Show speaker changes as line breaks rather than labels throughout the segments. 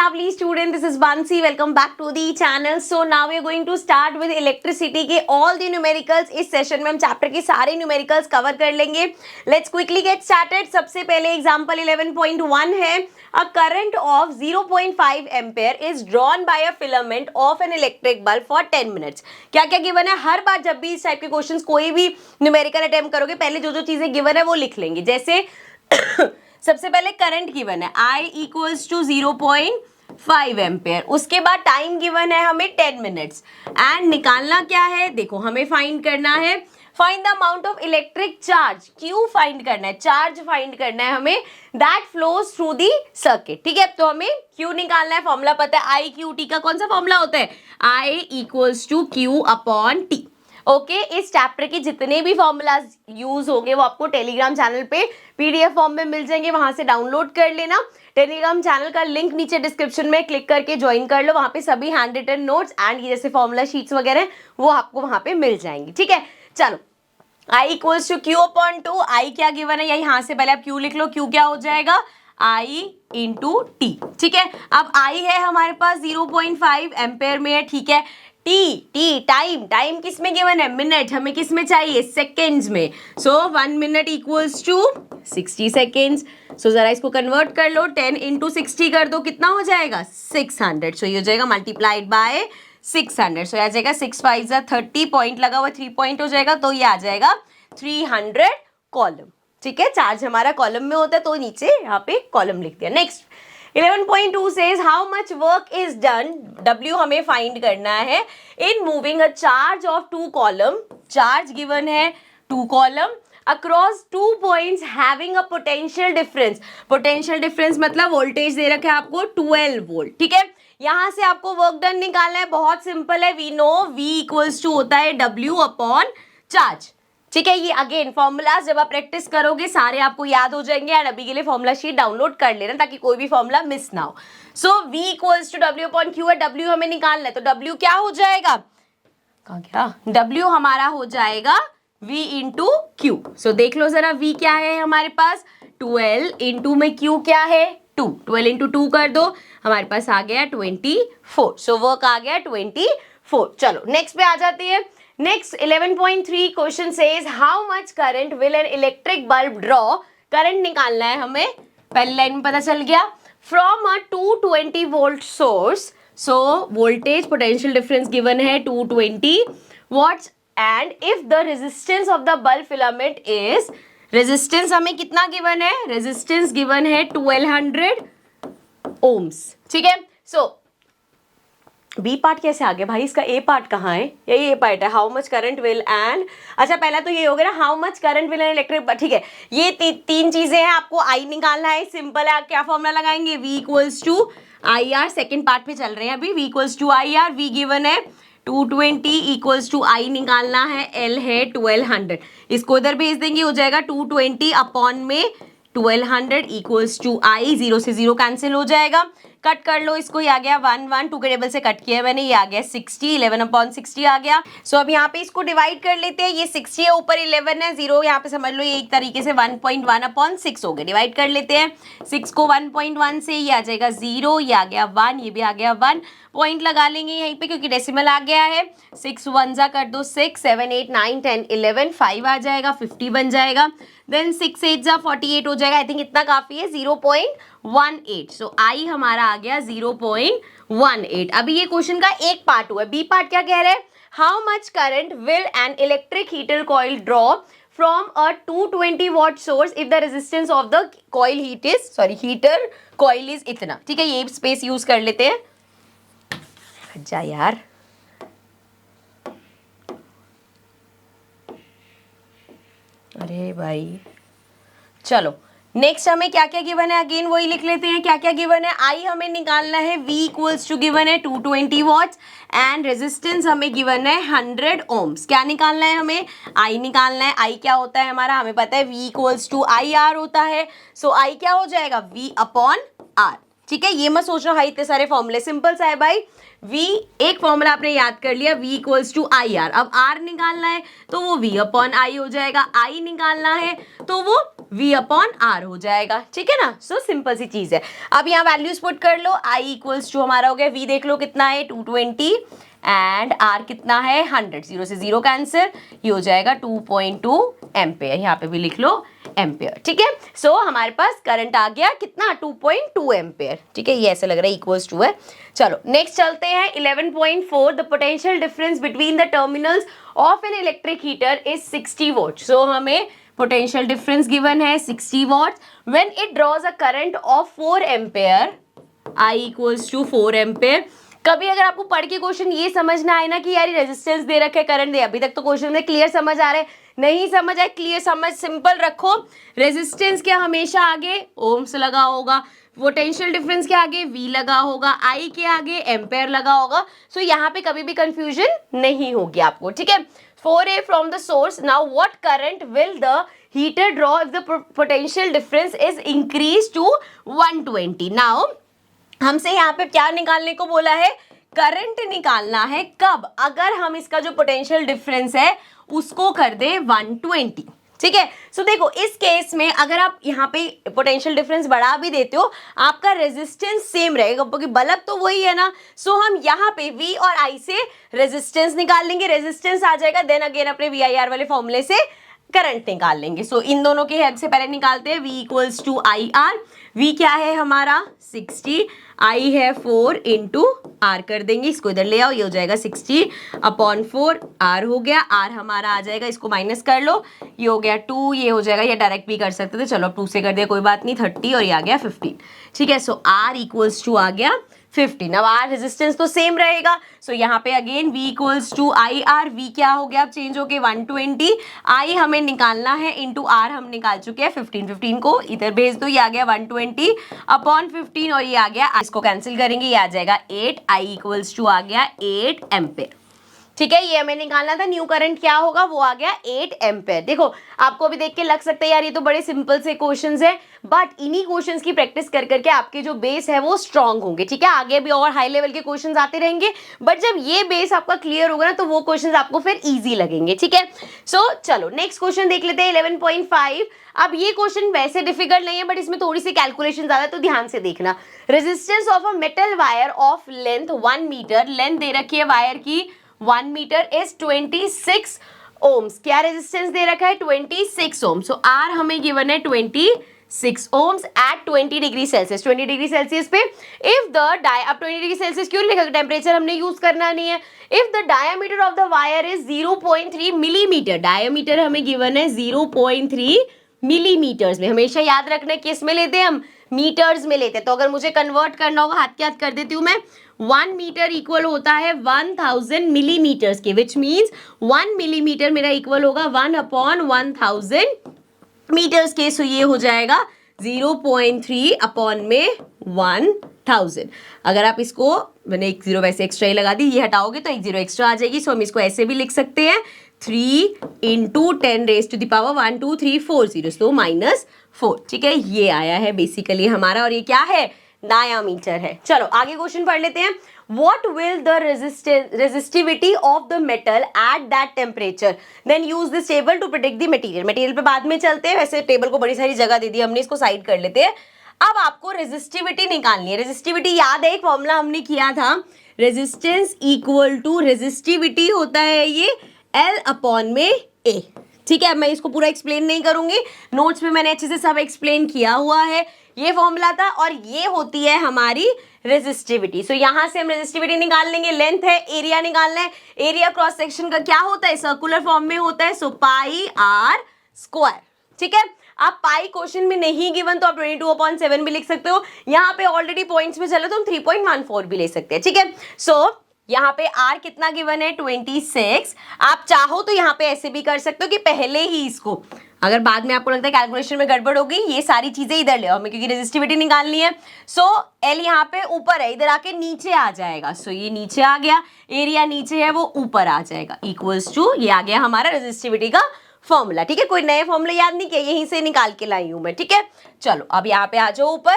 lovely student, this is Bansi. Welcome back to the channel. So now we are going to start with electricity के all the numericals. इस session में हम chapter के सारे numericals cover कर लेंगे. Let's quickly get started. सबसे पहले एग्जाम्पल 11.1 है. A current of 0.5 ampere is drawn by a filament of an electric bulb for 10 minutes. क्या क्या गिवन है? हर बार जब भी इस टाइप के क्वेश्चंस कोई भी न्यूमेरिकल अटेम्प्ट करोगे, पहले जो जो चीजें गिवन है वो लिख लेंगे. जैसे सबसे पहले करंट गिवन है I इक्वल्स टू 0.5 एम्पेयर. उसके बाद टाइम गिवन है हमें 10 मिनट्स एंड निकालना क्या है, देखो हमें फाइंड करना है, find the amount of electric charge. Q find करना है, चार्ज फाइंड करना है हमें, that flows through the circuit. ठीक है, तो हमें क्यू निकालना है. फॉर्मूला पता है आई क्यू टी का. कौन सा फॉर्मूला होता है? I equals to Q upon T. Okay, इस चैप्टर के जितने भी फॉर्मूलाज यूज होंगे वो आपको टेलीग्राम चैनल पे पीडीएफ फॉर्म में मिल जाएंगे, वहां से डाउनलोड कर लेना. टेलीग्राम चैनल का लिंक नीचे डिस्क्रिप्शन में क्लिक करके ज्वाइन कर लो. वहां पे सभी हैंड रिटन नोट्स एंड ये जैसे फॉर्मूला शीट्स वगैरह वो आपको वहां पे मिल जाएंगी. ठीक है, चलो I equals to Q upon two. I क्या गिवन है, या यहाँ से पहले आप क्यू लिख लो. क्यू क्या हो जाएगा? I into T. ठीक है, अब I है हमारे पास 0.5 एम्पेयर में है. ठीक है, टी टाइम, टाइम किस में गिवन है? मिनट. हमें किस में चाहिए? सेकेंड्स में. सो 1 मिनट इक्वल्स टू 60 सेकेंड्स. सो जरा इसको कन्वर्ट कर लो, 10 इंटू 60 कर दो, कितना हो जाएगा? 600. सो ये हो जाएगा मल्टीप्लाइड बाय 600. सो आ जाएगा 6 5 30, पॉइंट लगा हुआ 3 पॉइंट हो जाएगा, तो ये आ जाएगा 300 कॉलम. ठीक है, चार्ज हमारा कॉलम में होता है तो नीचे यहाँ पे कॉलम लिख दिया. Next 11.2 says how much work is done. W हमें फाइंड करना है in moving a charge of 2 column. Charge given है 2 column across 2 points having a potential difference. potential difference मतलब वोल्टेज दे रखा है आपको 12 वोल्ट. ठीक है, यहां से आपको वर्क डन निकालना है. बहुत सिंपल है. We know V equals to होता है W अपॉन चार्ज. ठीक है, ये अगेन फॉर्मूलाज जब आप प्रैक्टिस करोगे सारे आपको याद हो जाएंगे. एंड अभी के लिए फॉर्मूला शीट डाउनलोड कर लेना ताकि कोई भी फॉर्मूला मिस ना हो. So V equals to W upon Q है. W हमें निकालना है, तो W क्या हो जाएगा? कहाँ गया? W हमारा हो जाएगा V इंटू क्यू. सो देख लो जरा, V क्या है हमारे पास? 12 इंटू में Q क्या है? 2. 12 इंटू 2 कर दो, हमारे पास आ गया 24. सो वर्क आ गया 24. चलो नेक्स्ट पे आ जाती है. Next 11.3 question says how much current will an electric bulb draw. Current निकालना है हमें, पहली लाइन में पता चल गया. From a 220 volt source. So voltage potential difference given है 220 watts and if the resistance of the bulb filament is, resistance हमें कितना given है? resistance given है 1200 ohms. ठीक है, so बी पार्ट कैसे आ गया भाई? इसका ए पार्ट कहाँ है? यही ए पार्ट है. How much current will and, अच्छा पहला तो ये हो गया ना, how much current will and electric. ठीक है, ये तीन चीजें हैं. आपको आई निकालना है. सिंपल है, क्या फॉर्मूला लगाएंगे? V equals to I R. Second part पे चल रहे हैं अभी. V equals to I R. V given है 220 इक्वल्स टू आई निकालना है, एल है 1200. इसको इधर भेज देंगे, हो जाएगा 220 अपॉन में 1200 इक्वल्स टू आई. 0 से 0 कैंसिल हो जाएगा. कट कर लो इसको, ये आ गया 1 1. 2 के टेबल से कट किया मैंने, ये आ गया 60. 11 अपॉन 60 आ गया. सो अब यहाँ पे इसको डिवाइड कर लेते हैं. ये 60 है, ऊपर 11 है, 0 यहाँ पे समझ लो ये एक तरीके से 1.1 अपॉन 6 हो गया. डिवाइड कर लेते हैं 6 को 1.1 से, ये आ जाएगा 0, ये आ गया 1, ये भी आ गया 1. पॉइंट लगा लेंगे यहीं पे क्योंकि डेसिमल आ गया है. 6 1 जा कर दो 6, 7 8 9 10 11, 5 आ जाएगा, 50 बन जाएगा. देन 6 8 जा 48 हो जाएगा. आई थिंक इतना काफी है, 0.18. सो आई हमारा आ गया 0.18. अभी ये क्वेश्चन का एक पार्ट हुआ है. बी पार्ट क्या कह रहे हैं? How much current will an electric heater coil draw from a 220 what source if the resistance of the coil heater coil is इतना. ठीक है, ये स्पेस यूज कर लेते हैं. अच्छा यार, अरे भाई चलो नेक्स्ट हमें क्या क्या गिवन है, अगेन वही लिख लेते हैं. क्या क्या गिवन है? आई हमें निकालना है, V इक्वल्स टू गिवन है 220 वॉट्स एंड रेजिस्टेंस हमें गिवन है 100 ओम्स. क्या निकालना है हमें? आई निकालना है. आई क्या होता है हमारा? हमें पता है V equals to I R होता है. सो आई क्या हो जाएगा? V upon R. ठीक है, ये मत सोचना भाई इतने सारे फॉर्मूले, सिंपल सा है भाई. V एक फॉर्मूला आपने याद कर लिया, V equals to I R. अब R निकालना है तो वो V अपॉन आई हो जाएगा. I निकालना है तो वो V अपॉन R हो जाएगा, ठीक है ना। सो सिंपल सी चीज है। अब यहाँ वैल्यूज पुट कर लो, I इक्वल्स टू हमारा हो गया V, देख लो कितना है 220 एंड R कितना है 100, 0 से 0 कैंसिल, ये हो जाएगा 2.2 एम्पेयर, यहाँ पे भी लिख लो एम्पेयर, ठीक है। सो हमारे पास करंट आ गया कितना 2.2 एम्पेयर, ठीक है, ये ऐसे लग रहा है इक्वल्स टू है। चलो नेक्स्ट चलते हैं 11.4, the potential difference between the terminals of an electric heater is 60 watt. So हमें पोटेंशियल डिफरेंस गिवन है 60 watts when it draws a current of 4 ampere, I equals to 4 ampere. कभी अगर आपको पढ़ के क्वेश्चन ये समझना है ना कि यार रेजिस्टेंस दे रखे, करंट दे, अभी तक तो क्वेश्चन में क्लियर समझ आ रहा है, नहीं समझ आए क्लियर समझ, सिंपल रखो। रेजिस्टेंस के हमेशा आगे ओम्स लगा होगा, पोटेंशियल डिफरेंस के आगे V लगा होगा, I के आगे एम्पेयर लगा होगा। सो यहाँ पे कभी भी कंफ्यूजन नहीं होगी आपको, ठीक है। 4A from the source, now what current will the heater draw if the potential difference is increase to 120। Now हमसे यहाँ पे क्या निकालने को बोला है, करंट निकालना है। कब, अगर हम इसका जो पोटेंशियल डिफरेंस है उसको कर दे 120, ठीक है। सो देखो इस केस में अगर आप यहाँ पे पोटेंशियल डिफरेंस बढ़ा भी देते हो, आपका रेजिस्टेंस सेम रहेगा क्योंकि बल्ब तो वही है ना। सो हम यहाँ पे V और I से रेजिस्टेंस निकाल लेंगे, रेजिस्टेंस आ जाएगा, देन अगेन अपने VIR वाले फॉर्मूले से करंट निकाल लेंगे। सो इन दोनों की हेल्प से पहले निकालते हैं, V equals to IR, V क्या है हमारा 60, I है 4 इंटू R कर देंगे, इसको इधर ले आओ, ये हो जाएगा 60 अपॉन 4, R हो गया, R हमारा आ जाएगा, इसको माइनस कर लो, ये हो गया 2, ये हो जाएगा, ये डायरेक्ट भी कर सकते थे, चलो अब 2 से कर दिया कोई बात नहीं, 30 और ये आ गया 15, ठीक है। सो R इक्वल्स टू आ गया 15। अब R रेजिस्टेंस तो सेम रहेगा, सो यहाँ पे again V equals to IR, V क्या हो गया अब चेंज हो गया 120, I हमें निकालना है इंटू R हम निकाल चुके हैं 15, 15 को इधर भेज दो, ये आ गया 120 अपॉन 15 और ये आ गया, इसको कैंसिल करेंगे, ये आ जाएगा 8, I इक्वल्स टू आ गया 8 एम्पेयर, ठीक है। ये हमें निकालना था, न्यू करंट क्या होगा, वो आ गया 8 एम्पेयर। देखो आपको अभी देख के लग सकता है यार ये तो बड़े सिंपल से क्वेश्चंस है, बट इन्हीं क्वेश्चंस की प्रैक्टिस कर करके आपके जो बेस है वो स्ट्रांग होंगे, ठीक है। आगे भी और हाई लेवल के क्वेश्चंस आते रहेंगे, बट जब ये बेस आपका क्लियर होगा ना तो वो क्वेश्चंस आपको फिर इजी लगेंगे, ठीक है। सो चलो नेक्स्ट क्वेश्चन देख लेते हैं 11.5। अब ये क्वेश्चन वैसे डिफिकल्ट नहीं है, बट इसमें थोड़ी सी कैलकुलेशन ज्यादा है, तो ध्यान से देखना। Resistance of a metal wire of length 1 metre, length दे रखी है वायर की 1 मीटर इज 26 ओम्स, क्या रेजिस्टेंस दे रखा है 26 ओम्स। सो R हमें गिवन है 26 ohms at 20 degree Celsius, 20 degree Celsius पे। इफ द अब 20 डिग्री सेल्सियस क्यों लिखा, टेम्परेचर हमने यूज करना नहीं है। If the diameter of the wire is 0.3 millimetre, diameter हमें गिवन है 0.3 मिलीमीटर्स में, हमेशा याद रखना है किस में लेते हैं हम, मीटर्स में लेते हैं। तो अगर मुझे कन्वर्ट करना होगा हाथ के हाथ कर देती हूँ मैं, 1 मीटर इक्वल होता है 1000 मिलीमीटर्स के, विच मीन्स 1 मिलीमीटर मेरा इक्वल होगा 1 अपॉन 1000 मीटर्स के। सो ये हो जाएगा 0.3 अपॉन में 1000। अगर आप इसको, मैंने एक जीरो वैसे एक्स्ट्रा ही लगा दी, ये हटाओगे तो एक जीरो एक्स्ट्रा आ जाएगी। सो हम इसको ऐसे भी लिख सकते हैं 3 into 10 raise to the power 1 2 3 4 0, so -4, ठीक है। ये आया है बेसिकली हमारा, और ये क्या है डायामीटर है। चलो आगे क्वेश्चन पढ़ लेते हैं। What will the resistivity of the metal at that temperature? Then use this table to predict the material. Material पे बाद में चलते हैं, वैसे टेबल को बड़ी सारी जगह दे दी हमने, इसको साइड कर लेते हैं। अब आपको रेजिस्टिविटी निकालनी है। रेजिस्टिविटी याद है, एक फॉर्मूला हमने किया था, रेजिस्टेंस इक्वल टू रेजिस्टिविटी होता है ये L अपॉन में A, ठीक है। मैं इसको पूरा एक्सप्लेन नहीं करूंगी, नोट्स में मैंने अच्छे से सब एक्सप्लेन किया हुआ है। ये फॉर्मूला था और ये होती है हमारी रेजिस्टिविटी। सो यहां से हम रेजिस्टिविटी निकाल लेंगे, लेंथ है, एरिया निकालना है। एरिया क्रॉस सेक्शन का क्या होता है, सर्कुलर फॉर्म में होता है, सो पाई आर स्क्वायर, ठीक है। आप पाई क्वेश्चन में नहीं गिवन तो आप 22/7 भी लिख सकते हो, यहाँ पे ऑलरेडी पॉइंट्स में चले तो हम 3.14 भी ले सकते हैं, ठीक है। सो यहाँ पे R कितना गिवन है 26। आप चाहो तो यहाँ पे ऐसे भी कर सकते हो कि पहले ही इसको, अगर बाद में आपको लगता है कैलकुलेशन में गड़बड़ होगी, ये सारी चीजें इधर ले आओ हमें, क्योंकि रेजिस्टिविटी निकालनी है। सो L यहाँ पे ऊपर है, इधर आके नीचे आ जाएगा। सो ये नीचे आ गया, एरिया नीचे है वो ऊपर आ जाएगा, इक्वल्स टू ये आ गया हमारा रेजिस्टिविटी का फॉर्मूला, ठीक है। कोई नए फॉर्मूला याद नहीं किया, यहीं से निकाल के लाई हूं मैं, ठीक है। चलो अब यहाँ पे आ जाओ ऊपर,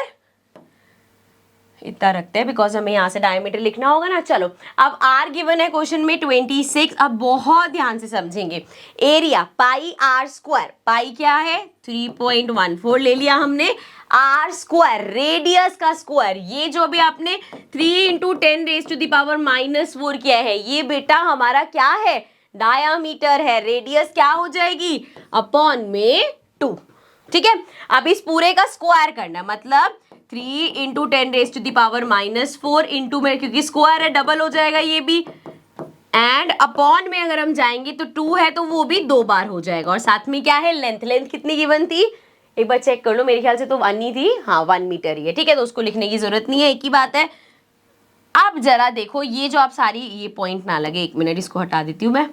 इतना रखते हैं बिकॉज हमें यहाँ से डायमीटर लिखना होगा ना। चलो अब आर गिवन है क्वेश्चन में 26। अब बहुत ध्यान से समझेंगे। एरिया पाई आर स्क्वायर, पाई क्या है 3.14 ले लिया हमने, आर स्क्वायर रेडियस का स्क्वायर, ये जो भी आपने 3 × 10⁻⁻⁴ किया है ये बेटा हमारा क्या है डायामीटर है, रेडियस क्या हो जाएगी अपॉन में 2। ठीक है, अब इस पूरे का स्क्वायर करना मतलब 3 × 10⁻⁻⁴ इंटू में, क्योंकि स्क्वायर है डबल हो जाएगा ये भी, एंड अपॉन में अगर हम जाएंगे तो 2 है तो वो भी 2 बार हो जाएगा। और साथ में क्या है लेंथ, लेंथ कितनी गिवन थी एक बार चेक कर लो, मेरे ख्याल से तो 1 ही थी, हाँ 1 मीटर ही है। ठीक है, तो उसको लिखने की जरूरत नहीं है, एक ही बात है। अब जरा देखो ये जो आप सारी ये पॉइंट ना लगे, 1 मिनट इसको हटा देती हूँ मैं।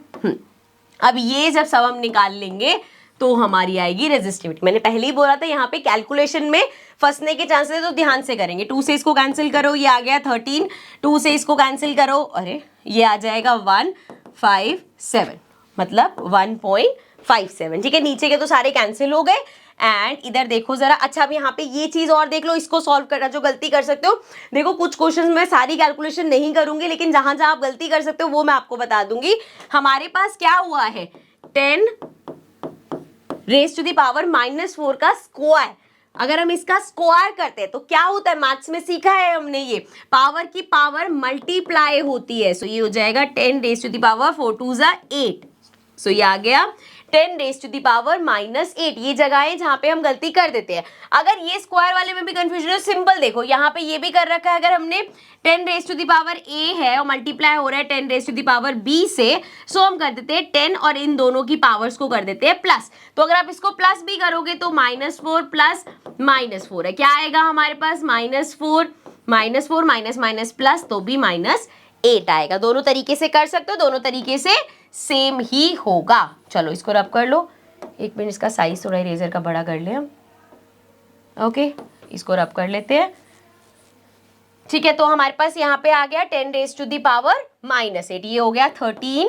अब ये जब सब हम निकाल लेंगे तो हमारी आएगी रेजिस्टिविटी। मैंने पहले ही बोला था यहाँ पे कैलकुलेशन में फंसने के चांसेस है तो ध्यान से करेंगे। 2 से इसको कैंसिल करो, ये आ गया 13, 2 से इसको कैंसिल करो, अरे ये आ जाएगा 157, मतलब 1.57। ठीक है, नीचे के तो सारे कैंसिल हो गए। एंड इधर देखो जरा, अच्छा अब यहाँ पे ये चीज और देख लो, इसको सॉल्व करना जो गलती कर सकते हो। देखो कुछ क्वेश्चंस में सारी कैलकुलेशन नहीं करूंगी, लेकिन जहां जहां आप गलती कर सकते हो वो मैं आपको बता दूंगी। हमारे पास क्या हुआ है 10⁻⁻⁴ का स्क्वायर, अगर हम इसका स्क्वायर करते हैं तो क्या होता है, मैथ्स में सीखा है हमने, ये पावर की पावर मल्टीप्लाई होती है। सो ये हो जाएगा 10⁻⁴ 2 = 8। सो ये आ गया 10⁻⁻8। ये जगह है जहां पे हम गलती कर देते हैं। अगर ये स्क्वायर वाले में भी कंफ्यूजन है, सिंपल देखो यहाँ पे ये भी कर रखा है, अगर हमने 10⁻A है और मल्टीप्लाई हो रहा है 10⁻B से, सो हम कर देते हैं 10 और इन दोनों की पावर्स को कर देते हैं प्लस। तो अगर आप इसको प्लस भी करोगे तो -4 प्लस -4 है, क्या आएगा हमारे पास -4 -4 माइनस प्लस तो भी -8 आएगा। दोनों तरीके से कर सकते हो, दोनों तरीके से सेम ही होगा। चलो इसको रब कर लो, 1 मिनट इसका साइज थोड़ा इरेजर का बड़ा कर ले हम। ओके, इसको रब कर लेते हैं। ठीक है, तो हमारे पास यहाँ पे आ गया 10⁻⁻8, ये हो गया 13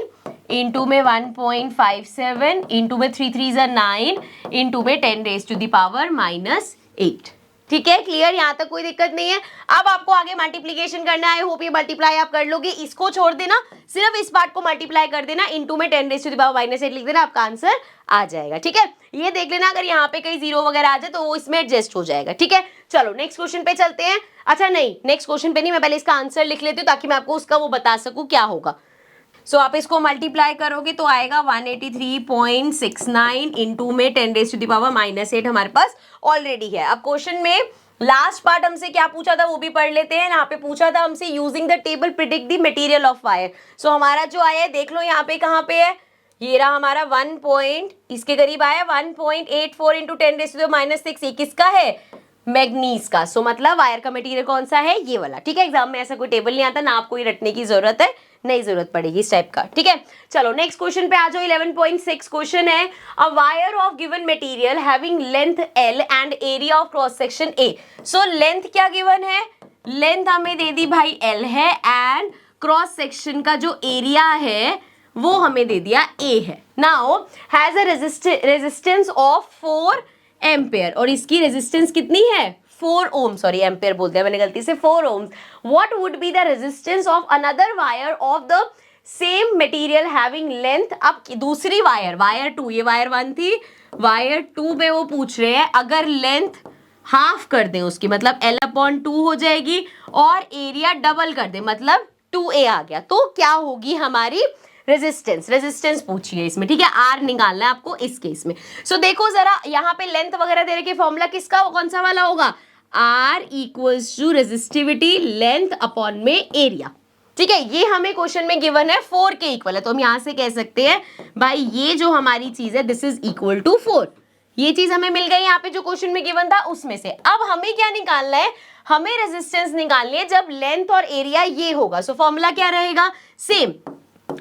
इंटू में 1.57 इंटू में 3 3 = 9 इंटू में 10⁻⁻8। ठीक है, क्लियर, यहाँ तक कोई दिक्कत नहीं है। अब आपको आगे मल्टीप्लीकेशन करना है, आई होप ये मल्टीप्लाई आप कर लोगे, इसको छोड़ देना, सिर्फ इस पार्ट को मल्टीप्लाई कर देना, इंटू में 10⁻⁻8 लिख देना, आपका आंसर आ जाएगा। ठीक है, ये देख लेना अगर यहाँ पे कहीं 0 वगैरह आ जाए तो वो इसमें एडजस्ट हो जाएगा। ठीक है, चलो नेक्स्ट क्वेश्चन पे चलते हैं। अच्छा नहीं, नेक्स्ट क्वेश्चन पे नहीं, मैं पहले इसका आंसर लिख लेती हूँ ताकि मैं आपको उसका वो बता सकूँ क्या होगा। सो आप इसको मल्टीप्लाई करोगे तो आएगा 183.69 इंटू में 10⁻⁻8 हमारे पास ऑलरेडी है। अब क्वेश्चन में लास्ट पार्ट हमसे क्या पूछा था वो भी पढ़ लेते हैं। यहाँ पे पूछा था हमसे using the table predict the material of wire. So हमारा जो आया है देख लो यहाँ पे कहाँ पे है, ये रहा हमारा 1 इसके करीब आया 1.84 इंटू 10⁻⁻6। ये किसका है, मैग्नीज का। सो मतलब वायर का मटेरियल कौन सा है, ये वाला। ठीक है, एग्जाम में ऐसा कोई टेबल नहीं आता ना, आपको ये रटने की जरूरत है, नहीं जरूरत पड़ेगी इस टाइप का। ठीक है, चलो नेक्स्ट क्वेश्चन पे आ जाओ। 11.6 क्वेश्चन है, a wire of given material having length L and area of cross section A। So length क्या गिवन है, लेंथ हमें दे दी भाई L है, एंड क्रॉस सेक्शन का जो एरिया है वो हमें दे दिया A है। Now has a resistance of 4 ampere, और इसकी रेजिस्टेंस कितनी है 4 ओम, सॉरी एम्पेयर बोल दिया मैंने गलती से, 4 ohms. What would be the resistance of another wire of the same material having length. अब दूसरी वायर, वायर 2, ये वायर 1 थी, वायर 2 में वो पूछ रहे हैं अगर लेंथ हाफ कर दे उसकी, मतलब L/2 हो जाएगी, और एरिया डबल कर दे मतलब 2A आ गया, तो क्या होगी हमारी रेजिस्टेंस। रेजिस्टेंस पूछिए इसमें। ठीक है, आर निकालना है आपको इस केस में। सो देखो जरा यहाँ पे लेंथ वगैरह दे रखे, फॉर्मूला किसका कौन सा वाला होगा, R = रेजिस्टिविटी लेंथ अपॉन में एरिया। ठीक है, ये हमें क्वेश्चन में गिवन है 4 के इक्वल है, तो हम यहां से कह सकते हैं भाई ये जो हमारी चीज है दिस इज इक्वल टू 4। ये चीज हमें मिल गई यहाँ पे जो क्वेश्चन में गिवन था उसमें से। अब हमें क्या निकालना है, हमें रेजिस्टेंस निकालनी है जब लेंथ और एरिया ये होगा। सो फॉर्मूला क्या रहेगा, सेम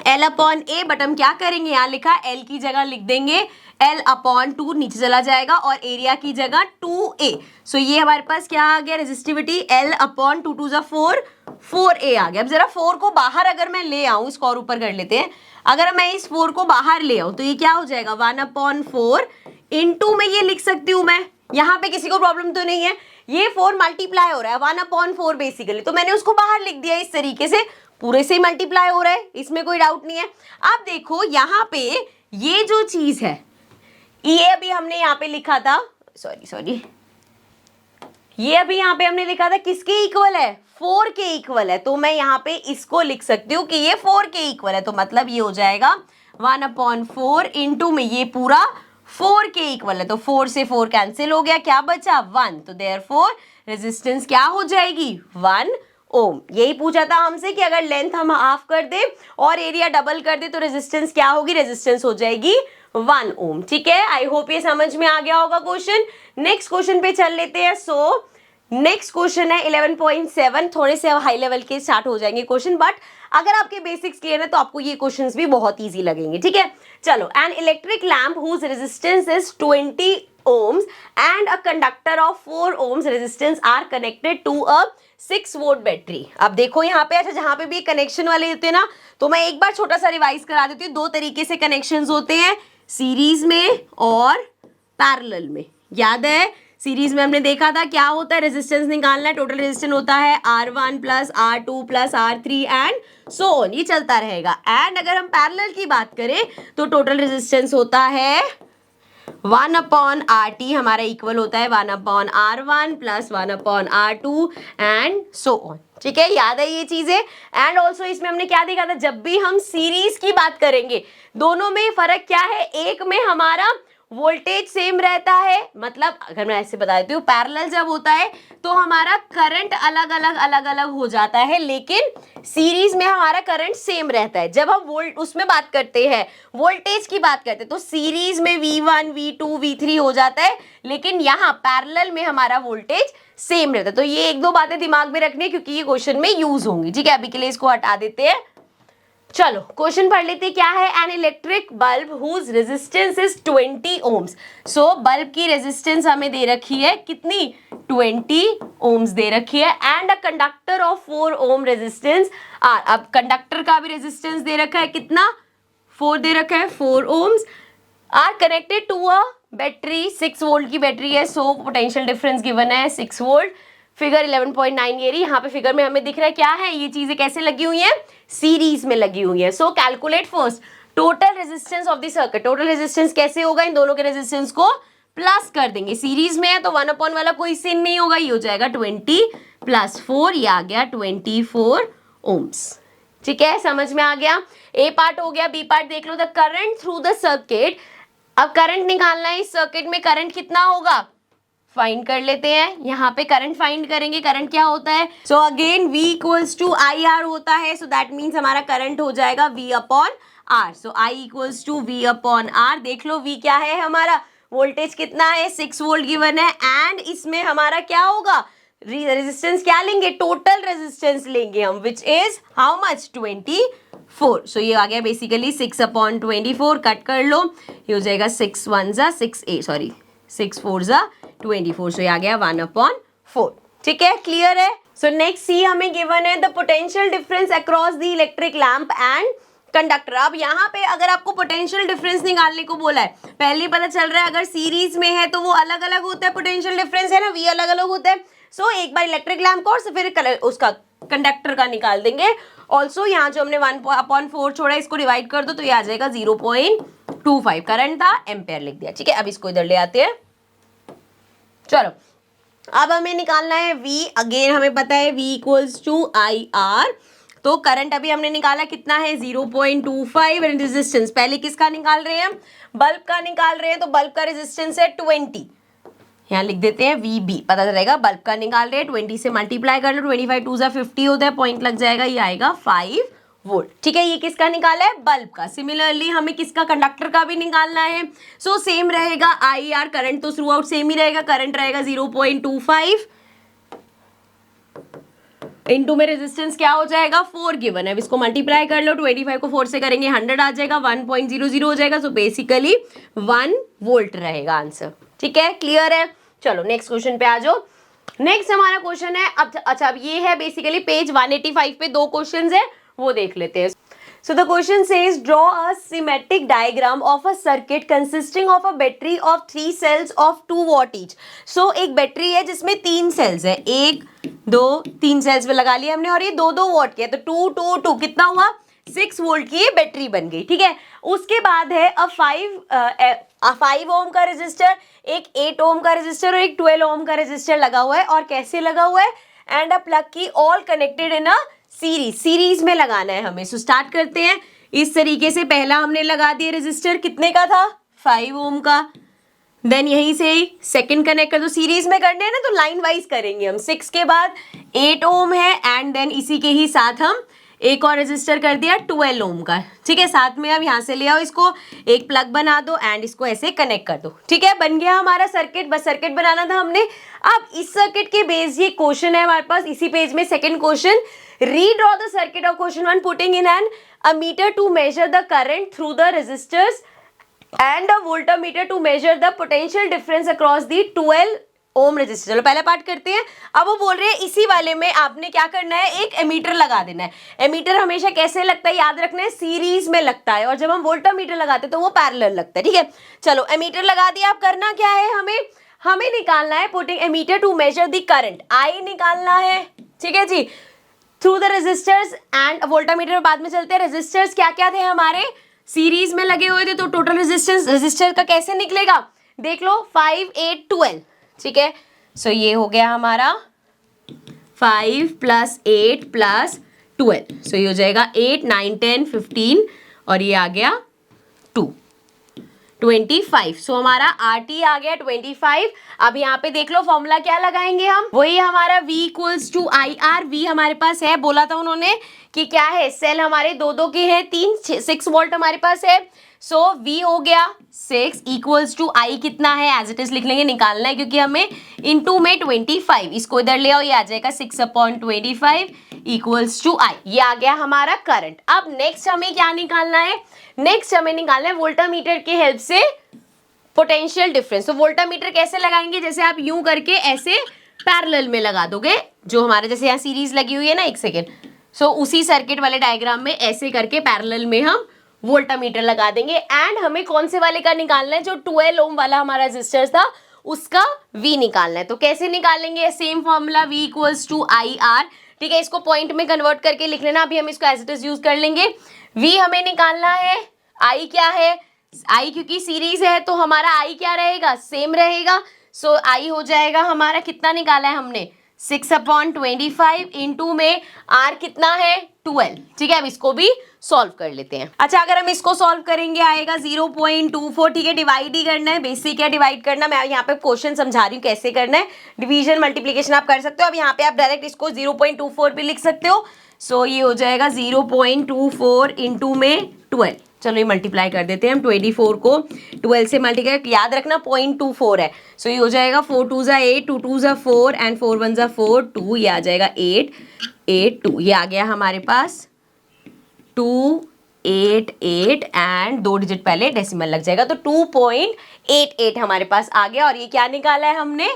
L/A, बट हम क्या करेंगे, यहाँ लिखा L की जगह लिख देंगे L/2, नीचे चला जाएगा, और एरिया की जगह 2A। सो ये हमारे पास क्या आ गया, रेजिस्टिविटी L/2, 2 = 4, 4A आ गया। अब जरा 4 को बाहर अगर मैं ले आऊं, इसको और ऊपर कर लेते हैं, अगर मैं इस 4 को बाहर ले आऊं तो ये क्या हो जाएगा 1/4 इंटू में ये लिख सकती हूं मैं, यहाँ पे किसी को प्रॉब्लम तो नहीं है, ये 4 मल्टीप्लाई हो रहा है 1/4 बेसिकली, तो मैंने उसको बाहर लिख दिया इस तरीके से, पूरे से ही मल्टीप्लाई हो रहा है, इसमें कोई डाउट नहीं है। अब देखो यहाँ पे ये जो चीज है, ये अभी हमने यहाँ पे लिखा था, सॉरी ये अभी यहाँ पे हमने लिखा था किसके इक्वल है, 4 के इक्वल है, तो मैं यहाँ पे इसको लिख सकती हूँ कि ये 4 के इक्वल है, तो मतलब ये हो जाएगा 1/4 इंटू में ये पूरा 4 के इक्वल है, तो 4 से 4 कैंसिल हो गया, क्या बचा 1, तो देयरफॉर रेजिस्टेंस क्या हो जाएगी 1 ओम। यही पूछा था हमसे कि अगर लेंथ हम हाफ कर दे और एरिया डबल कर दे तो रेजिस्टेंस क्या होगी, रेजिस्टेंस हो जाएगी 1 ओम। ठीक है, आई होप ये समझ में आ गया होगा क्वेश्चन। नेक्स्ट क्वेश्चन पे चल लेते हैं। सो नेक्स्ट क्वेश्चन है 11.7, थोड़े से हाई लेवल के स्टार्ट हो जाएंगे क्वेश्चन, बट अगर आपके बेसिक्स क्लियर है तो आपको ये क्वेश्चंस भी बहुत इजी लगेंगे। ठीक है, चलो, an electric lamp whose resistance is 20 ohms and a conductor of 4 ohms resistance are connected to a 6 volt battery. अब देखो यहाँ पे, अच्छा जहाँ पे भी कनेक्शन वाले होते हैं ना, तो मैं एक बार छोटा सा रिवाइज करा देती हूँ। 2 तरीके से कनेक्शंस होते हैं, सीरीज में और पैरेलल में। याद है, सीरीज में हमने देखा था क्या होता है, रेजिस्टेंस निकालना है, टोटल रेजिस्टेंस होता है R1 plus R2 plus R3 and so on, ये चलता रहेगा। एंड अगर हम पैरेलल की बात करें तो टोटल रेजिस्टेंस होता है 1/RT, हमारा इक्वल होता है 1/R1 plus 1/R2 and so on. ठीक है, याद है ये चीजें। एंड ऑल्सो इसमें हमने क्या देखा था, जब भी हम सीरीज की बात करेंगे, दोनों में फर्क क्या है, एक में हमारा वोल्टेज सेम रहता है, मतलब अगर मैं ऐसे बता देती हूँ, पैरेलल जब होता है तो हमारा करंट अलग अलग हो जाता है, लेकिन सीरीज में हमारा करंट सेम रहता है। जब हम उसमें बात करते हैं, वोल्टेज की बात करते हैं, तो सीरीज में V1 V2 V3 हो जाता है, लेकिन यहाँ पैरेलल में हमारा वोल्टेज सेम रहता है। तो ये 1-2 बातें दिमाग में रखनी है क्योंकि ये क्वेश्चन में यूज होंगी। ठीक है, अभी के लिए इसको हटा देते हैं। चलो क्वेश्चन पढ़ लेते, क्या है, an electric bulb whose resistance is 20 ohms। So bulb की रेजिस्टेंस हमें दे रखी है कितनी, 20 ohms दे रखी है, and a conductor of 4 ohm resistance R. अब कंडक्टर का भी रेजिस्टेंस दे रखा है कितना, 4 दे रखा है, 4 ohms are connected to a battery, 6 volt की बैटरी है। सो पोटेंशियल डिफरेंस गिवन है 6 वोल्ट। फिगर 11.9 ये रही, यहाँ पे फिगर में हमें दिख रहा है क्या है, ये चीजें कैसे लगी हुई हैं, सीरीज में लगी हुई है। सो calculate first total resistance of the circuit. Total resistance कैसे होगा, इन दोनों के रेजिस्टेंस को प्लस कर देंगे, सीरीज में है तो 1/, वाला कोई सीन नहीं होगा, ये हो जाएगा 20 + 4, ये आ गया 24 ohms। ठीक है, समझ में आ गया। ए पार्ट हो गया, बी पार्ट देख लो, the current through the circuit. अब करंट निकालना है, इस सर्किट में करंट कितना होगा, फाइंड कर लेते हैं। यहाँ पे करंट फाइंड करेंगे, करंट क्या होता है, सो अगेन V = IR होता है, सो दैट मीन्स हमारा करंट हो जाएगा V/R। So I = V/R। देख लो V क्या है हमारा, वोल्टेज कितना है, 6 वोल्ट गिवन है, एंड इसमें हमारा क्या होगा, रेजिस्टेंस क्या लेंगे, टोटल रेजिस्टेंस लेंगे हम, विच इज हाउ मच, 24। सो ये आ गया बेसिकली 6/24, कट कर लो, ये हो जाएगा 6 1 6 4 24। सो ये आ गया 1/4। ठीक है, क्लियर है। सो नेक्स्ट सी हमें गिवन है, the potential difference across the electric lamp and conductor. अब यहाँ पे अगर आपको पोटेंशियल डिफरेंस निकालने को बोला है, पहले ही पता चल रहा है अगर सीरीज में है तो वो अलग अलग होता है, पोटेंशियल डिफरेंस है ना, V अलग अलग होता है। सो एक बार इलेक्ट्रिक लैम्प का और फिर उसका कंडक्टर का निकाल देंगे। ऑल्सो यहाँ जो हमने 1/4 छोड़ा है, इसको डिवाइड कर दो तो ये आ जाएगा 0.25। करंट था, एम्पेयर लिख दिया। ठीक है, अब इसको इधर ले आते हैं। चलो अब हमें निकालना है V, अगेन हमें पता है V = IR। तो करंट अभी हमने निकाला कितना है, 0.25, एंड रेजिस्टेंस पहले किसका निकाल रहे हैं हम, बल्ब का निकाल रहे हैं, तो बल्ब का रेजिस्टेंस है 20, यहाँ लिख देते हैं VB, पता चलेगा बल्ब का निकाल रहे हैं, 20 से मल्टीप्लाई कर लो, 25 2 50 होता है, पॉइंट लग जाएगा, ये आएगा 5 वोल्ट। ठीक है, ये किसका निकाला है, बल्ब का। सिमिलरली हमें किसका, कंडक्टर का भी निकालना है। सो सेम रहेगा IR, करंट तो थ्रू आउट सेम ही रहेगा, करंट रहेगा 0.25 इनटू में रेजिस्टेंस क्या हो जाएगा, 4 गिवन है, अब इसको मल्टीप्लाई कर लो, 25 को 4 से करेंगे 100 आ जाएगा, 1.00 हो जाएगा। सो बेसिकली 1 वोल्ट रहेगा आंसर। ठीक है, क्लियर है। चलो नेक्स्ट क्वेश्चन पे आ जाओ। नेक्स्ट हमारा क्वेश्चन है, अब अच्छा अब ये है बेसिकली पेज 185 पे 2 क्वेश्चन है, वो देख लेते हैं। So the question says draw a schematic diagram of a circuit consisting of a battery of 3 cells of 2 watt each. So एक बैटरी है जिसमें 3 सेल्स है, 1 2 3 सेल्स पे लगा लिया हमने और ये 2 वॉट के है, तो 2 2 2 कितना हुआ 6 वोल्ट की ये बैटरी बन गई, ठीक है। उसके बाद है 5 ओम का रेजिस्टर, एक 8 ओम का रेजिस्टर और एक 12 ओम का रेजिस्टर लगा हुआ है। और कैसे लगा हुआ है, एंड अ प्लग की all connected in a series में लगाना है हमें। सो स्टार्ट करते हैं इस तरीके से। पहला हमने लगा दिया रेजिस्टर, कितने का था 5 ओम का। देन यहीं से ही सेकंड कनेक्ट कर दो, सीरीज में करने हैं ना तो लाइन वाइज करेंगे हम। 6 के बाद 8 ओम है एंड देन इसी के ही साथ हम एक और रेजिस्टर कर दिया 12 ओम का, ठीक है। साथ में अब यहाँ से ले आओ इसको, एक प्लग बना दो एंड इसको ऐसे कनेक्ट कर दो, ठीक है। बन गया हमारा सर्किट, बस सर्किट बनाना था हमने। अब इस सर्किट के बेस ये क्वेश्चन है हमारे पास इसी पेज में, second question, redraw the circuit of question 1 putting in an ammeter to measure the current through the resistors and a voltmeter to measure the potential difference across the 12 ohm resistor. चलो पहला part करते हैं। अब वो बोल रहे हैं इसी वाले में आपने क्या करना है, एक एमीटर लगा देना है। एमीटर हमेशा कैसे लगता है याद रखना है, सीरीज में लगता है, और जब हम वोल्टामीटर लगाते हैं तो वो पैरेलल लगता है, ठीक है। चलो एमीटर लगा दिया, अब करना क्या है, हमें निकालना है putting ammeter to measure the current, I निकालना है, ठीक है जी, through the resistors and voltmeter बाद में चलते हैं। रेजिस्टर्स क्या क्या थे हमारे, सीरीज में लगे हुए थे, तो टोटल रेजिस्टेंस रेजिस्टर का कैसे निकलेगा, देख लो 5 8 12, ठीक है। सो ये हो गया हमारा 5 + 8 + 12, सो ये हो जाएगा 8 9 10 15 और ये आ गया 25। सो हमारा RT आ गया 25। अब यहाँ पे देख लो फॉर्मूला क्या लगाएंगे हम, वही हमारा V = IR। V हमारे पास है, बोला था उन्होंने कि क्या है, सेल हमारे दो के हैं, 6 वोल्ट हमारे पास है। सो V हो गया 6 = I कितना है, एज इट इज लिख लेंगे, निकालना है क्योंकि हमें इनटू में 25, इसको इधर ले आओ, ये आ जाएगा 6/25 = I। ये आ गया हमारा करंट। अब नेक्स्ट हमें क्या निकालना है, नेक्स्ट हमें निकालना है वोल्टामीटर के हेल्प से पोटेंशियल डिफरेंस। तो वोल्टामीटर कैसे लगाएंगे, जैसे आप यूं करके ऐसे पैरेलल में लगा दोगे, जो हमारे जैसे यहाँ सीरीज लगी हुई है ना, एक सेकेंड। सो उसी सर्किट वाले डायग्राम में ऐसे करके पैरेलल में हम वोल्टामीटर लगा देंगे। एंड हमें कौन से वाले का निकालना है, जो 12 ओम वाला हमारा रेजिस्टर था उसका V निकालना है। तो कैसे निकालेंगे, सेम फॉर्मूला V = IR, ठीक है। इसको पॉइंट में कन्वर्ट करके लिख लेना, अभी हम इसको एज इट इज यूज कर लेंगे। V हमें निकालना है, I क्या है, I क्योंकि सीरीज है तो हमारा I क्या रहेगा, सेम रहेगा। सो I हो जाएगा हमारा, कितना निकाला है हमने 6/25 इंटू में R कितना है 12, ठीक है। अब इसको भी सॉल्व कर लेते हैं। अच्छा अगर हम इसको सॉल्व करेंगे आएगा 0.24, ठीक है। डिवाइड ही करना है, बेसिक है डिवाइड करना, मैं यहाँ पे क्वेश्चन समझा रही हूँ कैसे करना है। डिवीजन मल्टीप्लिकेशन आप कर सकते हो, अब यहाँ पे आप डायरेक्ट इसको 0.24 भी लिख सकते हो। सो ये हो जाएगा 0.24 इंटू में 12। चलो ये मल्टीप्लाई कर देते हैं हम, 24 को 12 से मल्टीप्लाई, याद रखना 0.24 है। सो ये हो जाएगा 4 2 ज़ा 8, 2 2 ज़ा 4 एंड 4 1 ज़ा 4 2, ये आ जाएगा 8 8 2, ये आ गया हमारे पास 2 8 8 एंड 2 डिजिट पहले डेसिमल लग जाएगा, तो 2.88 हमारे पास आ गया। और ये क्या निकाला है हमने,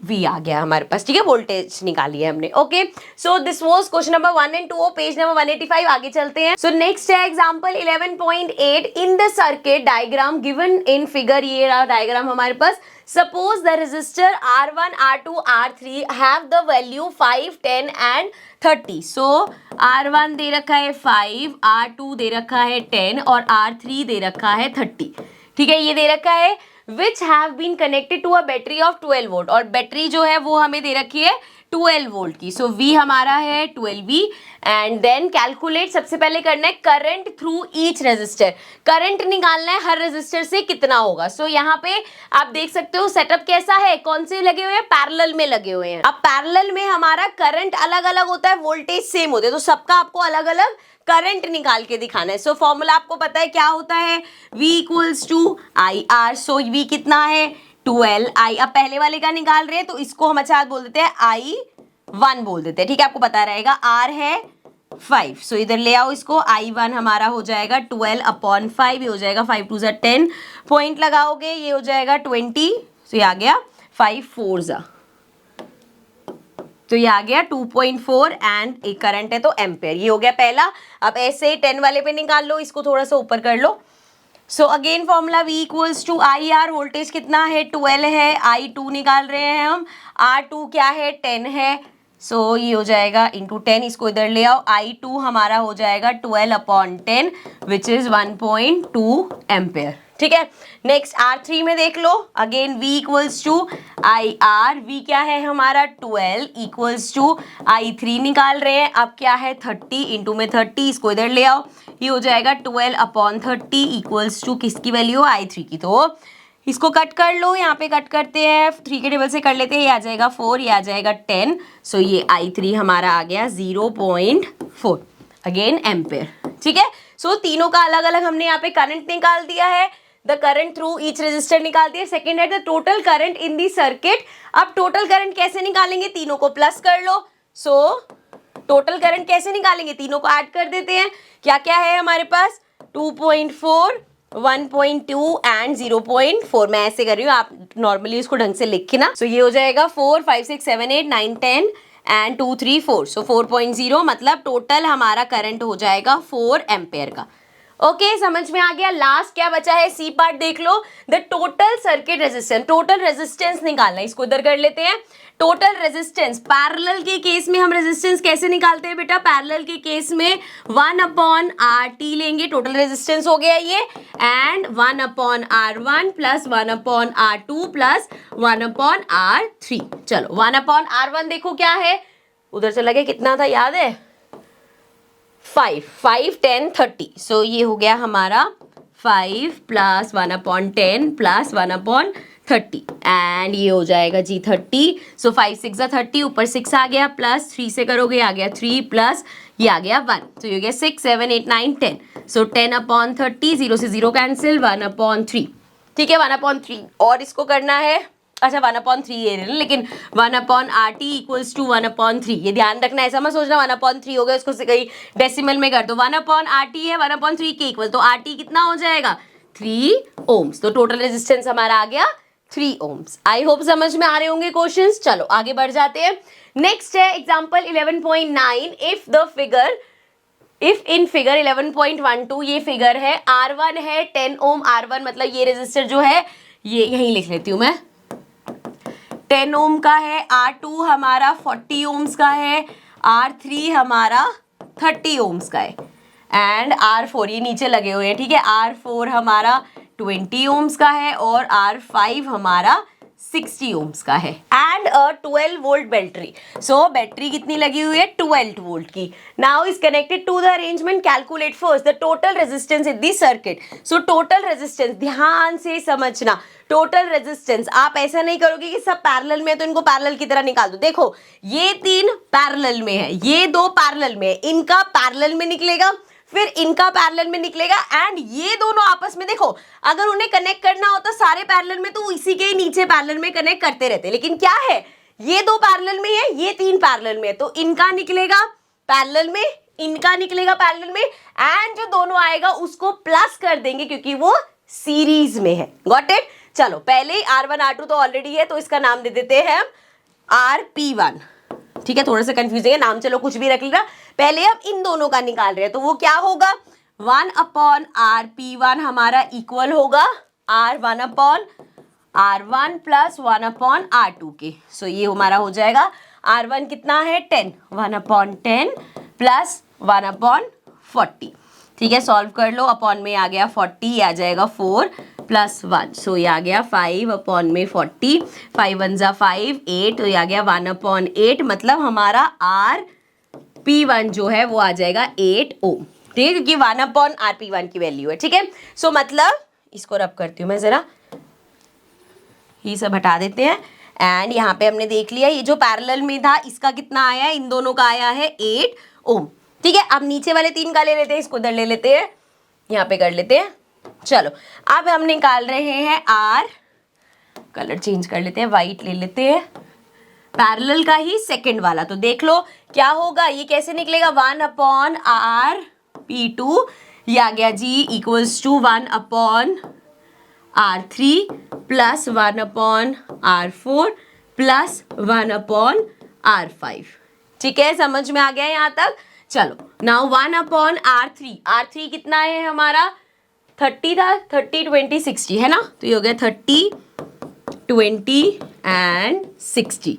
V आ गया हमारे पास, ठीक है, वोल्टेज निकाली है हमने। Okay, so this was question number 1 and 2, page number 185। आगे चलते हैं। सो नेक्स्ट है example 11.8, in the circuit diagram given in figure, ये रहा डायग्राम हमारे पास। Suppose the resistor R1 R2 R3 have the value 5 10 and 30। सो R1 दे रखा है 5, R2 दे रखा है 10 और R3 दे रखा है 30, ठीक है। ये दे रखा है which have been connected to a battery of 12 volt, और बैटरी जो है वो हमें दे रखी है 12 वोल्ट की। सो V हमारा है 12V एंड देन कैलकुलेट, सबसे पहले करना है current through each resistor, current निकालना है हर रेजिस्टर से कितना होगा। सो यहाँ पे आप देख सकते हो सेटअप कैसा है, कौन से लगे हुए हैं, पैरेलल में लगे हुए हैं। अब पैरेलल में हमारा करंट अलग अलग होता है, वोल्टेज सेम होते हैं, तो सबका आपको अलग अलग करंट निकाल के दिखाना है। सो फॉर्मूला आपको पता है क्या होता है, V = IR। सो V कितना है 12 I। अब पहले वाले का निकाल रहे हैं तो इसको हम अच्छा बोल देते हैं I1 बोल देते हैं, ठीक है, आपको पता रहेगा। R है 5, सो इधर ले आओ इसको, I1 हमारा हो जाएगा 12/5, ये हो जाएगा 5 2 ज़ा 10, पॉइंट लगाओगे ये हो जाएगा 20, सो ये आ गया 5 4 ज़ा तो ये आ गया 2.4 एंड एक करंट है तो एम्पेयर। ये हो गया पहला। अब ऐसे ही 10 वाले पे निकाल लो, इसको थोड़ा सा ऊपर कर लो। So again formula V equals to I R, voltage कितना है 12 है, I2 निकाल रहे हैं हम, R2 क्या है 10 है। सो ये हो जाएगा इंटू 10, इसको इधर ले आओ, I2 हमारा हो जाएगा 12/10 विच इज 1.2 एम्पेयर। ठीक है, नेक्स्ट R3 में देख लो, again V equals to I R, V क्या है हमारा 12 इक्वल्स टू I3 निकाल रहे हैं, अब क्या है 30 इंटू में 30, इसको इधर ले आओ, ये हो जाएगा 12/30 इक्वल्स टू किसकी वैल्यू I3 की। तो इसको कट कर लो, यहाँ पे कट करते हैं, 3 के टेबल से कर लेते हैं, ये आ जाएगा 4, ये आ जाएगा 10। सो ये I3 हमारा आ गया 0.4 अगेन एम्पेयर। ठीक है, सो तीनों का अलग अलग हमने यहाँ पे करंट निकाल दिया है, the current through each resistor निकाल दिया। सेकेंड है the total current in the circuit. अब टोटल करंट कैसे निकालेंगे, तीनों को प्लस कर लो। सो टोटल करंट कैसे निकालेंगे, तीनों को ऐड कर देते हैं। क्या क्या है हमारे पास 2.4, 1.2 एंड 0.4। मैं ऐसे कर रही हूँ, आप नॉर्मली इसको ढंग से लिखे ना। सो ये हो जाएगा 4, 5, 6, 7, 8, 9, 10 एंड 2, 3, 4। सो 4.0 मतलब टोटल हमारा करंट हो जाएगा 4 एम्पेयर का। ओके, समझ में आ गया। लास्ट क्या बचा है, सी पार्ट देख लो, the total circuit resistance. Total resistance निकालना है, इसको इधर कर लेते हैं। टोटल रेजिस्टेंस, पैरेलल के केस में हम रेजिस्टेंस कैसे निकालते हैं बेटा, पैरेलल के केस में 1/RT लेंगे, टोटल रेजिस्टेंस हो गया ये, and 1/R1 plus 1/R2 plus 1/R3। चलो 1/R1 देखो क्या है, उधर चला गया, कितना था याद है, 5, 5, 10, 30। सो ये हो गया हमारा 5 प्लस 1/10 प्लस 1/30 एंड ये हो जाएगा जी 30। सो 5 6 30, ऊपर 6 आ गया, प्लस 3 से करोगे आ गया 3 प्लस ये आ गया 1। तो ये हो गया 6, 7, 8, 9, 10। सो 10/30, 0 से 0 कैंसिल, 1/3। ठीक है, 1/3 और इसको करना है, अच्छा 1/3 ये है, लेकिन 1/RT इक्वल्स टू 1/3, ये ध्यान रखना, ऐसा मत सोचना 1/3 हो गया उसको से कहीं डेसिमल में कर दो। 1/RT है 1/3 के इक्वल, तो RT कितना हो जाएगा 3 ओम्स। तो टोटल रेजिस्टेंस हमारा आ गया 3 ओम्स। आई होप समझ में आ रहे होंगे क्वेश्चंस। चलो आगे बढ़ जाते हैं। नेक्स्ट है एग्जाम्पल 11.9, इफ इन फिगर 11.12 ये फिगर है, R1 है 10 ओम, R1 मतलब ये रेजिस्टर जो है, ये यहीं लिख लेती हूँ मैं, 10 ओम का है, R2 हमारा 40 ओम्स का है, R3 हमारा 30 ओम्स का है, एंड R4 ये नीचे लगे हुए हैं। ठीक है, R4 हमारा 20 ओम्स का है और R5 हमारा 60 ओम्स का है, एंड 12 वोल्ट बैटरी। सो बैटरी कितनी लगी हुई है 12 वोल्ट की। Now is connected to the arrangement, calculate first the total resistance in the circuit. So total resistance ध्यान से समझना, टोटल रेजिस्टेंस आप ऐसा नहीं करोगे कि सब पैरेलल में है तो इनको पैरेलल की तरह निकाल दो। देखो ये 3 पैरेलल में है, ये 2 पैरेलल में है, इनका पैरेलल में निकलेगा, फिर इनका पैरेलल में निकलेगा, एंड ये दोनों आपस में देखो अगर उन्हें कनेक्ट करना होता सारे पैरेलल में तो इसी के नीचे पैरेलल में कनेक्ट करते रहते, लेकिन क्या है ये 2 पैरेलल में है, ये 3 पैरेलल में है, तो इनका निकलेगा पैरेलल में, इनका निकलेगा पैरेलल में, एंड जो दोनों आएगा उसको प्लस कर देंगे क्योंकि वो सीरीज में है। Got it. चलो पहले R1 R2 तो ऑलरेडी है तो इसका नाम दे देते हैं RP1। ठीक है, थोड़ा सा कंफ्यूजिंग है नाम, चलो कुछ भी रख लेना। पहले हम इन दोनों का निकाल रहे हैं तो वो क्या होगा 1/RP1 हमारा इक्वल होगा R1 प्लस 1/R2 के। सो ये हमारा हो जाएगा R1 कितना है 10, 1/10 प्लस 1/40। ठीक है, सॉल्व कर लो, अपॉन में आ गया 40, आ जाएगा 4 प्लस 1। सो ये आ गया 5/40, 5 1 जा 5, 8, तो ये आ गया 1/8, मतलब हमारा RP1 जो है वो आ जाएगा 8 ओम। ठीक है, क्योंकि 1/RP1 की वैल्यू है। ठीक है, सो मतलब इसको रब करती हूँ मैं जरा, ये सब हटा देते हैं, एंड यहाँ पे हमने देख लिया ये जो पैरेलल में था इसका कितना आया है, इन दोनों का आया है 8 ओम। ठीक है, अब नीचे वाले 3 का ले लेते हैं, इसको इधर ले लेते हैं, यहाँ पे कर लेते हैं। चलो अब हम निकाल रहे हैं R, कलर चेंज कर लेते हैं, वाइट ले लेते हैं, पैरेलल का ही सेकंड वाला। तो देख लो क्या होगा, ये कैसे निकलेगा 1/RP2, ये आ गया जी equals to 1/R3 plus 1/R4 plus 1/R R5। ठीक है, समझ में आ गया यहाँ तक? चलो नाउ 1/R3। R3 कितना है हमारा? 30 था, 30 20 60 है ना, तो ये हो गया 30 20 एंड 60।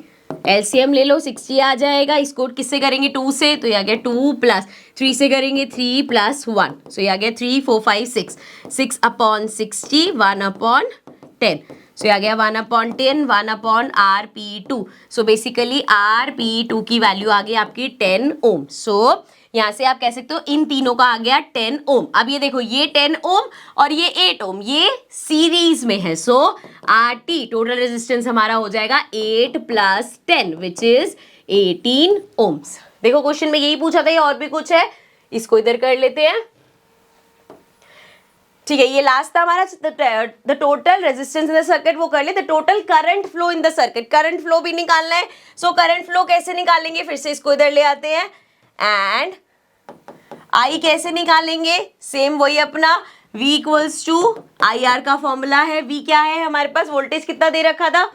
एलसीएम ले लो, 60 आ जाएगा। इसको किससे करेंगे? 2 से, तो ये आ गया 2 प्लस 3 से करेंगे 3 प्लस 1, सो ये आ गया 3 4 5 6, 6/60 1/10, सो ये आ गया 1/10 1/RP2। सो बेसिकली RP2 की वैल्यू आ गई आपकी 10 ओम। सो यहाँ से आप कह सकते हो इन तीनों का आ गया 10 ओम। अब ये देखो, ये 10 ओम और ये 8 ओम, ये सीरीज में है। सो RT टोटल रेजिस्टेंस हमारा हो जाएगा 8 प्लस 10 विच इज 18 ओम्स। देखो क्वेश्चन में यही पूछा था, ये और भी कुछ है, इसको इधर कर लेते हैं। ठीक है, ये लास्ट था हमारा the total resistance in the circuit, वो कर ले। The total current flow in the circuit, current flow भी निकालना है। सो करंट फ्लो कैसे निकालेंगे? फिर से इसको इधर ले आते हैं। एंड आई कैसे निकालेंगे? सेम वही अपना V इक्वल्स टू IR का फॉर्मूला है। V क्या है हमारे पास? वोल्टेज कितना दे रखा था,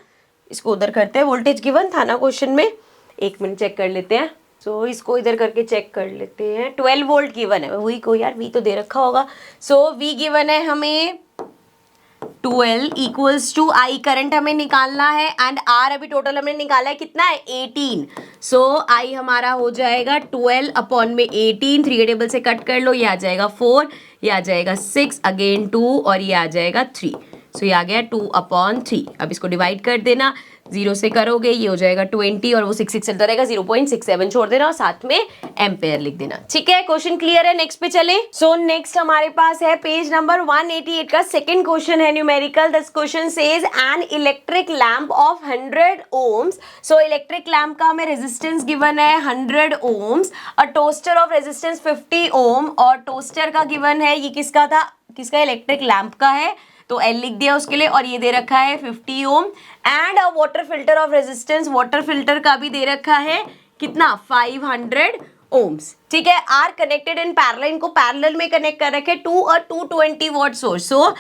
इसको उधर करते हैं। वोल्टेज गिवन था ना क्वेश्चन में, एक मिनट चेक कर लेते हैं। सो इसको इधर करके चेक कर लेते हैं। 12 वोल्ट गिवन है, वही को यार V तो दे रखा होगा। सो V गिवन है हमें 12 इक्वल्स टू I करंट हमें निकालना है एंड R अभी टोटल हमने निकाला है कितना है? 18। सो I हमारा हो जाएगा 12 अपॉन में 18, 3 के टेबल से कट कर लो, ये आ जाएगा 4, ये आ जाएगा 6, अगेन 2 और ये आ जाएगा 3। सो ये आ गया 2/3। अब इसको डिवाइड कर देना, 0 से करोगे ये हो जाएगा 20 और वो 6 6 चलता रहेगा, 0.67 छोड़ देना और साथ में एम्पेयर लिख देना। ठीक है, क्वेश्चन क्लियर है? नेक्स्ट पे चले। सो नेक्स्ट हमारे पास है पेज नंबर 188 का सेकंड क्वेश्चन है numerical. This question says an electric lamp of 100 ohms. So electric lamp का हमें रेजिस्टेंस गिवन है 100 ohms, a toaster of resistance 50 ohm, और टोस्टर का गिवन है, ये किसका था? किसका? इलेक्ट्रिक लैम्प का है, तो L लिख दिया उसके लिए, और ये दे रखा है 50 ohm. And a water filter of resistance, water filter का भी दे रखा है कितना? 500 ओम्स। ठीक है, आर कनेक्टेड इन पैरेलल, इनको पैरेलल में कनेक्ट कर रखे टू और 220 what source. So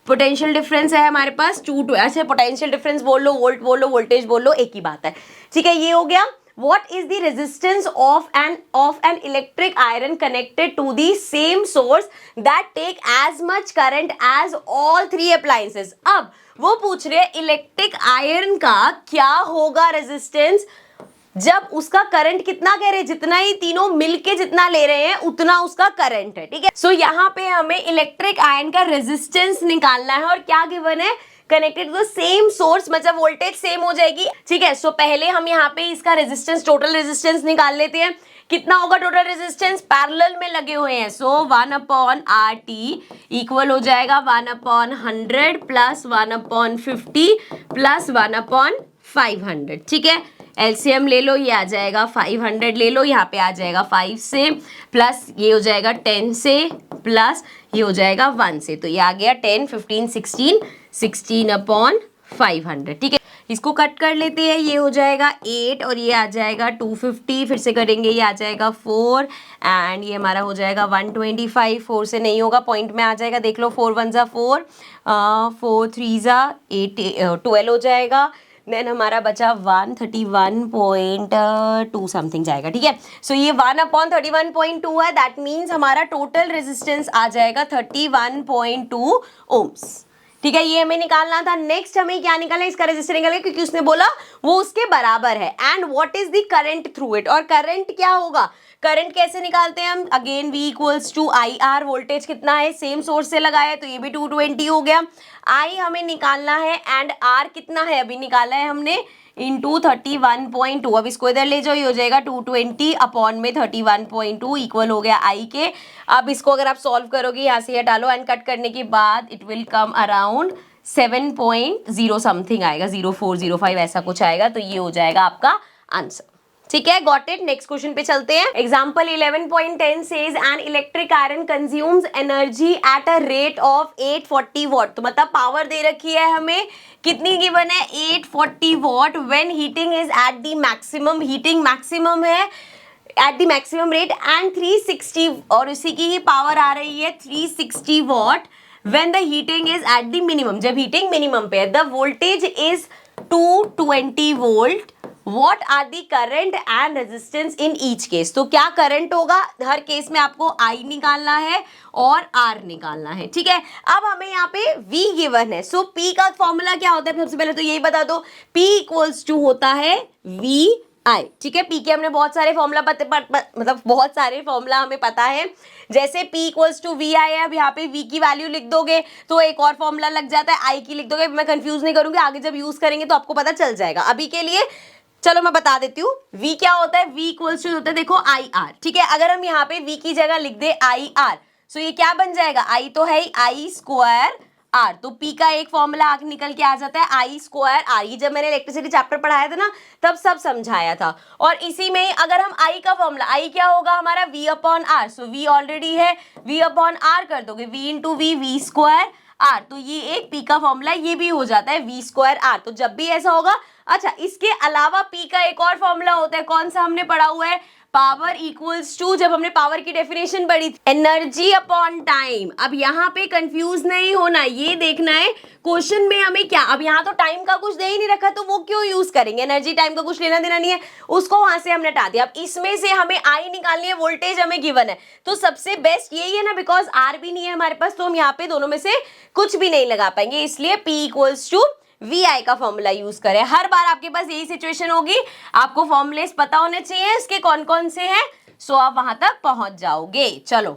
potential difference है हमारे पास 2, ऐसे पोटेंशियल डिफरेंस बोल लो, वोल्ट बोल लो, वोल्टेज बोल लो, एक ही बात है। ठीक है, ये हो गया। What is the resistance of an electric iron connected to the same source that take as much current as all three appliances? अब वो पूछ रहे हैं इलेक्ट्रिक आयरन का क्या होगा रेजिस्टेंस जब उसका करंट कितना कह रहे हैं? जितना ही तीनों मिलके जितना ले रहे हैं उतना उसका करंट है। ठीक है, सो यहाँ पे हमें इलेक्ट्रिक आयरन का रेजिस्टेंस निकालना है और क्या गिवन है? Connected to the same source, मतलब वोल्टेज सेम हो जाएगी। ठीक है, सो पहले हम यहाँ पे इसका रेजिस्टेंस, टोटल रेजिस्टेंस निकाल लेते हैं। कितना होगा टोटल रेजिस्टेंस? पैरेलल में लगे हुए हैं, सो 1/RT इक्वल हो जाएगा 1/100 प्लस 1/50 प्लस 1/500। ठीक है, एलसीएम ले लो, ये आ जाएगा 500 ले लो, यहाँ पे आ जाएगा 5 से, प्लस ये हो जाएगा 10 से, प्लस ये हो जाएगा 1 से, तो ये आ गया 10 15 16 16/500। ठीक है, इसको कट कर लेते हैं, ये हो जाएगा 8 और ये आ जाएगा 250, फिर से करेंगे ये आ जाएगा 4 एंड ये हमारा हो जाएगा 125। 4 से नहीं होगा, पॉइंट में आ जाएगा, देख लो 4 1 ज़ा 4, 4 3 ज़ा 8, 12 हो जाएगा। देन हमारा बचा 131.2 समथिंग जाएगा। ठीक है, सो ये 1/31.2 है, दैट मीन्स हमारा टोटल रेजिस्टेंस आ जाएगा 31.2 ओम्स। ठीक है, ये हमें निकालना था। नेक्स्ट हमें क्या निकालना है? इसका रेजिस्टर निकालना है, क्योंकि उसने बोला वो उसके बराबर है। And what is the current through it, और करंट क्या होगा? करंट कैसे निकालते हैं हम? Again V equals to IR, voltage कितना है? सेम सोर्स से लगाया है तो ये भी 220 हो गया। I हमें निकालना है एंड R कितना है? अभी निकाला है हमने इंटू 31.2। अब इसको इधर ले जाओ, ये हो जाएगा 220 अपॉन में 31.2 इक्वल हो गया I के। अब इसको अगर आप सॉल्व करोगे, यहाँ से हटा लो एंड कट करने के बाद it will come around 7.0 something आएगा, 0405 ऐसा कुछ आएगा, तो ये हो जाएगा आपका आंसर। ठीक है, गॉट इट। नेक्स्ट क्वेश्चन पे चलते हैं। Example 11.10 says an electric iron consumes energy at a rate of 840 what. तो मतलब पावर दे रखी है हमें, कितनी गिवन है? 840 watt when heating is at the maximum, heating maximum है at the maximum rate and 360, और उसी की ही पावर आ रही है 360 watt when the heating is at the minimum, जब हीटिंग मिनिमम पे है। The voltage is 220 volt what are the current and resistance in each case. तो क्या करंट होगा, हर केस में आपको आई निकालना है और आर निकालना है, ठीक है। अब हमें यहाँ पे V गिवन है, सो P का फॉर्मूला क्या होता है, सबसे पहले तो यही बता दो, P इक्वल्स टू होता है V आई, ठीक है। पी के हमने बहुत सारे फॉर्मूला मतलब बहुत सारे फॉर्मूला हमें पता है, जैसे P इक्वल्स टू वी आई है। अब यहाँ पे V की वैल्यू लिख दोगे तो एक और फॉर्मूला लग जाता है, I की लिख दोगे, मैं कंफ्यूज नहीं करूंगी, आगे जब यूज करेंगे तो आपको पता चल जाएगा। अभी के लिए चलो मैं बता देती हूँ V क्या होता है। V इक्वल्स टू होता है देखो आई आर, ठीक है। अगर हम यहाँ पे V की जगह लिख दे आई आर, सो ये क्या बन जाएगा, I तो है आई स्क्वायर आर, तो P का एक फॉर्मूला आगे निकल के आ जाता है आई स्क्वायर आर। ये जब मैंने इलेक्ट्रिसिटी चैप्टर पढ़ाया था ना तब सब समझाया था। और इसी में अगर हम I का फॉर्मूला, I क्या होगा हमारा V upon R, so V already है, V अपॉन आर कर दोगे, V into V square R, तो ये एक P का फॉर्मूला ये भी हो जाता है V स्क्वायर आर। तो जब भी ऐसा होगा, अच्छा इसके अलावा P का एक और फॉर्मूला होता है, कौन सा हमने पढ़ा हुआ है, पावर इक्वल्स टू, जब हमने पावर की डेफिनेशन पढ़ी थी, एनर्जी अपॉन टाइम। अब यहाँ पे कंफ्यूज नहीं होना, ये देखना है क्वेश्चन में हमें क्या, अब यहाँ तो टाइम का कुछ दे ही नहीं रखा तो वो क्यों यूज करेंगे, एनर्जी टाइम का कुछ लेना देना नहीं है, उसको वहां से हमने हटा दिया। अब इसमें से हमें आई निकालनी है, वोल्टेज हमें गिवन है, तो सबसे बेस्ट यही है ना, बिकॉज आर भी नहीं है हमारे पास, तो हम यहाँ पे दोनों में से कुछ भी नहीं लगा पाएंगे, इसलिए P इक्वल्स टू वी आई का फॉर्मूला यूज करें। हर बार आपके पास यही सिचुएशन होगी, आपको फॉर्मूलेस पता होने चाहिए इसके कौन कौन से हैं, सो आप वहां तक पहुंच जाओगे। चलो,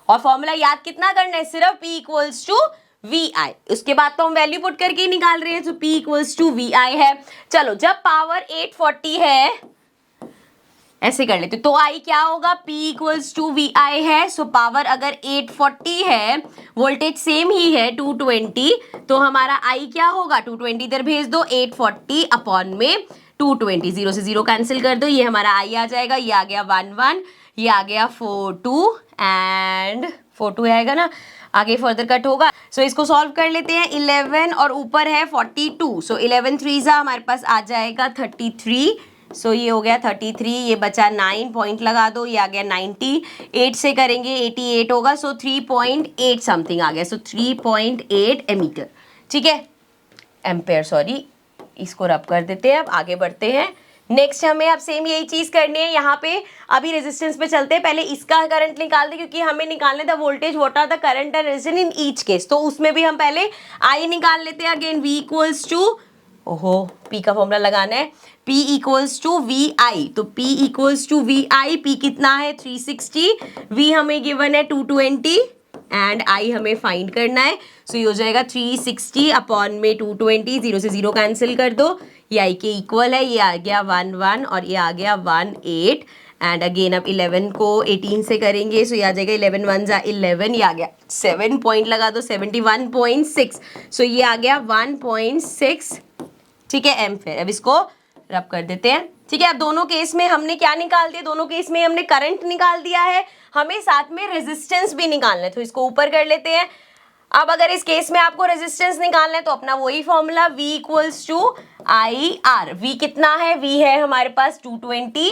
और फॉर्मूला याद कितना करना है, सिर्फ P इक्वल्स टू वी आई, उसके बाद तो हम वैल्यू पुट करके ही निकाल रहे हैं, तो P इक्वल्स टू वी आई है। चलो, जब पावर 840 है, ऐसे कर लेते, तो आई क्या होगा, P इक्वल्स टू वी आई है, सो पावर अगर 840 है, वोल्टेज सेम ही है 220, तो हमारा आई क्या होगा, 220 इधर भेज दो, 840 अपॉन में 220, जीरो से जीरो कैंसिल कर दो, ये हमारा आई आ जाएगा, ये आ गया 11, ये आ गया 42 एंड 42 आएगा ना, आगे फर्दर कट होगा। सो इसको सॉल्व कर लेते हैं, 11 और ऊपर है 42, सो 11 3 हमारे पास आ जाएगा 33, सो ये हो गया 33, ये बचा 9 पॉइंट लगा दो, ये आ गया 90, 8 से करेंगे 88 होगा, सो 3.8 समथिंग आ गया, सो 3.8 एमीटर, ठीक है, एम्पेयर, सॉरी, इसको रब कर देते हैं। अब आगे बढ़ते हैं, नेक्स्ट हमें अब सेम यही चीज करनी है, यहाँ पे अभी रेजिस्टेंस पे चलते हैं, पहले इसका करंट निकाल दे, क्योंकि हमें निकालने था voltage, what are the current and resistance in each case, तो उसमें भी हम पहले आई निकाल लेते हैं। अगेन V इक्वल्स टू, ओहो P का फॉर्मूला लगाना है, P equals to V I, तो P equals to V I, P कितना है 360, V हमें गिवन है 220 एंड I हमें फाइंड करना है, सो ये हो जाएगा 360 अपॉन में 220, जीरो से जीरो कैंसिल कर दो, ये I के इक्वल है, ये आ गया 11 और ये आ गया 18 एंड अगेन अब 11 को 18 से करेंगे, सो ये आ जाएगा 11 1 जा 11, ये आ गया 7 पॉइंट लगा दो, 71.6, सो ये आ गया 1.6, ठीक है, एम्पेयर। अब इसको रब कर देते हैं, ठीक है। अब दोनों केस में हमने क्या निकाल दिया, दोनों केस में हमने करंट निकाल दिया है, हमें साथ में रेजिस्टेंस भी निकालना है, तो इसको ऊपर कर लेते हैं। अब अगर इस केस में आपको रेजिस्टेंस निकालना है तो अपना वही formula, V equals to I R, V कितना है, V है हमारे पास 220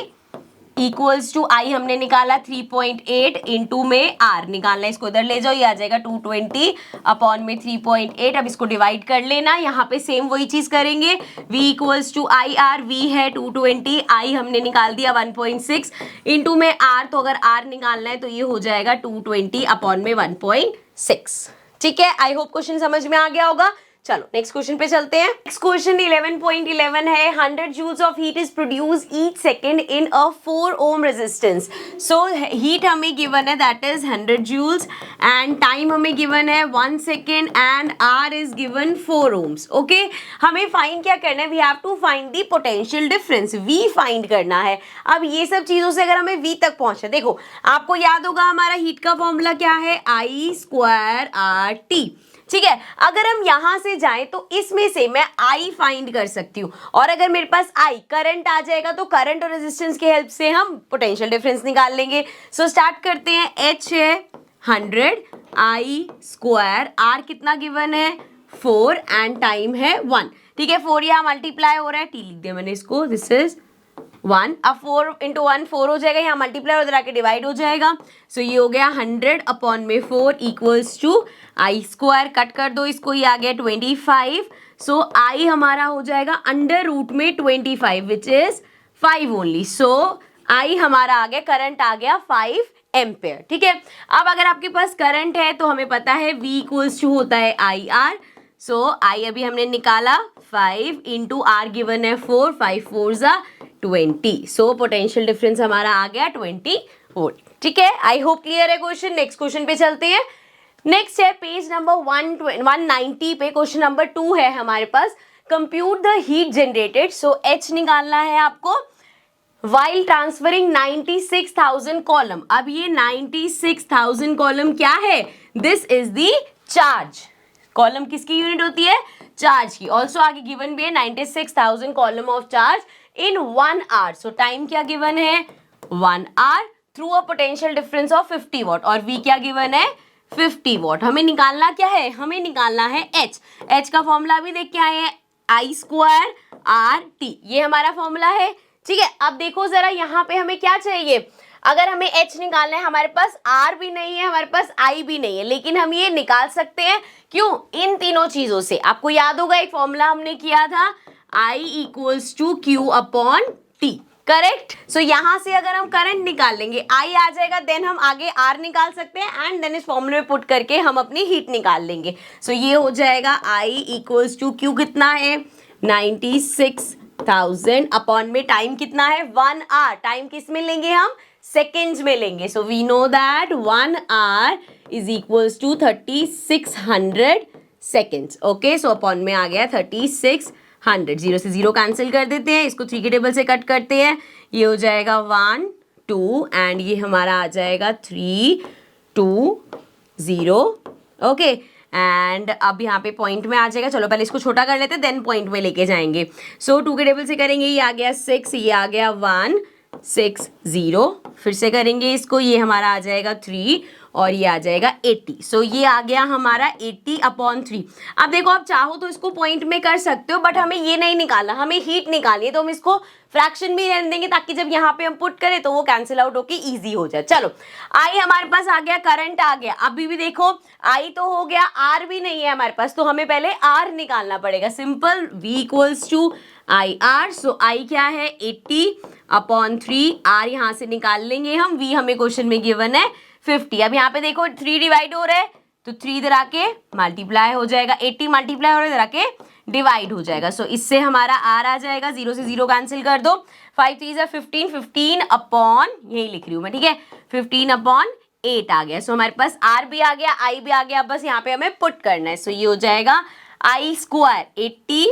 इक्वल्स टू आई हमने निकाला 3.8 इंटू में आर निकालना है, इसको इधर ले जाओ, ये आ जाएगा 220 अपॉन में 3.8, अब इसको डिवाइड कर लेना, यहाँ पे सेम वही चीज करेंगे, V equals to I R, V है 220, आई हमने निकाल दिया 1.6 इंटू में आर, तो अगर आर निकालना है तो ये हो जाएगा 220 अपॉन में 1.6, ठीक है। आई होप क्वेश्चन समझ में आ गया होगा। चलो नेक्स्ट क्वेश्चन पे चलते हैं। नेक्स्ट क्वेश्चन 11.11 है, 100 joules of heat is produce each second in a 4 ohm resistance. So heat हमें गिवन है that is 100 joules and time हमें गिवन है 1 second and R is given 4 ohms. Okay, हमें find क्या करना है, we have to find the potential difference, we find करना है। अब ये सब चीजों से अगर हमें वी तक पहुंचे, देखो आपको याद होगा हमारा हीट का फॉर्मूला क्या है, आई स्क्वायर आर टी, ठीक है। अगर हम यहां से जाएं तो इसमें से मैं I फाइंड कर सकती हूं, और अगर मेरे पास I करंट आ जाएगा तो करंट और रेजिस्टेंस की हेल्प से हम पोटेंशियल डिफरेंस निकाल लेंगे। सो स्टार्ट करते हैं, H है 100, I स्क्वायर, R कितना गिवन है 4 एंड टाइम है 1, ठीक है। 4 यहाँ मल्टीप्लाई हो रहा है, T लिख दिया मैंने इसको, दिस इज 1, अब 4 इंटू 1 4 हो जाएगा, यहाँ मल्टीप्लाई उधर आके डिवाइड हो जाएगा, सो ये हो गया 100 अपॉन में 4 equals to I square, cut कर दो इसको, ये आ गया 25, सो आई हमारा हो जाएगा अंडर रूट में 25 विच इज 5 ओनली। सो आई हमारा आ गया, करंट आ गया 5 एम्पेयर। ठीक है, अब अगर आपके पास करंट है तो हमें पता है V इक्वल्स टू होता है आई आर। सो आई अभी हमने निकाला 5 इंटू आर गिवन है 4, 5 4 ज़ा 20। सो पोटेंशियल डिफरेंस हमारा आ गया 20 वोल्ट। ठीक है, आई होप क्लियर है क्वेश्चन। नेक्स्ट क्वेश्चन पे चलते हैं। नेक्स्ट है पेज नंबर 190 पे क्वेश्चन नंबर 2 है हमारे पास। Compute the heat generated. So H निकालना है आपको वाइल ट्रांसफरिंग 96,000 कॉलम। अब ये 96,000 कॉलम क्या है? This is the charge. Column किसकी यूनिट होती है? चार्ज की। ऑल्सो आगे गिवन भी है 96,000 coulomb of charge in 1 hour. So time क्या गिवन है? 1 hour through a potential difference of 50 watt और V क्या गिवन है? 50 वॉट। हमें निकालना क्या है? हमें निकालना है H। H का फॉर्मूला भी देख के आए हैं, I स्क्वायर आर टी, ये हमारा फॉर्मूला है। ठीक है, अब देखो जरा यहाँ पे हमें क्या चाहिए। अगर हमें H निकालना है, हमारे पास R भी नहीं है, हमारे पास I भी नहीं है, लेकिन हम ये निकाल सकते हैं। क्यों? इन तीनों चीजों से। आपको याद होगा एक फॉर्मूला हमने किया था, I equals to Q upon T, correct. So यहाँ से अगर हम करंट निकाल लेंगे, I आ जाएगा, देन हम आगे R निकाल सकते हैं एंड देन इस फॉर्मूले में पुट करके हम अपनी हीट निकाल लेंगे। सो ये हो जाएगा I इक्वल्स टू Q कितना है? 96,000 अपॉन में टाइम कितना है? 1 आवर। टाइम किस में लेंगे हम? सेकेंड्स में लेंगे। So we know that 1 hour is equals to 3600 seconds. Okay, so upon में आ गया 3600। जीरो से जीरो कैंसिल कर देते हैं, इसको 3 के टेबल से कट करते हैं, ये हो जाएगा 1 2 एंड ये हमारा आ जाएगा 3 2 0। ओके, एंड अब यहाँ पे पॉइंट में आ जाएगा। चलो पहले इसको छोटा कर लेते हैं, देन पॉइंट में लेके जाएंगे। सो 2 के टेबल से करेंगे, ये आ गया 6, ये आ गया 1 6 0। फिर से करेंगे इसको, ये हमारा आ जाएगा 3 और ये आ जाएगा 80। सो ये आ गया हमारा 80 अपॉन 3। अब देखो, आप चाहो तो इसको पॉइंट में कर सकते हो, बट हमें ये नहीं निकालना, हमें हीट निकालनी है, तो हम इसको फ्रैक्शन में रहने देंगे ताकि जब यहाँ पे हम पुट करें तो वो कैंसिल आउट होके इजी हो जाए। चलो, आई हमारे पास आ गया, करंट आ गया। अभी भी देखो, आई तो हो गया, आर भी नहीं है हमारे पास, तो हमें पहले आर निकालना पड़ेगा। Simple, V equals to I R. So I क्या है? 80 अपॉन 3। आर यहाँ से निकाल लेंगे हम, V हमें क्वेश्चन में गिवन है 50। अब यहाँ पे देखो 3 डिवाइड हो रहा है, तो 3 इधर आके मल्टीप्लाई हो जाएगा, 80 मल्टीप्लाई हो रहा है, इधर आके डिवाइड हो जाएगा। सो इससे हमारा आर आ जाएगा, 0 से 0 कैंसिल कर दो, 5 3 ज़ा 15, 15 अपॉन, यही लिख रही हूँ मैं, ठीक है, 15 अपॉन 8 आ गया। सो हमारे पास आर भी आ गया, आई भी आ गया, बस यहाँ पे हमें पुट करना है। सो ये हो जाएगा आई स्क्वायर, 80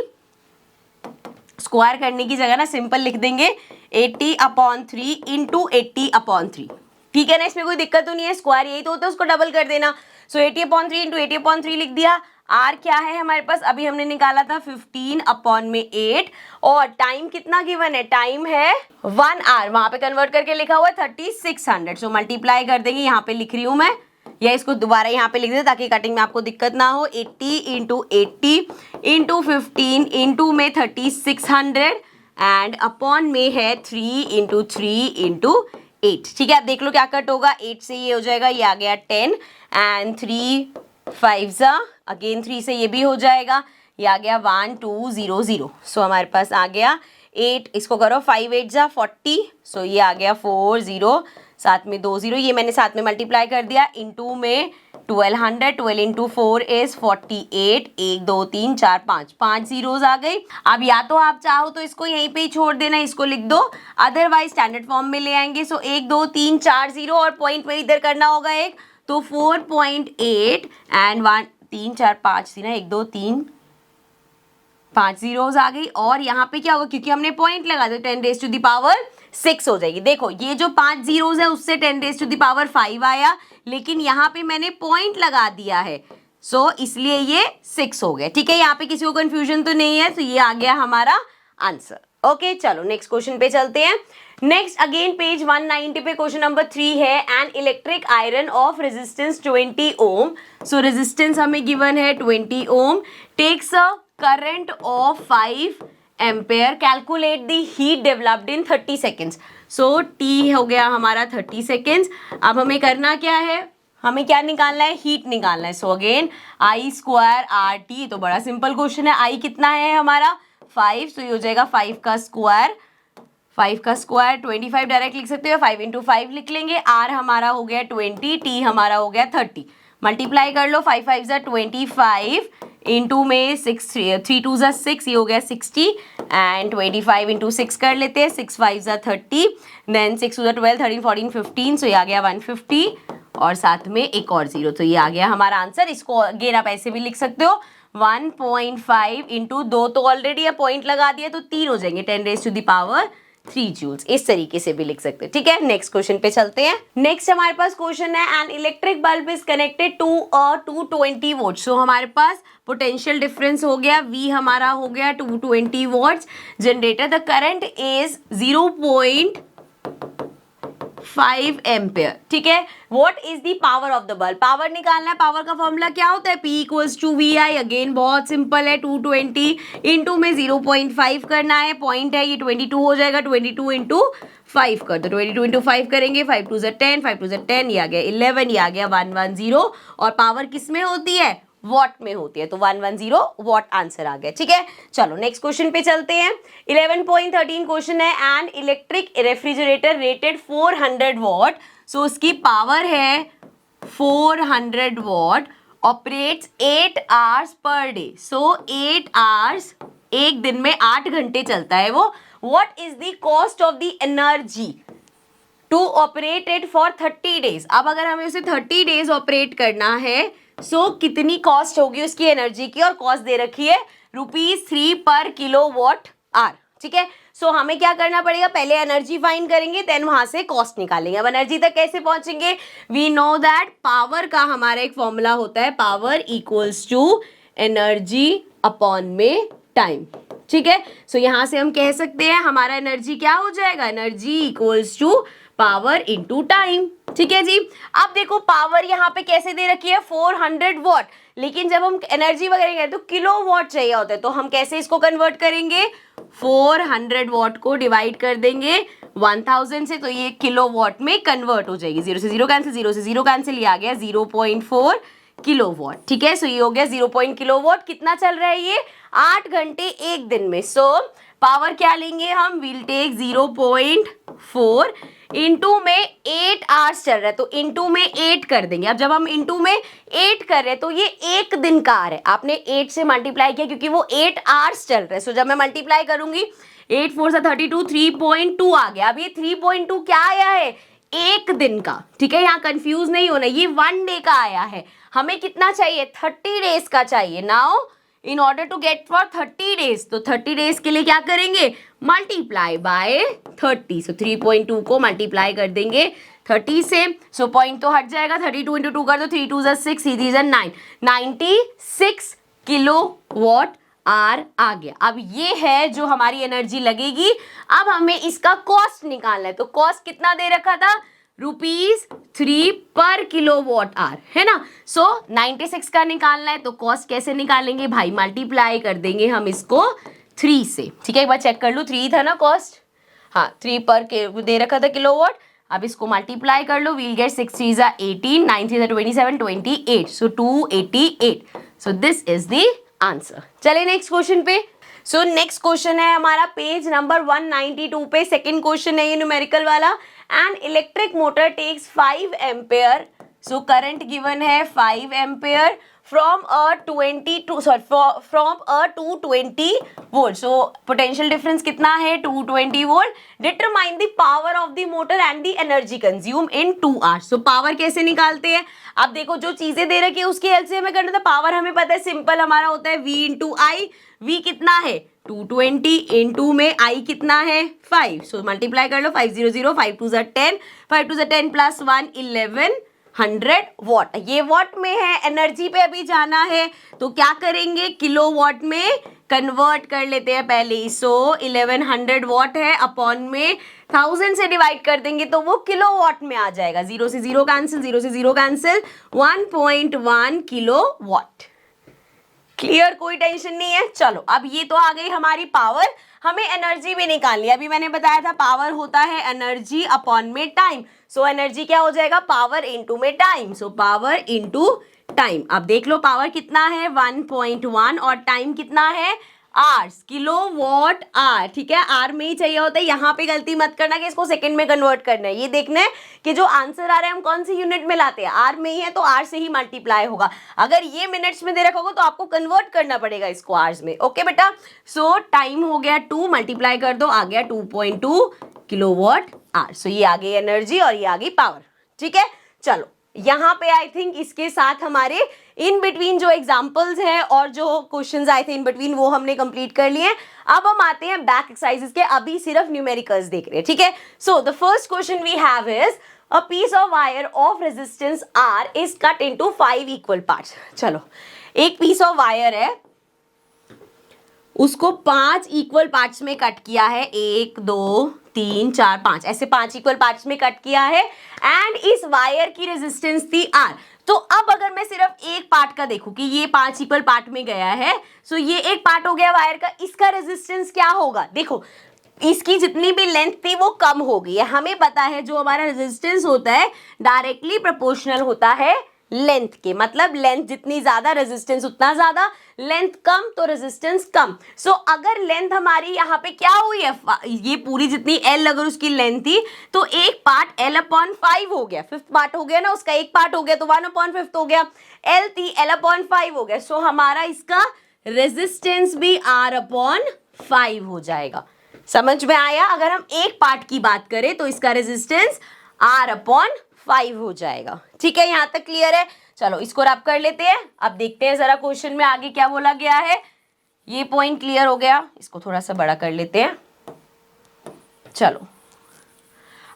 स्क्वायर करने की जगह ना सिंपल लिख देंगे 80 अपॉन 3 इंटू 80 अपॉन 3। ठीक है ना, इसमें कोई दिक्कत तो नहीं है, स्क्वायर यही तो होता है, उसको डबल कर देना। सो 80 अपॉन 3 इंटू 80 अपॉन 3 लिख दिया। आर क्या है हमारे पास? अभी हमने निकाला था 15 अपॉन में 8, और टाइम कितना गिवन है? टाइम है 1 आवर, वहां पे कन्वर्ट करके लिखा हुआ है 3600। सो मल्टीप्लाई कर देंगे, यहाँ पे लिख रही हूँ मैं, या इसको दोबारा यहाँ पे लिख देते ताकि कटिंग में आपको दिक्कत ना हो। 80 इंटू 80 इंटू 15 इंटू में 3600 एंड अपॉन में है 3 इंटू 3 इंटू 8। ठीक है, अब देख लो क्या कट होगा, 8 से ये हो जाएगा, ये आ गया 10 एंड 3 5 ज़ा अगेन 3 से ये भी हो जाएगा, ये आ गया 1 2 0 0। सो हमारे पास आ गया 8, इसको करो 5 8 ज़ा 40। सो ये आ गया 4 0, साथ में 2 0, ये मैंने साथ में मल्टीप्लाई कर दिया, इंटू में 1200, 12 इंटू 4 इज 48, 1 2 3 4 5 जीरोज आ गई। अब या तो आप चाहो तो इसको यहीं पे ही छोड़ देना, इसको लिख दो, अदरवाइज स्टैंडर्ड फॉर्म में ले आएंगे। सो 1 2 3 4 0 और पॉइंट में इधर करना होगा एक, तो 4.8 एंड 1 3 4 5 थी ना, 1 2 3 5 जीरोज आ गई। और यहाँ पे क्या होगा, क्योंकि हमने पॉइंट लगा दिया, 10 रेज टू द पावर 6 हो जाएगी। देखो ये जो 5 जीरोज है उससे 10 रेज टू द पावर 5 आया, लेकिन यहाँ पे मैंने पॉइंट लगा दिया है, सो इसलिए ये 6 हो गया। ठीक है, यहाँ पे किसी को कंफ्यूजन तो नहीं है, तो ये आ गया हमारा आंसर। ओके, चलो नेक्स्ट क्वेश्चन पे चलते हैं। नेक्स्ट अगेन पेज 190 पे क्वेश्चन नंबर 3 है, an electric iron of resistance 20 ohm. So resistance हमें गिवन है 20 ohm, takes a current of 5 ampere, calculate the heat developed in 30 seconds. So T हो गया हमारा 30 सेकेंड्स। अब हमें करना क्या है, हमें क्या निकालना है, हीट निकालना है। So again I square R T, तो बड़ा सिंपल क्वेश्चन है। आई कितना है हमारा 5, तो ये हो जाएगा 5 का स्क्वायर, 5 का स्क्वायर 25 डायरेक्ट लिख सकते हो, 5 इंटू 5 लिख लेंगे। आर हमारा हो गया 20, टी हमारा हो गया 30। मल्टीप्लाई कर लो, 5 5 ज़ा 25 इंटू में 6 3 2 ज़ा 6, ये हो गया 60 एंड 25 इंटू 6 कर लेते हैं, 6 5 ज़ा 30, देन 6 2 ज़ा 12 13 14 15, सो ये आ गया 150 और साथ में एक और जीरो, तो ये आ गया हमारा आंसर। इसको अगेन आप ऐसे भी लिख सकते हो 1.5 इंटू 2, तो ऑलरेडी पॉइंट लगा दिया तो 3 हो जाएंगे, 10 raise to the power 3 joules, इस तरीके से भी लिख सकते हैं। ठीक है, नेक्स्ट क्वेश्चन पे चलते हैं। नेक्स्ट हमारे पास क्वेश्चन है an electric bulb is connected to a 220 volt. So हमारे पास पोटेंशियल डिफरेंस हो गया, V हमारा हो गया 220 volts, generator the current is 0.5 ampere. ठीक है, what is the power of the bulb, power निकालना है। पावर का फॉर्मूला क्या होता है, P equals to V I. Again बहुत सिंपल है, 220 इंटू में 0.5 करना है, पॉइंट है ये 22 हो जाएगा, 22 इंटू 5 कर दो, 22 इंटू 5 करेंगे, 5 2 ज़ा 10, 5 2 ज़ा 10, ये आ गया 11, ये आ गया 110, और पावर किस में होती है, वॉट में होती है, तो 110 वॉट आंसर आ गया। ठीक है, चलो नेक्स्ट क्वेश्चन पे चलते हैं। 11.13 क्वेश्चन है, an electric refrigerator rated 400 watt, so उसकी पावर है 400 watt, operates 8 hours per day, so 8 hours, एक दिन में 8 घंटे चलता है वो। What is the cost of the energy to operate it for 30 days. अब अगर हमें उसे 30 डेज ऑपरेट करना है, सो कितनी कॉस्ट होगी उसकी एनर्जी की, और कॉस्ट दे रखी है ₹3 पर किलोवाट आवर। ठीक है, सो हमें क्या करना पड़ेगा, पहले एनर्जी फाइंड करेंगे, देन वहां से कॉस्ट निकालेंगे। अब एनर्जी तक कैसे पहुंचेंगे, वी नो दैट पावर का हमारा एक फॉर्मूला होता है, power equals to energy upon में टाइम। ठीक है, सो यहां से हम कह सकते हैं हमारा एनर्जी क्या हो जाएगा, energy equals to power into time. ठीक है जी, अब देखो पावर यहाँ पे कैसे दे रखी है 400 वॉट, लेकिन जब हम एनर्जी वगैरह करें तो किलो वॉट चाहिए होता है, तो हम कैसे इसको कन्वर्ट करेंगे, 400 वॉट को डिवाइड कर देंगे 1000 से, तो ये किलो वॉट में कन्वर्ट हो जाएगी। 0 से 0 कैंसिल, 0 से 0 कैंसिल, ये आ गया 0.4 किलो वॉट। ठीक है, सो ये हो गया 0 किलो वॉट। कितना चल रहा है ये, 8 घंटे एक दिन में। सो पावर क्या लेंगे हम, विल टेक 0.4 इंटू में 8 आवर्स चल रहा है, तो इंटू में 8 कर देंगे। अब जब हम इंटू में 8 कर रहे हैं तो ये एक दिन का आवर है, आपने 8 से मल्टीप्लाई किया क्योंकि वो 8 आवर्स चल रहे हैं। सो जब मैं मल्टीप्लाई करूंगी 8 4 सा 32, 3.2 आ गया। अब ये 3.2 क्या आया है, एक दिन का। ठीक है, यहाँ कंफ्यूज नहीं होना, ये 1 डे का आया है। हमें कितना चाहिए, 30 डेज का चाहिए। Now in order to get for 30 days, तो 30 डेज के लिए क्या करेंगे, मल्टीप्लाई बाय 30। सो 3.2 को मल्टीप्लाई कर देंगे 30 से, सो पॉइंट तो हट जाएगा, 32 इंटू 2 कर दो, 3 2 ज़ा 6, 3 3 ज़ा 9, 96 किलो वॉट आर आ गया। अब ये है जो हमारी एनर्जी लगेगी। अब हमें इसका कॉस्ट निकालना है, तो कॉस्ट कितना दे रखा था, ₹3 पर किलोवाट आवर, है ना। सो 96 का निकालना है, तो कॉस्ट कैसे निकालेंगे भाई, मल्टीप्लाई कर देंगे हम इसको 3 से। ठीक है, एक बार चेक कर लो, 3 था ना कॉस्ट, हाँ 3 पर दे रखा था किलोवाट। अब इसको मल्टीप्लाई कर लो, वील गेट 6 3 ज़ा 18, 9 3 ज़ा 27, 28, सो 288। सो दिस इज द आंसर। चलिए नेक्स्ट क्वेश्चन पे। सो नेक्स्ट क्वेश्चन है हमारा पेज नंबर 192 पे, सेकंड क्वेश्चन है ये न्यूमेरिकल वाला। An electric motor takes 5 ampere, so current given है 5 ampere from a 220 volt. So potential difference कितना है, 220 volt. Determine the power of the motor and the energy consume in 2 hours. So power कैसे निकालते हैं, अब देखो जो चीजें दे रखी है उसकी हेल्प से हमें करना था। पावर हमें पता है, सिंपल हमारा होता है V इंटू आई। V कितना है 220, इंटू में I कितना है 5, सो मल्टीप्लाई कर लो, 500, 5 2 ज़ा 10, 5 2 ज़ा 10 प्लस 1 1100 वॉट। ये वॉट में है, एनर्जी पे अभी जाना है तो क्या करेंगे, किलो वॉट में कन्वर्ट कर लेते हैं पहले ही। सो 1100 वॉट है, अपॉन में 1000 से डिवाइड कर देंगे तो वो किलो वॉट में आ जाएगा। 0 से 0 कैंसिल, 0 से 0 कैंसिल, 1.1 किलो वॉट। क्लियर, कोई टेंशन नहीं है। चलो अब ये तो आ गई हमारी पावर। हमें एनर्जी भी निकालनी है। अभी मैंने बताया था पावर होता है एनर्जी अपॉन में टाइम, सो एनर्जी क्या हो जाएगा, पावर इनटू में time, so power into time. अब देख लो पावर कितना है 1.1 और टाइम कितना है आवर्स, किलो वॉट आर, ठीक है, आर में ही चाहिए होता है। यहाँ पे गलती मत करना कि इसको सेकंड में कन्वर्ट करना है, ये देखना है कि जो आंसर आ रहा है हम कौन सी यूनिट में लाते हैं, आर में ही है तो आर से ही मल्टीप्लाई होगा। अगर ये मिनट्स में दे रखा होगा तो आपको कन्वर्ट करना पड़ेगा इसको आवर्स में। ओके बेटा, सो टाइम हो गया 2, मल्टीप्लाई कर दो, आ गया 2.2 किलोवाट आवर। सो ये आ गई एनर्जी और ये आ गई पावर। ठीक है, चलो यहाँ पे आई थिंक इसके साथ हमारे इन बिटवीन जो एग्जांपल्स हैं और जो क्वेश्चंस आए थे इन बिटवीन वो हमने कंप्लीट कर लिए। अब हम आते हैं बैक एक्सरसाइजेस के, अभी सिर्फ न्यूमेरिकल्स देख रहे हैं। ठीक है, so the first question we have is a piece of wire of resistance R is cut into 5 equal parts. चलो, एक पीस ऑफ वायर है, उसको 5 इक्वल पार्ट्स में कट किया है, 1 2 3 4 5, ऐसे 5 इक्वल पार्ट्स में कट किया है एंड इस वायर की रेजिस्टेंस थी आर। तो अब अगर मैं सिर्फ एक पार्ट का देखूं कि ये 5 इक्वल पार्ट में गया है, सो ये एक पार्ट हो गया वायर का, इसका रेजिस्टेंस क्या होगा, देखो इसकी जितनी भी लेंथ थी वो कम हो गई है। हमें पता है जो हमारा रेजिस्टेंस होता है डायरेक्टली प्रोपोर्शनल होता है लेंथ के, मतलब लेंथ जितनी ज्यादा रेजिस्टेंस उतना ज्यादा, लेंथ कम तो रेजिस्टेंस कम। सो अगर लेंथ हमारी यहाँ पे क्या हुई है, ये पूरी जितनी एल अगर उसकी लेंथ थी तो एक पार्ट एल अपॉन 5 हो गया, फिफ्थ पार्ट हो गया ना, उसका एक पार्ट हो गया तो 1/5 हो गया, एल थी एल अपॉन 5 हो गया। सो हमारा इसका रेजिस्टेंस भी आर अपॉन 5 हो जाएगा। समझ में आया? अगर हम एक पार्ट की बात करें तो इसका रेजिस्टेंस आर अपॉन 5 हो जाएगा। ठीक है, यहां तक क्लियर है? चलो इसको रब कर लेते हैं। अब देखते हैं जरा क्वेश्चन में आगे क्या बोला गया है। ये पॉइंट क्लियर हो गया, इसको थोड़ा सा बड़ा कर लेते हैं। चलो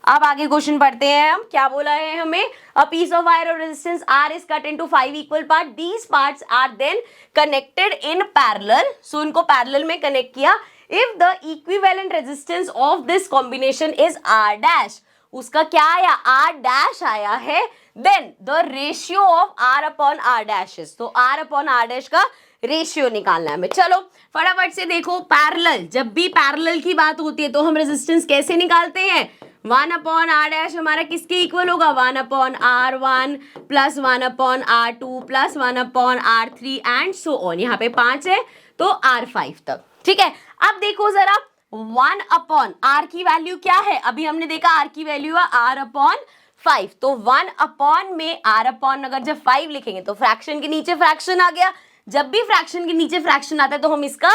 अब आगे क्वेश्चन पढ़ते हैं हम, क्या बोला है हमें। A piece of wire of resistance R is cut into 5 equal part, these parts are then connected in parallel. So इनको पैरेलल में कनेक्ट किया। If the equivalent resistance of this combination is R dash, उसका क्या आया, R dash आया है, then the ratio of R upon R dash is, तो R upon R dash का रेशियो निकालना है हमें। चलो फटाफट से देखो, पैरेलल, जब भी पैरेलल की बात होती है तो हम रेजिस्टेंस कैसे निकालते हैं, 1 अपॉन आर डैश हमारा किसके इक्वल होगा, 1 upon R 1 plus 1 upon R 2 plus 1 upon R 3 and so on. यहाँ पे 5 है तो आर 5 तक। ठीक है, अब देखो जरा 1 अपॉन आर की वैल्यू क्या है, अभी हमने देखा आर की वैल्यू है आर अपॉन 5, तो 1 अपॉन में आर अपॉन अगर जब 5 लिखेंगे तो फ्रैक्शन के नीचे फ्रैक्शन आ गया, जब भी फ्रैक्शन के नीचे फ्रैक्शन आता है तो हम इसका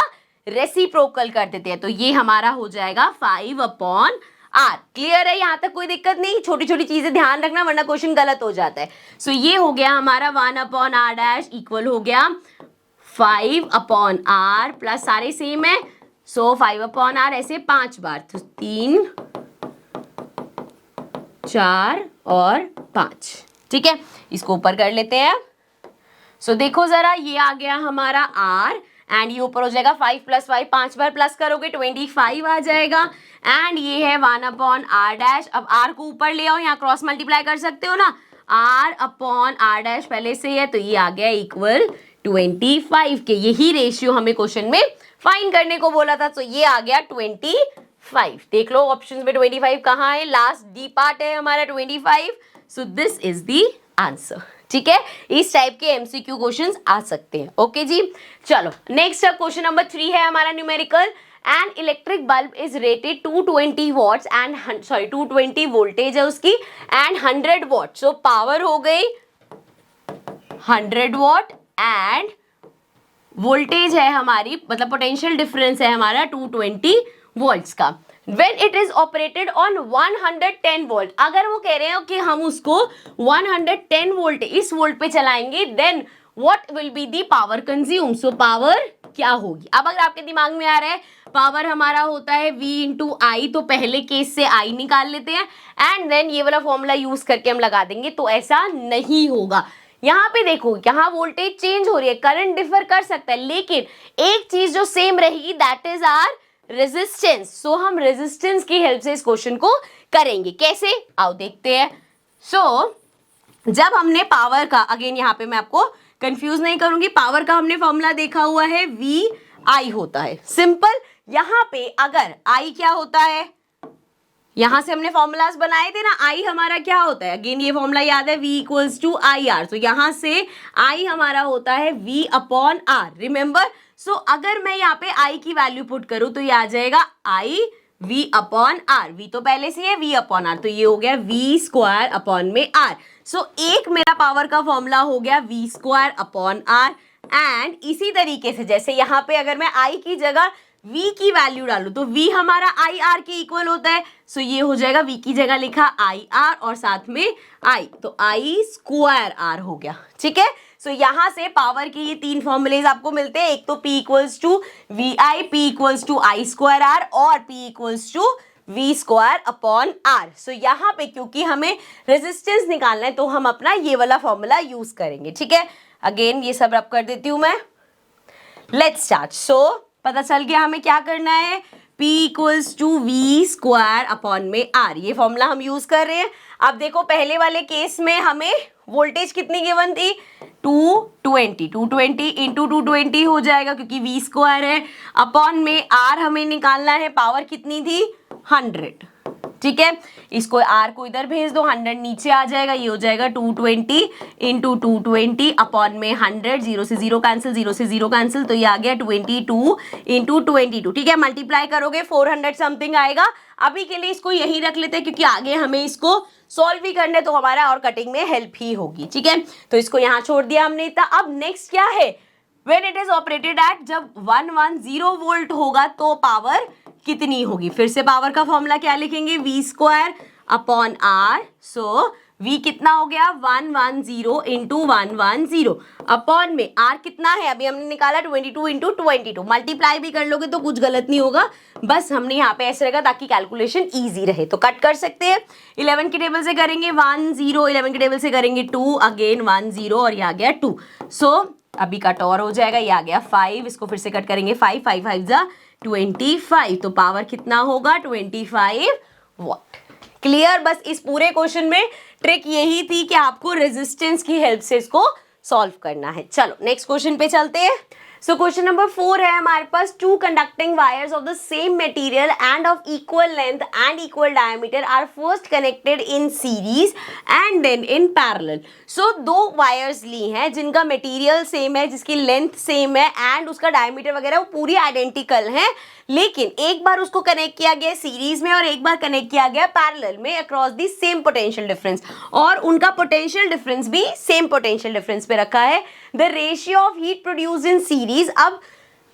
रेसिप्रोकल कर देते हैं, तो ये हमारा हो जाएगा 5 अपॉन आर। क्लियर है? यहां तक कोई दिक्कत नहीं, छोटी छोटी चीजें ध्यान रखना वरना क्वेश्चन गलत हो जाता है। सो ये हो गया हमारा 1 अपॉन आर डैश इक्वल हो गया 5 अपॉन आर प्लस सारे सेम है, सो 5 अपॉन आर ऐसे 5 बार, तो 3 4 और 5। ठीक है, इसको ऊपर कर लेते हैं। सो देखो जरा, ये आ गया हमारा आर एंड ये ऊपर हो जाएगा 5 प्लस 5, 5 बार प्लस करोगे 25 आ जाएगा एंड ये है 1 अपॉन आर डैश। अब आर को ऊपर ले आओ, यहाँ क्रॉस मल्टीप्लाई कर सकते हो ना, आर अपॉन आर डैश पहले से है तो ये आ गया इक्वल 25 के। यही रेशियो हमें क्वेश्चन में फाइंड करने को बोला था, तो ये आ गया 25। देख लो ऑप्शंस में 25 कहाँ है, लास्ट डी पार्ट है हमारा 25, सो दिस इज द आंसर। ठीक है, इस टाइप के एमसीक्यू क्वेश्चंस आ सकते हैं। ओके जी, चलो नेक्स्ट क्वेश्चन नंबर 3 है हमारा numerical. An electric bulb is rated 220 watts and 220 voltage है उसकी एंड 100 वॉट, सो पावर हो गई 100 वॉट एंड वोल्टेज है हमारी, मतलब पोटेंशियल डिफरेंस है हमारा 220 वोल्ट्स का। When it is operated on 110 volt, अगर वो कह रहे हैं कि हम उसको 110 वोल्ट इस वोल्ट पे चलाएंगे, then what will be the power consumed? So power क्या होगी? अब अगर आपके दिमाग में आ रहा है पावर हमारा होता है V इंटू आई, तो पहले केस से I निकाल लेते हैं एंड देन ये वाला फॉर्मूला यूज करके हम लगा देंगे, तो ऐसा नहीं होगा। यहाँ पे देखो, यहाँ वोल्टेज चेंज हो रही है, करंट डिफर कर सकता है, लेकिन एक चीज जो सेम रहेगी दैट इज आर रेजिस्टेंस। सो हम रेजिस्टेंस की हेल्प से इस क्वेश्चन को करेंगे। कैसे, आओ देखते हैं। जब हमने पावर का, अगेन यहाँ पे मैं आपको कंफ्यूज नहीं करूंगी, पावर का हमने फॉर्मूला देखा हुआ है, वी आई होता है, सिंपल। यहाँ पे अगर आई क्या होता है, यहां से हमने फॉर्मूलाज बनाए थे ना, आई हमारा क्या होता है, अगेन ये फॉर्मूला याद है, v equals to I R. तो यहां से आई हमारा होता है v upon R, remember. So अगर मैं यहाँ पे आई की वैल्यू पुट करूं तो ये आ जाएगा आई v अपॉन आर, v तो पहले से है v अपॉन आर, तो ये हो गया v स्क्वायर अपॉन में आर। सो एक मेरा पावर का फॉर्मूला हो गया v square upon R. And इसी तरीके से जैसे यहाँ पे अगर मैं आई की जगह v की वैल्यू डालू तो v हमारा आई आर के इक्वल होता है। सो ये हो जाएगा, v की जगह लिखा आई आर और साथ में i, तो आई स्क्वायर आर हो गया। ठीक है, सो यहां से पावर के ये तीन फॉर्मूलेज आपको मिलते हैं, एक तो p equals to V I, p equals to I square R और p equals to v square upon R. So यहाँ पे क्योंकि हमें रेजिस्टेंस निकालना है तो हम अपना ये वाला फॉर्मूला यूज करेंगे। ठीक है, अगेन ये सब रब कर देती हूं मैं। Let's start. सो पता चल गया हमें क्या करना है, P equals to V square upon में आर, ये फॉर्मूला हम यूज कर रहे हैं। अब देखो पहले वाले केस में हमें वोल्टेज कितनी गिवन थी, 220, 220 इंटू 220 हो जाएगा क्योंकि वी स्क्वायर है, अपॉन में आर हमें निकालना है, पावर कितनी थी 100। ठीक है, इसको आर को इधर भेज दो, 100 नीचे आ जाएगा, ये हो जाएगा 220 इंटू 220 अपॉन में 100, 0 से 0 कैंसिल, 0 से 0 कैंसिल, तो ये आ गया 22 इंटू 22। ठीक है, मल्टीप्लाई करोगे 400 समथिंग आएगा। अभी के लिए इसको यही रख लेते हैं क्योंकि आगे हमें इसको सॉल्व भी करने तो हमारा और कटिंग में हेल्प ही होगी। ठीक है, तो इसको यहाँ छोड़ दिया हमने इतना। अब नेक्स्ट क्या है, when it is operated at, जब 110 वोल्ट होगा तो पावर कितनी होगी। फिर से पावर का फॉर्मूला क्या लिखेंगे, V square upon R. So v कितना हो गया 110 इंटू 110 अपॉन में r कितना है, अभी हमने निकाला 22 इंटू 22। मल्टीप्लाई भी कर लोगे तो कुछ गलत नहीं होगा, बस हमने यहाँ पे ऐसे रखा ताकि कैलकुलेशन इजी रहे। तो कट कर सकते हैं, 11 की टेबल से करेंगे 10, 11 की टेबल से करेंगे 2, अगेन 10 और ये आ गया 2। सो अभी कट और हो जाएगा, ये आ गया 5, इसको फिर से कट करेंगे 5, 5 5 जा 25, तो पावर कितना होगा 25 वॉट। क्लियर, बस इस पूरे क्वेश्चन में ट्रिक यही थी कि आपको रेजिस्टेंस की हेल्प से इसको सॉल्व करना है। चलो नेक्स्ट क्वेश्चन पे चलते हैं। सो क्वेश्चन नंबर 4 है हमारे पास, two conducting wires of the same material and of equal length and equal diameter are first connected in series and then in parallel. So दो वायर्स ली हैं जिनका मटेरियल सेम है, जिसकी लेंथ सेम है एंड उसका डायमीटर वगैरह वो पूरी आइडेंटिकल है, लेकिन एक बार उसको कनेक्ट किया गया सीरीज में और एक बार कनेक्ट किया गया पैरेलल में across the same potential difference, और उनका पोटेंशियल डिफरेंस भी सेम पोटेंशियल डिफरेंस पे रखा है। The ratio of heat produce in series, अब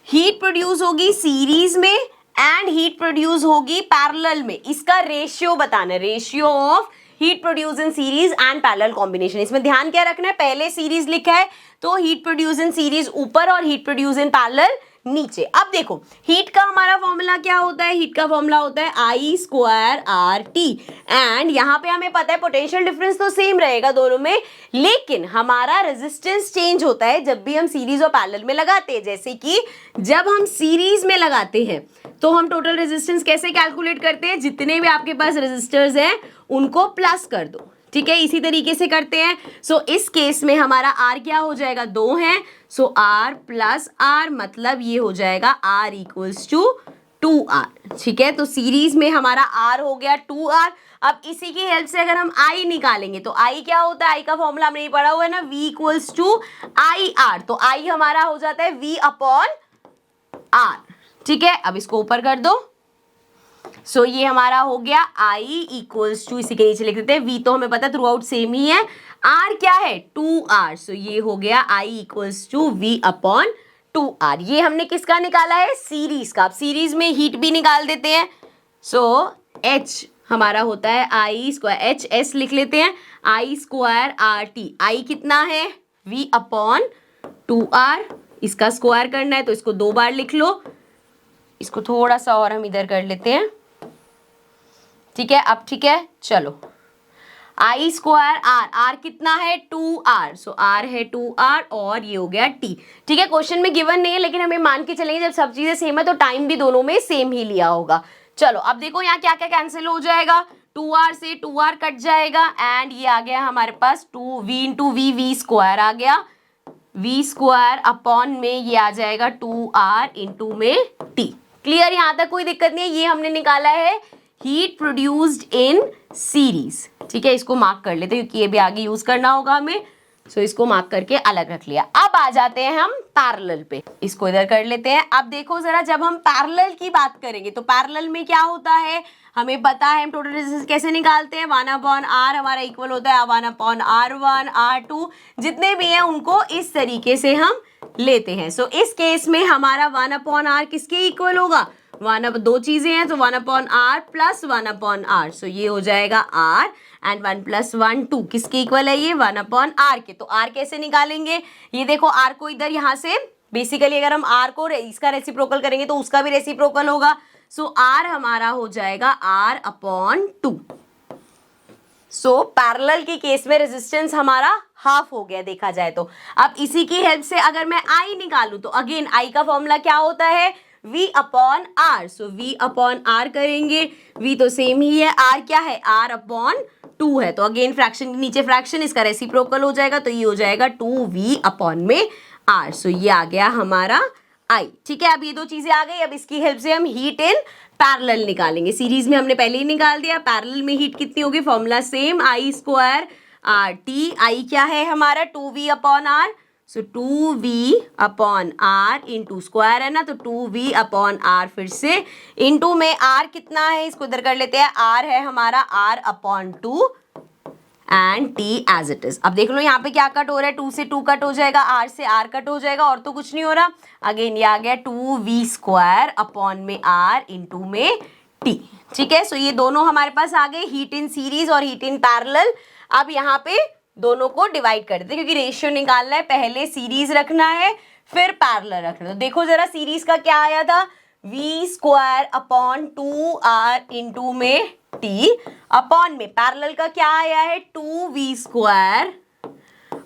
हीट प्रोड्यूस होगी सीरीज में एंड हीट प्रोड्यूस होगी पैरेलल में, इसका रेशियो बताना है, ratio of heat produce in series and parallel combination. इसमें ध्यान क्या रखना है, पहले सीरीज लिखा है तो हीट प्रोड्यूस इन सीरीज ऊपर और हीट प्रोड्यूस इन पैरेलल नीचे। अब देखो हीट का हमारा फॉर्मूला क्या होता है, हीट का फॉर्मूला होता है आई स्क्वायर आर टी, एंड यहाँ पे हमें पता है पोटेंशियल डिफरेंस तो सेम रहेगा दोनों में, लेकिन हमारा रेजिस्टेंस चेंज होता है जब भी हम सीरीज और पैरेलल में लगाते हैं। जैसे कि जब हम सीरीज में लगाते हैं तो हम टोटल रेजिस्टेंस कैसे कैलकुलेट करते हैं, जितने भी आपके पास रेजिस्टर्स हैं उनको प्लस कर दो। ठीक है, इसी तरीके से करते हैं। सो इस केस में हमारा R क्या हो जाएगा, 2 है, सो R प्लस R मतलब ये हो जाएगा R इक्वल्स टू 2R। ठीक है, तो सीरीज में हमारा R हो गया 2R। अब इसी की हेल्प से अगर हम I निकालेंगे तो I क्या होता है, I का फॉर्मूला हमने पढ़ा हुआ है ना, V equals to I R, तो I हमारा हो जाता है V अपॉन R। ठीक है, अब इसको ऊपर कर दो। सो ये हमारा हो गया I इक्वल्स टू, इसी के नीचे लिख देते हैं, V तो हमें पता थ्रू आउट सेम ही है, R क्या है 2R, सो ये हो गया I equals to V upon 2R। ये हमने किसका निकाला है, सीरीज का। अब सीरीज में हीट भी निकाल देते हैं। सो H हमारा होता है I स्क्वायर, HS लिख लेते हैं, I स्क्वायर RT, I कितना है V अपॉन 2R, इसका स्क्वायर करना है तो इसको 2 बार लिख लो, इसको थोड़ा सा और हम इधर कर लेते हैं। ठीक है, अब ठीक है, चलो आई स्क्वायर आर, आर कितना है 2R, सो आर है 2R और ये हो गया T। ठीक है, क्वेश्चन में गिवन नहीं है लेकिन हमें मान के चलेंगे जब सब चीजें सेम है तो टाइम भी दोनों में सेम ही लिया होगा। चलो अब देखो यहाँ क्या क्या कैंसिल हो जाएगा, 2R से 2R कट जाएगा एंड ये आ गया हमारे पास 2V इंटू V स्क्वायर आ गया, V स्क्वायर अपॉन में ये आ जाएगा 2R इंटू में T। क्लियर, यहाँ तक कोई दिक्कत नहीं है। ये हमने निकाला है हीट प्रोड्यूस्ड इन सीरीज, ठीक है, इसको मार्क कर लेते हैं क्योंकि ये भी आगे यूज करना होगा हमें। सो इसको मार्क करके अलग रख लिया। अब आ जाते हैं हम पैरेलल पे, इसको इधर कर लेते हैं। अब देखो जरा, जब हम पैरेलल की बात करेंगे तो पैरेलल में क्या होता है, हमें पता है हम टोटल रेजिस्टेंस कैसे निकालते हैं, 1/r हमारा इक्वल होता है 1/r1 r2, जितने भी हैं उनको इस तरीके से हम लेते हैं। सो इस केस में हमारा 1/r किसके इक्वल होगा, दो चीजें हैं तो 1/r प्लस 1/r, सो ये हो जाएगा r एंड 1 + 1 2, किसके इक्वल है ये 1/r के। तो r कैसे निकालेंगे, ये देखो r को इधर यहाँ से बेसिकली अगर हम r को इसका रेसिप्रोकल करेंगे तो उसका भी रेसिप्रोकल होगा। सो r हमारा हो जाएगा r/2। सो पैरेलल के केस में रेजिस्टेंस हमारा हाफ हो गया देखा जाए तो। अब इसी की हेल्प से अगर मैं I निकालूं तो अगेन I का फॉर्मूला क्या होता है, V/R। सो V/R करेंगे, V तो सेम ही है, R क्या है R/2 है, तो अगेन फ्रैक्शन नीचे फ्रैक्शन, इसका रेसिप्रोकल हो जाएगा तो ये हो जाएगा 2V/R। सो ये आ गया हमारा I, ठीक है। अब ये दो चीजें आ गई। अब इसकी हेल्प से हम हीट इन पैरेलल निकालेंगे। सीरीज में हमने पहले ही निकाल दिया, पैरेलल में हीट कितनी होगी, formula same I² RT। I क्या है हमारा 2V/R, सो 2V/R इंटू स्क्वायर है ना, तो 2V/R फिर से इंटू में R कितना है, इसको इधर कर लेते हैं, R है हमारा R/2 and T as it is. अब देख लो यहाँ पे क्या कट हो रहा है, 2 से 2 कट हो जाएगा, R से R कट हो जाएगा, और तो कुछ नहीं हो रहा। अगेन ये आ गया 2V² अपॉन में R इंटू में T, ठीक है। सो ये दोनों हमारे पास आ गए, हीट इन सीरीज और हीट इन पैरेलल। अब यहाँ पे दोनों को डिवाइड कर देते क्योंकि रेशियो निकालना है, पहले सीरीज रखना है फिर पैरेलल रखना है। तो देखो जरा सीरीज का क्या आया था, V² अपॉन 2R इंटू में T अपॉन में पैरेलल का क्या आया है 2V²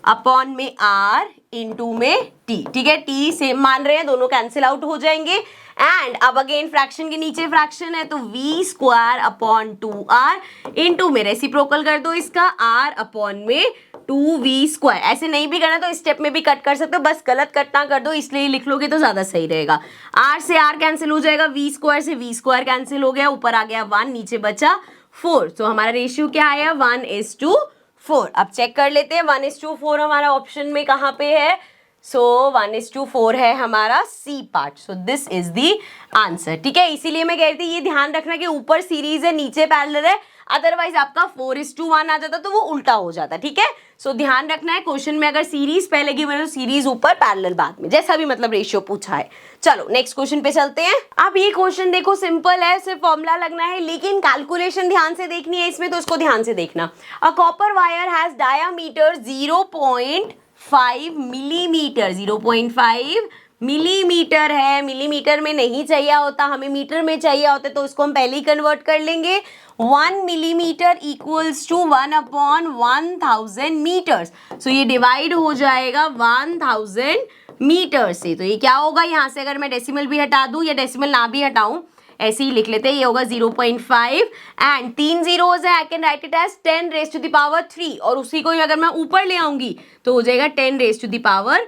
अपॉन में R इंटू में T, ठीक है। T सेम मान रहे हैं, दोनों कैंसिल आउट हो जाएंगे। एंड अब अगेन फ्रैक्शन के नीचे फ्रैक्शन है तो V² अपॉन 2R इंटू में रेसिप्रोकल कर दो इसका R अपॉन में 2V²। ऐसे नहीं भी करना तो स्टेप में भी कट कर सकते हो, बस गलत कट ना कर दो, इसलिए लिख लोगे तो ज्यादा सही रहेगा। R से R कैंसिल हो जाएगा, V² से V² कैंसिल हो गया, ऊपर आ गया 1, नीचे बचा 4। तो हमारा रेशियो क्या आया 1:4। अब चेक कर लेते हैं 1:4 हमारा ऑप्शन में कहाँ पे है, सो 1:4 है हमारा C part. So this is the answer, ठीक है। इसीलिए मैं कह रही थी ये ध्यान रखना कि ऊपर सीरीज है नीचे पैरेलल है, अदरवाइज आपका 4:1 आ जाता तो वो उल्टा हो जाता, ठीक है। सो ध्यान रखना है क्वेश्चन में अगर सीरीज पहले की तो सीरीज ऊपर पैरेलल बाद में, जैसा भी मतलब रेशियो पूछा है। चलो नेक्स्ट क्वेश्चन पे चलते हैं। अब ये क्वेश्चन देखो सिंपल है, सिर्फ फॉर्मूला लगना है, लेकिन कैलकुलेशन ध्यान से देखनी है इसमें, तो इसको ध्यान से देखना। A copper wire has diameter 0.5 millimetre, 0.5 millimetre है, मिलीमीटर में नहीं चाहिए होता, हमें मीटर में चाहिए होता है, तो इसको हम पहले ही कन्वर्ट कर लेंगे। 1 मिलीमीटर इक्वल्स टू 1/1000 मीटर्स। सो ये डिवाइड हो जाएगा 1000 मीटर से, तो ये क्या होगा, यहाँ से अगर मैं डेसिमल भी हटा दूं या डेसिमल ना भी हटाऊं, ऐसे ही लिख लेते हैं, ये होगा 0.5 एंड 3 zeros है, I can write it as 10⁻³ और उसी को अगर मैं ऊपर ले आऊंगी तो हो जाएगा 10⁻⁻3,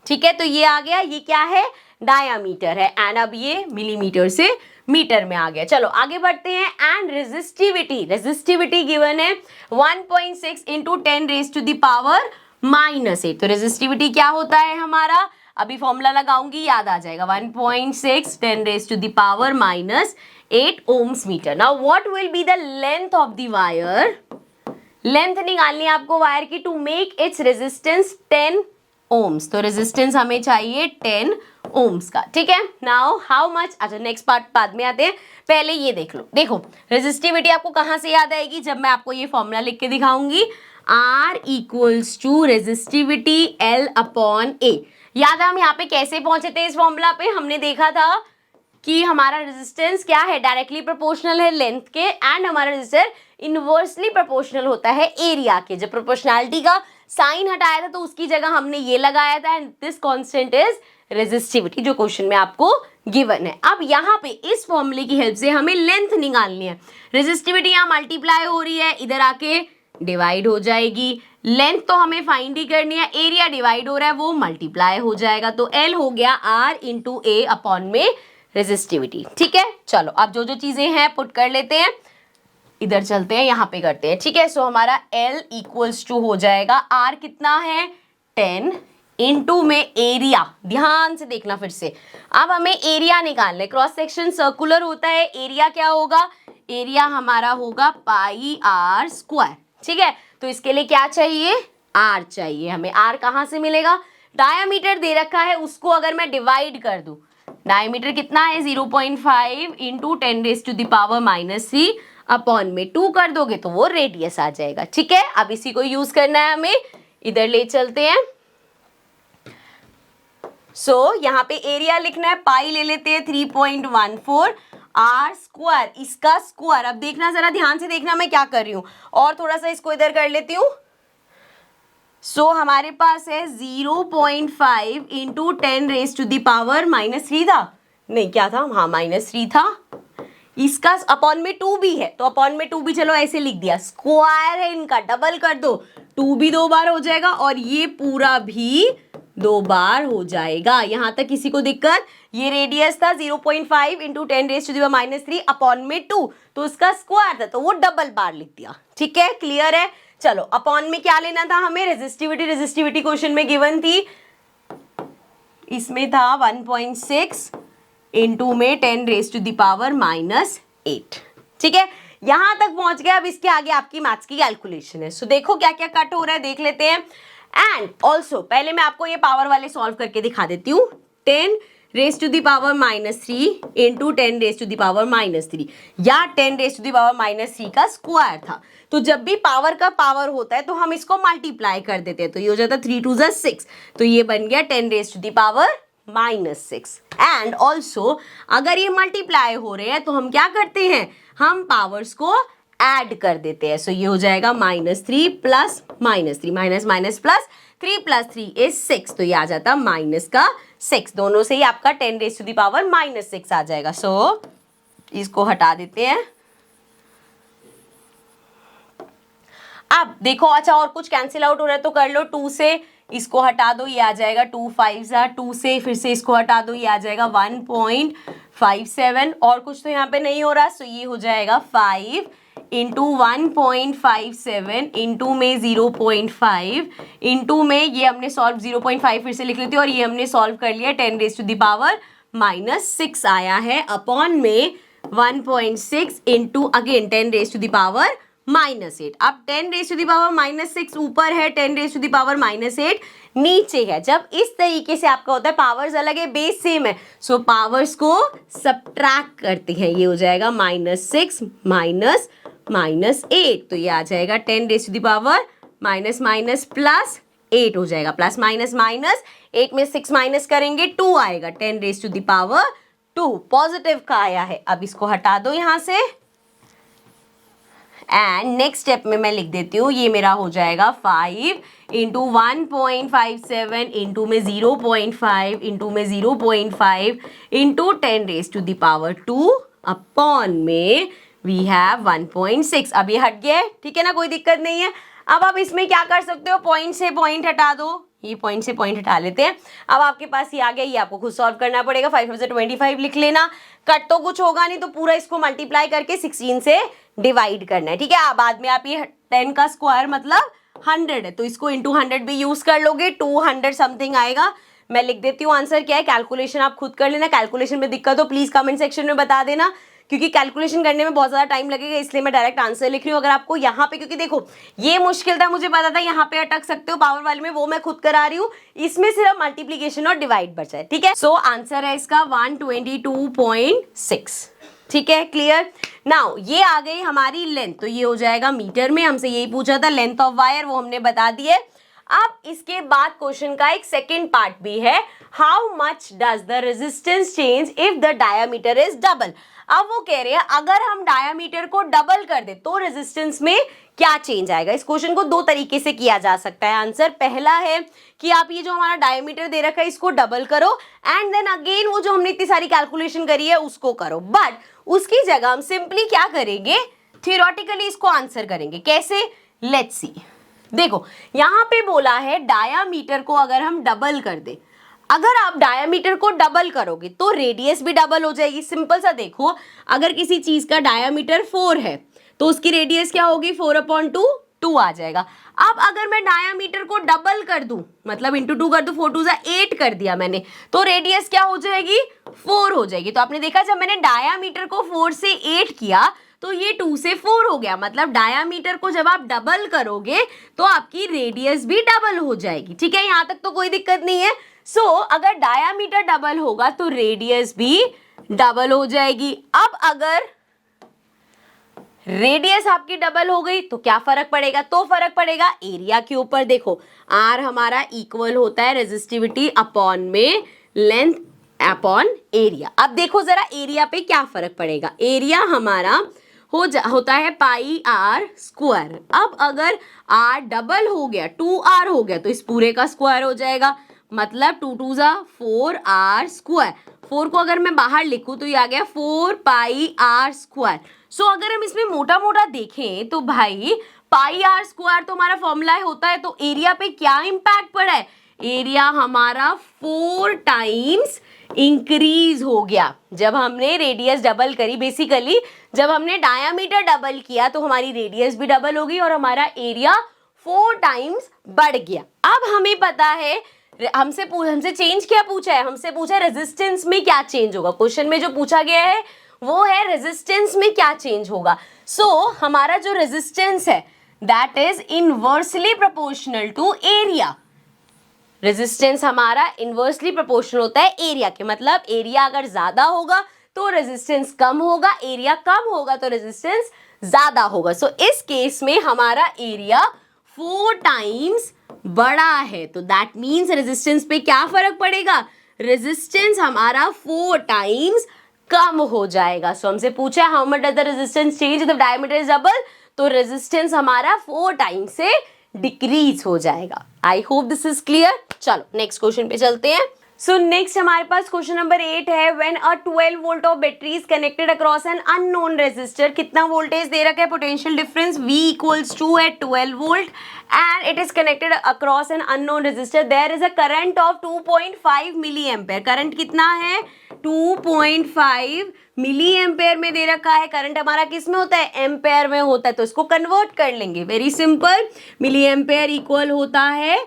ठीक है। तो ये आ गया, ये क्या है डायामीटर है, एंड अब ये मिलीमीटर से मीटर में आ गया। चलो आगे बढ़ते हैं। एंड रेजिस्टिविटी, रेजिस्टिविटी गिवन है 1.6 इंटू 10⁻⁻8। तो रेजिस्टिविटी क्या होता है हमारा, अभी फॉर्मूला लगाऊंगी याद आ जाएगा, 1.6 10⁻⁻8 ohms metre. Now what will be the length of the wire, length निकालनी है आपको वायर की, to make its resistance 10 ohms। तो रेजिस्टेंस हमें चाहिए 10 ohms का, ठीक है। नाउ हाउ मच, अच्छा नेक्स्ट पार्ट बाद में आते हैं, पहले ये देख लो। देखो रेजिस्टिविटी आपको कहां से याद आएगी, जब मैं आपको ये फॉर्मूला लिख के दिखाऊंगी, R equals to resistivity L/A। याद है हम यहाँ पे कैसे पहुंचे थे इस फॉर्मूला पे, हमने देखा था कि हमारा रेजिस्टेंस क्या है, डायरेक्टली प्रोपोर्शनल है लेंथ के, एंड हमारा रेजिस्टर इनवर्सली प्रोपोर्शनल होता है एरिया के। जब प्रोपोर्शनैलिटी का साइन हटाया था तो उसकी जगह हमने ये लगाया था, and this constant is resistivity, जो क्वेश्चन में आपको गिवन है। अब यहाँ पे इस फॉर्मूले की हेल्प से हमें लेंथ निकालनी है। रेजिस्टिविटी यहाँ मल्टीप्लाई हो रही है, इधर आके डिवाइड हो जाएगी, लेंथ तो हमें फाइंड ही करनी है, एरिया डिवाइड हो रहा है वो मल्टीप्लाई हो जाएगा, तो L हो गया R इंटू A अपॉन में रेजिस्टिविटी। ठीक है, चलो अब जो जो चीजें हैं पुट कर लेते हैं, इधर चलते हैं, यहाँ पे करते हैं। ठीक है, सो हमारा L इक्वल्स टू हो जाएगा, R कितना है 10 इनटू में एरिया, ध्यान से देखना फिर से, अब हमें एरिया निकालना है। क्रॉस सेक्शन सर्कुलर होता है, एरिया क्या होगा, एरिया हमारा होगा पाई आर स्क्वायर। ठीक है, तो इसके लिए क्या चाहिए, R चाहिए हमें। R कहाँ से मिलेगा, डायामीटर दे रखा है, उसको अगर मैं डिवाइड कर दूं, डायमीटर कितना है 0.5 इंटू 10⁻³ अपॉन में 2 कर दोगे तो वो रेडियस आ जाएगा। ठीक है, अब इसी को यूज करना है हमें, इधर ले चलते हैं। यहाँ पे एरिया लिखना है, पाई ले लेते हैं 3.14 आर स्क्वायर, इसका स्क्वायर। अब देखना, जरा ध्यान से देखना मैं क्या कर रही हूं, और थोड़ा सा इसको इधर कर लेती हूँ। हमारे पास है 0.5 इंटू 10⁻³ था, नहीं क्या था, हाँ -3 था, इसका अपॉन में 2 भी है, तो अपॉन में 2 भी चलो ऐसे लिख दिया, स्क्वायर है इनका, डबल कर दो, 2 भी 2 बार हो जाएगा और ये पूरा भी 2 बार हो जाएगा। यहां तक किसी को दिक्कत, ये रेडियस था 0.5 इंटू 10⁻³ अपॉन में 2, तो उसका स्क्वायर था तो वो डबल बार लिख दिया। ठीक है, क्लियर है। चलो अपॉन में क्या लेना था हमें, रेजिस्टिविटी, रेजिस्टिविटी क्वेश्चन में गिवन थी, इसमें था 1.6 इंटू में 10⁻⁻8। ठीक है, यहां तक पहुंच गया। अब इसके आगे आपकी मैथ्स की कैलकुलेशन है। देखो क्या क्या कट हो रहा है, देख लेते हैं। एंड ऑल्सो पहले मैं आपको ये पावर वाले सॉल्व करके दिखा देती हूँ। 10⁻³ इंटू 10⁻³ या 10⁻³ का स्क्वायर था, तो जब भी पावर का पावर होता है तो हम इसको मल्टीप्लाई कर देते हैं, तो ये हो जाता 3 2 6, तो ये बन गया 10⁻⁻6। एंड ऑल्सो अगर ये मल्टीप्लाई हो रहे हैं तो हम क्या करते हैं, हम पावर्स को ऐड कर देते हैं। ये हो जाएगा -3 प्लस -3, माइनस माइनस प्लस, 3 + 3 = 6, तो ये आ जाता -6, दोनों से ही आपका 10⁻⁻6 आ जाएगा। इसको हटा देते हैं। अब देखो, अच्छा और कुछ कैंसिल आउट हो रहा है तो कर लो, 2 से इसको हटा दो, ये आ जाएगा 2 5 2 से फिर से इसको हटा दो, ये आ जाएगा 1.57, और कुछ तो यहाँ पे नहीं हो रहा, ये हो जाएगा 5 इंटू 1.57 इंटू में 0.5 इंटू में ये हमने सॉल्व 0.5 फिर से लिख लेते हैं, और ये हमने सॉल्व कर लिया 10⁻⁻6 आया है, अपॉन में 1.6 इंटू अगेन 10⁻⁻8। अब 10⁻⁻6 ऊपर है, 10⁻⁻8 नीचे है। जब इस तरीके से आपका होता है, पावर्स अलग है, बेस सेम है, पावर्स को सब्ट्रैक्ट करते हैं, ये हो जाएगा -6 -8, तो ये आ जाएगा 10⁻⁻ प्लस 8 हो जाएगा, प्लस माइनस माइनस, 8 में 6 माइनस करेंगे 2 आएगा, 10⁻2 पॉजिटिव का आया है। अब इसको हटा दो यहां से, एंड नेक्स्ट स्टेप में मैं लिख देती हूँ, ये मेरा हो जाएगा 5 इंटू 1.57 इंटू में 0.5 इंटू में 0.5 इंटू 10⁻2 अपॉन में वी हैव 1.6। अब ये हट गया है, ठीक है ना, कोई दिक्कत नहीं है। अब आप इसमें क्या कर सकते हो, पॉइंट से पॉइंट हटा दो, ये पॉइंट से पॉइंट हटा लेते हैं। अब आपके पास ये आ गया, ये आपको खुद सॉल्व करना पड़ेगा। 5 में से 25 लिख लेना, कट तो कुछ होगा नहीं, तो पूरा इसको मल्टीप्लाई करके 16 से डिवाइड करना है। ठीक है, बाद में आप ये 10 का स्क्वायर मतलब 100 है, तो इसको इंटू 100 भी यूज कर लोगे, 200 समथिंग आएगा। मैं लिख देती हूँ आंसर क्या है, कैलकुलेशन आप खुद कर लेना। कैलकुलेशन में दिक्कत हो प्लीज कमेंट सेक्शन में बता देना, क्योंकि कैलकुलेशन करने में बहुत ज़्यादा टाइम लगेगा, इसलिए मैं डायरेक्ट आंसर लिख रही हूँ। अगर आपको यहाँ पे, क्योंकि देखो ये मुश्किल था, मुझे पता था यहाँ पे अटक सकते हो पावर वाले में, वो मैं खुद करा रही हूँ, इसमें सिर्फ मल्टीप्लीकेशन और डिवाइड बचा है। ठीक है, आंसर है इसका 122.6। ठीक है, क्लियर। नाउ ये आ गई हमारी लेंथ, तो ये हो जाएगा मीटर में, हमसे यही पूछा था लेंथ ऑफ वायर, वो हमने बता दिए। अब इसके बाद क्वेश्चन का एक सेकेंड पार्ट भी है, how much does the resistance change if the diameter is double. अब वो कह रहे हैं अगर हम डायामीटर को डबल कर दे तो रेजिस्टेंस में क्या चेंज आएगा। इस क्वेश्चन को दो तरीके से किया जा सकता है आंसर। पहला है कि आप ये जो हमारा डायमीटर दे रखा है इसको डबल करो, एंड देन अगेन वो जो हमने इतनी सारी कैलकुलेशन करी है उसको करो, बट उसकी जगह हम सिंपली क्या करेंगे, थियोरेटिकली इसको आंसर करेंगे। कैसे, लेट्स सी। देखो यहां पे बोला है डायामीटर को अगर हम डबल कर दे, अगर आप डायामीटर को डबल करोगे तो रेडियस भी डबल हो जाएगी। सिंपल सा देखो, अगर किसी चीज का डायामीटर 4 है तो उसकी रेडियस क्या होगी, 4/2 2 आ जाएगा। अब अगर मैं डायामीटर को डबल कर दूं, मतलब इंटू 2 कर दूं, 4 2 8 कर दिया मैंने, तो रेडियस क्या हो जाएगी, 4 हो जाएगी। तो आपने देखा जब मैंने डायामीटर को 4 से 8 किया तो ये 2 से 4 हो गया। मतलब डायामीटर को जब आप डबल करोगे तो आपकी रेडियस भी डबल हो जाएगी। ठीक है, यहां तक तो कोई दिक्कत नहीं है। सो अगर डायामीटर डबल होगा तो रेडियस भी डबल हो जाएगी। अब अगर रेडियस आपकी डबल हो गई तो क्या फर्क पड़ेगा, तो फर्क पड़ेगा एरिया के ऊपर। देखो आर हमारा इक्वल होता है रेजिस्टिविटी अपॉन में लेंथ अपॉन एरिया। अब देखो जरा एरिया पे क्या फर्क पड़ेगा, एरिया हमारा होता है पाई आर स्क्वायर। अब अगर आर डबल हो गया, 2r हो गया, तो इस पूरे का स्क्वायर हो जाएगा। मतलब 2 2 4 आर स्क्वायर। 4 को अगर मैं बाहर लिखूं तो ये आ गया 4 पाई आर स्क्वायर। सो अगर हम इसमें मोटा मोटा देखें तो भाई पाई आर स्क्वायर तो हमारा फॉर्मूला होता है, तो एरिया पे क्या इंपैक्ट पड़ा है, एरिया हमारा 4 टाइम्स इंक्रीज हो गया जब हमने रेडियस डबल करी। बेसिकली जब हमने डायामीटर डबल किया तो हमारी रेडियस भी डबल होगी और हमारा एरिया 4 टाइम्स बढ़ गया। अब हमें पता है, हमसे चेंज क्या पूछा है, हमसे पूछा है रेजिस्टेंस में क्या चेंज होगा। क्वेश्चन में जो पूछा गया है वो है रेजिस्टेंस में क्या चेंज होगा। सो हमारा जो रेजिस्टेंस है that is inversely proportional to area. Resistance हमारा इनवर्सली प्रोपोर्शनल होता है एरिया के। मतलब एरिया अगर ज्यादा होगा तो रेजिस्टेंस कम होगा, एरिया कम होगा तो रेजिस्टेंस ज्यादा होगा। सो इस केस में हमारा एरिया 4 टाइम्स बड़ा है, तो दैट मीन्स रेजिस्टेंस पे क्या फर्क पड़ेगा, रेजिस्टेंस हमारा 4 टाइम्स कम हो जाएगा। सो हमसे पूछा है how much does the resistance change if the diameter is double, तो रेजिस्टेंस हमारा 4 टाइम्स से डिक्रीज हो जाएगा। I hope this is clear. चलो नेक्स्ट क्वेश्चन पे चलते हैं। सो नेक्स्ट हमारे पास क्वेश्चन नंबर 8 है, when a 12 volt of battery is connected across an unknown resistor. कितना वोल्टेज दे रखा है, potential difference V equals to at 12 volt and it is connected across an unknown resistor. There is a current of 2.5 milli ampere. Current कितना है, 2.5 milli ampere में दे रखा है। Current हमारा किस में होता है, एम्पेयर में होता है, तो इसको कन्वर्ट कर लेंगे। Very simple, milli ampere equal होता है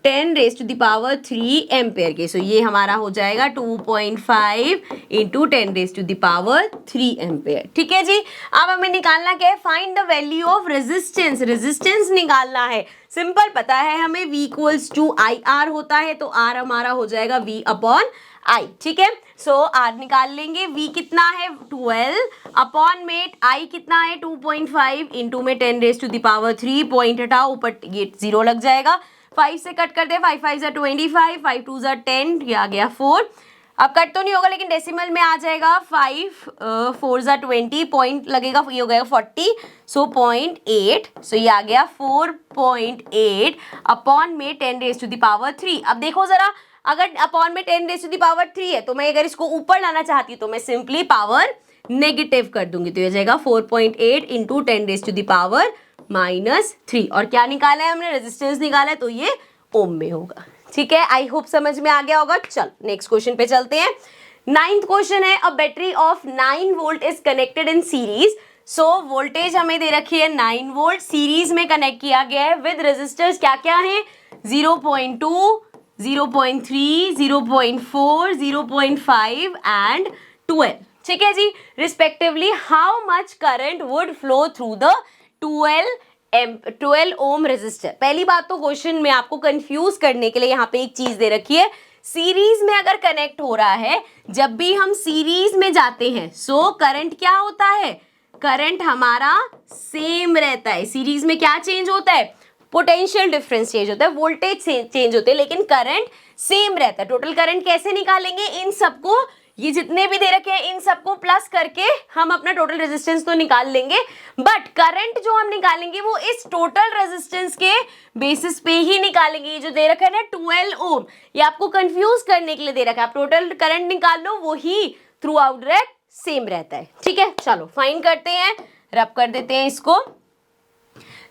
10⁻³ एम्पेयर के। सो ये हमारा हो जाएगा 2.5 इंटू 10⁻³ एम्पेयर। ठीक है जी। अब हमें निकालना क्या है, find the value of resistance. Resistance निकालना है, सिंपल पता है हमें V इक्वल्स टू IR होता है, तो R हमारा हो जाएगा V अपॉन I। ठीक है, सो R निकाल लेंगे। V कितना है 12 अपॉन में I कितना है 2.5 इंटू में 10⁻³ पॉइंट हटाओ, ऊपर ये 0 लग जाएगा। 5 से कट कर दे, 5 5 = 25, 5 2 = 10, ये आ गया 4। अब कट तो नहीं होगा लेकिन डेसिमल में आ जाएगा। 5 4 = 20, पॉइंट लगेगा, ये हो गया 40, सो 0.8, सो ये आ गया 4.8 अपॉन में 10⁻³। अब देखो जरा, अगर अपॉन में 10⁻³ है तो मैं अगर इसको ऊपर लाना चाहती हूँ तो मैं सिंपली पावर नेगेटिव कर दूंगी, तो ये जाएगा 4.8 इंटू 10⁻³ और क्या निकाला है हमने, रेजिस्टेंस निकाला है, तो ये ओम में होगा। ठीक है, आई होप समझ में आ गया होगा। चल नेक्स्ट क्वेश्चन पे चलते हैं। 9th क्वेश्चन है, a battery of 9 volt is connected in series. So voltage हमें दे रखी है 9 वोल्ट, सीरीज में कनेक्ट किया गया है विद रेजिस्टर्स क्या क्या है, 0.2, 0.3, 0.4, 0.5 एंड 12। ठीक है जी, respectively how much current would flow through the 12 ohm resistor. पहली बात तो क्वेश्चन में आपको कंफ्यूज करने के लिए यहाँ पे एक चीज दे रखी है, सीरीज में अगर कनेक्ट हो रहा है, जब भी हम सीरीज में जाते हैं सो करंट क्या होता है, करंट हमारा सेम रहता है। सीरीज में क्या चेंज होता है, पोटेंशियल डिफरेंस चेंज होता है, वोल्टेज चेंज होते हैं, लेकिन करंट सेम रहता है। टोटल करंट कैसे निकालेंगे, इन सबको, ये जितने भी दे रखे हैं इन सबको प्लस करके हम अपना टोटल रेजिस्टेंस तो निकाल लेंगे, बट करंट जो हम निकालेंगे वो इस टोटल रेजिस्टेंस के बेसिस पे ही निकालेंगे। ये जो दे रखा है ना 12 ओम, ये आपको कंफ्यूज करने के लिए दे रखा है। आप टोटल करंट निकाल लो, वो ही थ्रू आउट डायरेक्ट सेम रहता है। ठीक है, चलो फाइंड करते हैं, रब कर देते हैं इसको।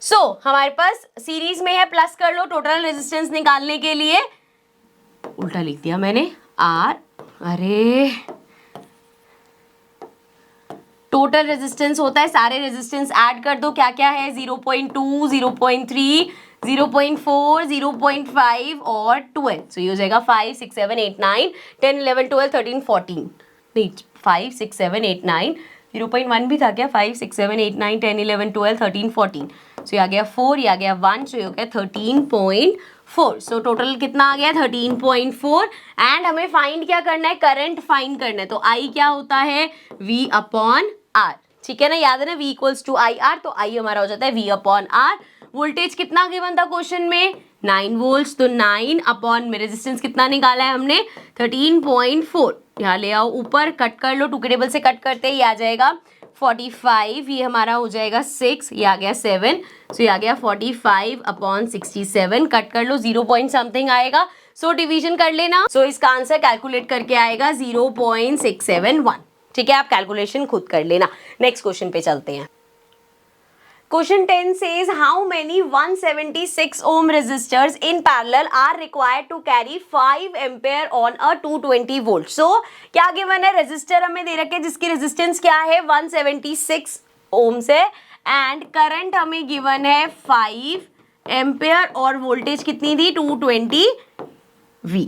सो हमारे पास सीरीज में है, प्लस कर लो टोटल रेजिस्टेंस निकालने के लिए, उल्टा लिख दिया मैंने, आर, अरे टोटल रेजिस्टेंस होता है, सारे रेजिस्टेंस ऐड कर दो, क्या क्या है 0.2, 0.3, 0.4, 0.5 और 12। सो ये हो जाएगा 5, 6, 7, 8, 9, 10, 11, 12, 13, 14, नहीं 5, 6, 7, 8, 9, 0.1 भी था क्या, 5, 6, 7, 8, 9, 10, 11, 12, 13, 14। सो ये आ गया 4, ये आ गया 1, सो ये हो गया 13.4। सो टोटल कितना आ गया 13.4। एंड हमें फाइंड क्या करना है, करंट फाइंड करना है। तो आई क्या होता है, V अपॉन आर, ठीक है ना, याद है ना, V equals to I R, तो आई हमारा हो जाता है V अपॉन आर। वोल्टेज कितना गिवन था क्वेश्चन में, 9 वोल्ट्स, तो 9 अपॉन में रेजिस्टेंस कितना निकाला है हमने 13.4। यहाँ ले आओ ऊपर, कट कर लो, टू के टेबल से कट करते ही आ जाएगा 45, ये हमारा हो जाएगा 6, ये आ गया 7, सो ये आ गया 45 अपॉन 67, कट कर लो, 0 पॉइंट समथिंग आएगा, सो डिवीजन कर लेना। सो इसका आंसर कैलकुलेट करके आएगा 0.671, ठीक है, आप कैलकुलेशन खुद कर लेना। नेक्स्ट क्वेश्चन पे चलते हैं। Question 10 says how many 176 ohm resistors in parallel are required to carry 5 ampere on a 220 volt. So क्या given है, रेजिस्टर हमें दे रखे जिसकी रेजिस्टेंस क्या है 176 ohms है, एंड करंट हमें गिवन है 5 एम्पेयर और वोल्टेज कितनी थी 220 V,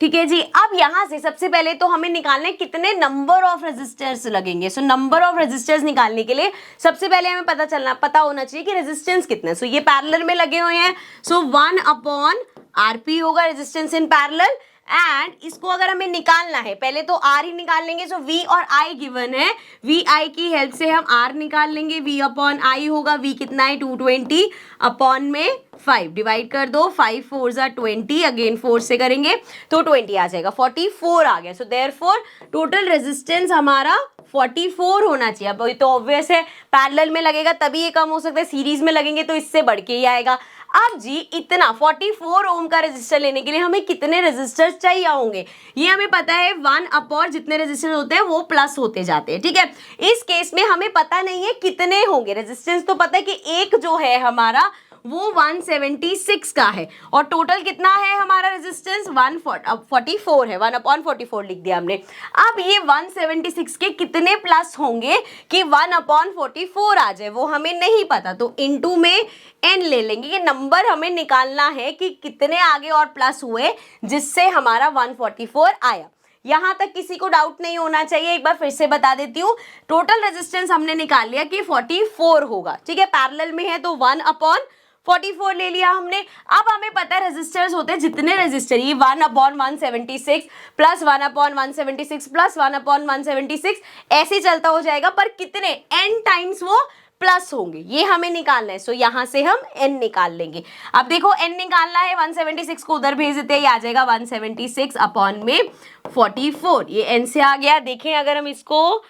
ठीक है जी। अब यहां से सबसे पहले तो हमें निकालना है कितने नंबर ऑफ रेजिस्टर्स लगेंगे। सो नंबर ऑफ रेजिस्टर्स निकालने के लिए सबसे पहले हमें पता होना चाहिए कि रेजिस्टेंस कितने। सो ये पैरेलल में लगे हुए हैं, सो 1 अपॉन आरपी होगा रेजिस्टेंस इन पैरेलल। एंड इसको अगर हमें निकालना है, पहले तो आर ही निकाल लेंगे। सो वी और आई गिवन है, वी आई की हेल्प से हम आर निकाल लेंगे, वी अपॉन आई होगा, वी कितना है 220 अपॉन में 5, डिवाइड कर दो, 5 4 ज़ा 20, अगेन 4 से करेंगे तो 20 आ जाएगा, 44 आ गया। सो देयरफॉर टोटल रेजिस्टेंस हमारा 44 होना चाहिए। अब तो ऑब्वियस है पैरेलल में लगेगा तभी ये कम हो सकता है, सीरीज में लगेंगे तो इससे बढ़ के ही आएगा। अब जी इतना 44 ओम का रेजिस्टर लेने के लिए हमें कितने रेजिस्टर्स चाहिए होंगे, ये हमें पता है 1 अपॉन जितने रेजिस्टर होते हैं वो प्लस होते जाते हैं, ठीक है। इस केस में हमें पता नहीं है कितने होंगे, रेजिस्टेंस तो पता है कि एक जो है हमारा वो 176 का है, और टोटल कितना है हमारा रेजिस्टेंस 144 है, 1 अपॉन 44 लिख दिया हमने। अब ये 176 के कितने प्लस होंगे कि 1 अपॉन 44 आ जाए, वो हमें नहीं पता, तो इनटू में n ले लेंगे कि नंबर हमें निकालना है कि कितने आगे और प्लस हुए जिससे हमारा 144 आया। यहां तक किसी को डाउट नहीं होना चाहिए, एक बार फिर से बता देती हूँ। टोटल रेजिस्टेंस हमने निकाल लिया कि 44 होगा, ठीक है, पैरेलल में है तो 1 अपॉन 44 ले लिया हमने। अब हमें पता है रेजिस्टर्स होते हैं जितने रेजिस्टर, ये 1 upon 176 plus 1 upon 176 plus 1 upon 176 ऐसे चलता हो जाएगा, पर कितने n टाइम्स वो प्लस होंगे ये हमें निकालना है। सो यहां से हम n निकाल लेंगे। अब देखो n निकालना है, 176 को उधर भेज देते हैं, ये आ जाएगा 176 अपॉन में 44, ये n से आ गया। देखें अगर हम इसको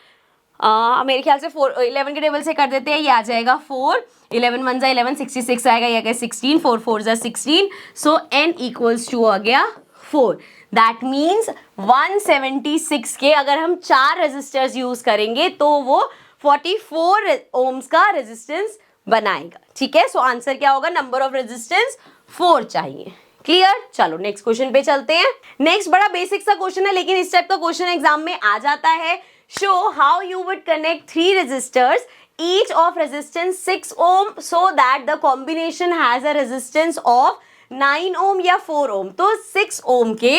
मेरे ख्याल से 11 के टेबल से कर देते हैं, ये आ जाएगा 4, 11 1 11 66 आएगा, ये आ गया 16, 4 4 16, सो n इक्वल्स टू आ गया 4। दैट मीन्स 176 के अगर हम 4 रेजिस्टर्स यूज करेंगे तो वो 44 ओम्स का रेजिस्टेंस बनाएगा, ठीक है। सो आंसर क्या होगा, नंबर ऑफ रेजिस्टेंस 4 चाहिए। क्लियर, चलो नेक्स्ट क्वेश्चन पे चलते हैं। नेक्स्ट बड़ा बेसिक सा क्वेश्चन है, लेकिन इस टाइप का क्वेश्चन एग्जाम में आ जाता है। Show how you would connect 3 resistors each of resistance 6 ohm so that the combination has a resistance of 9 ohm या 4 ohm। तो 6 ohm के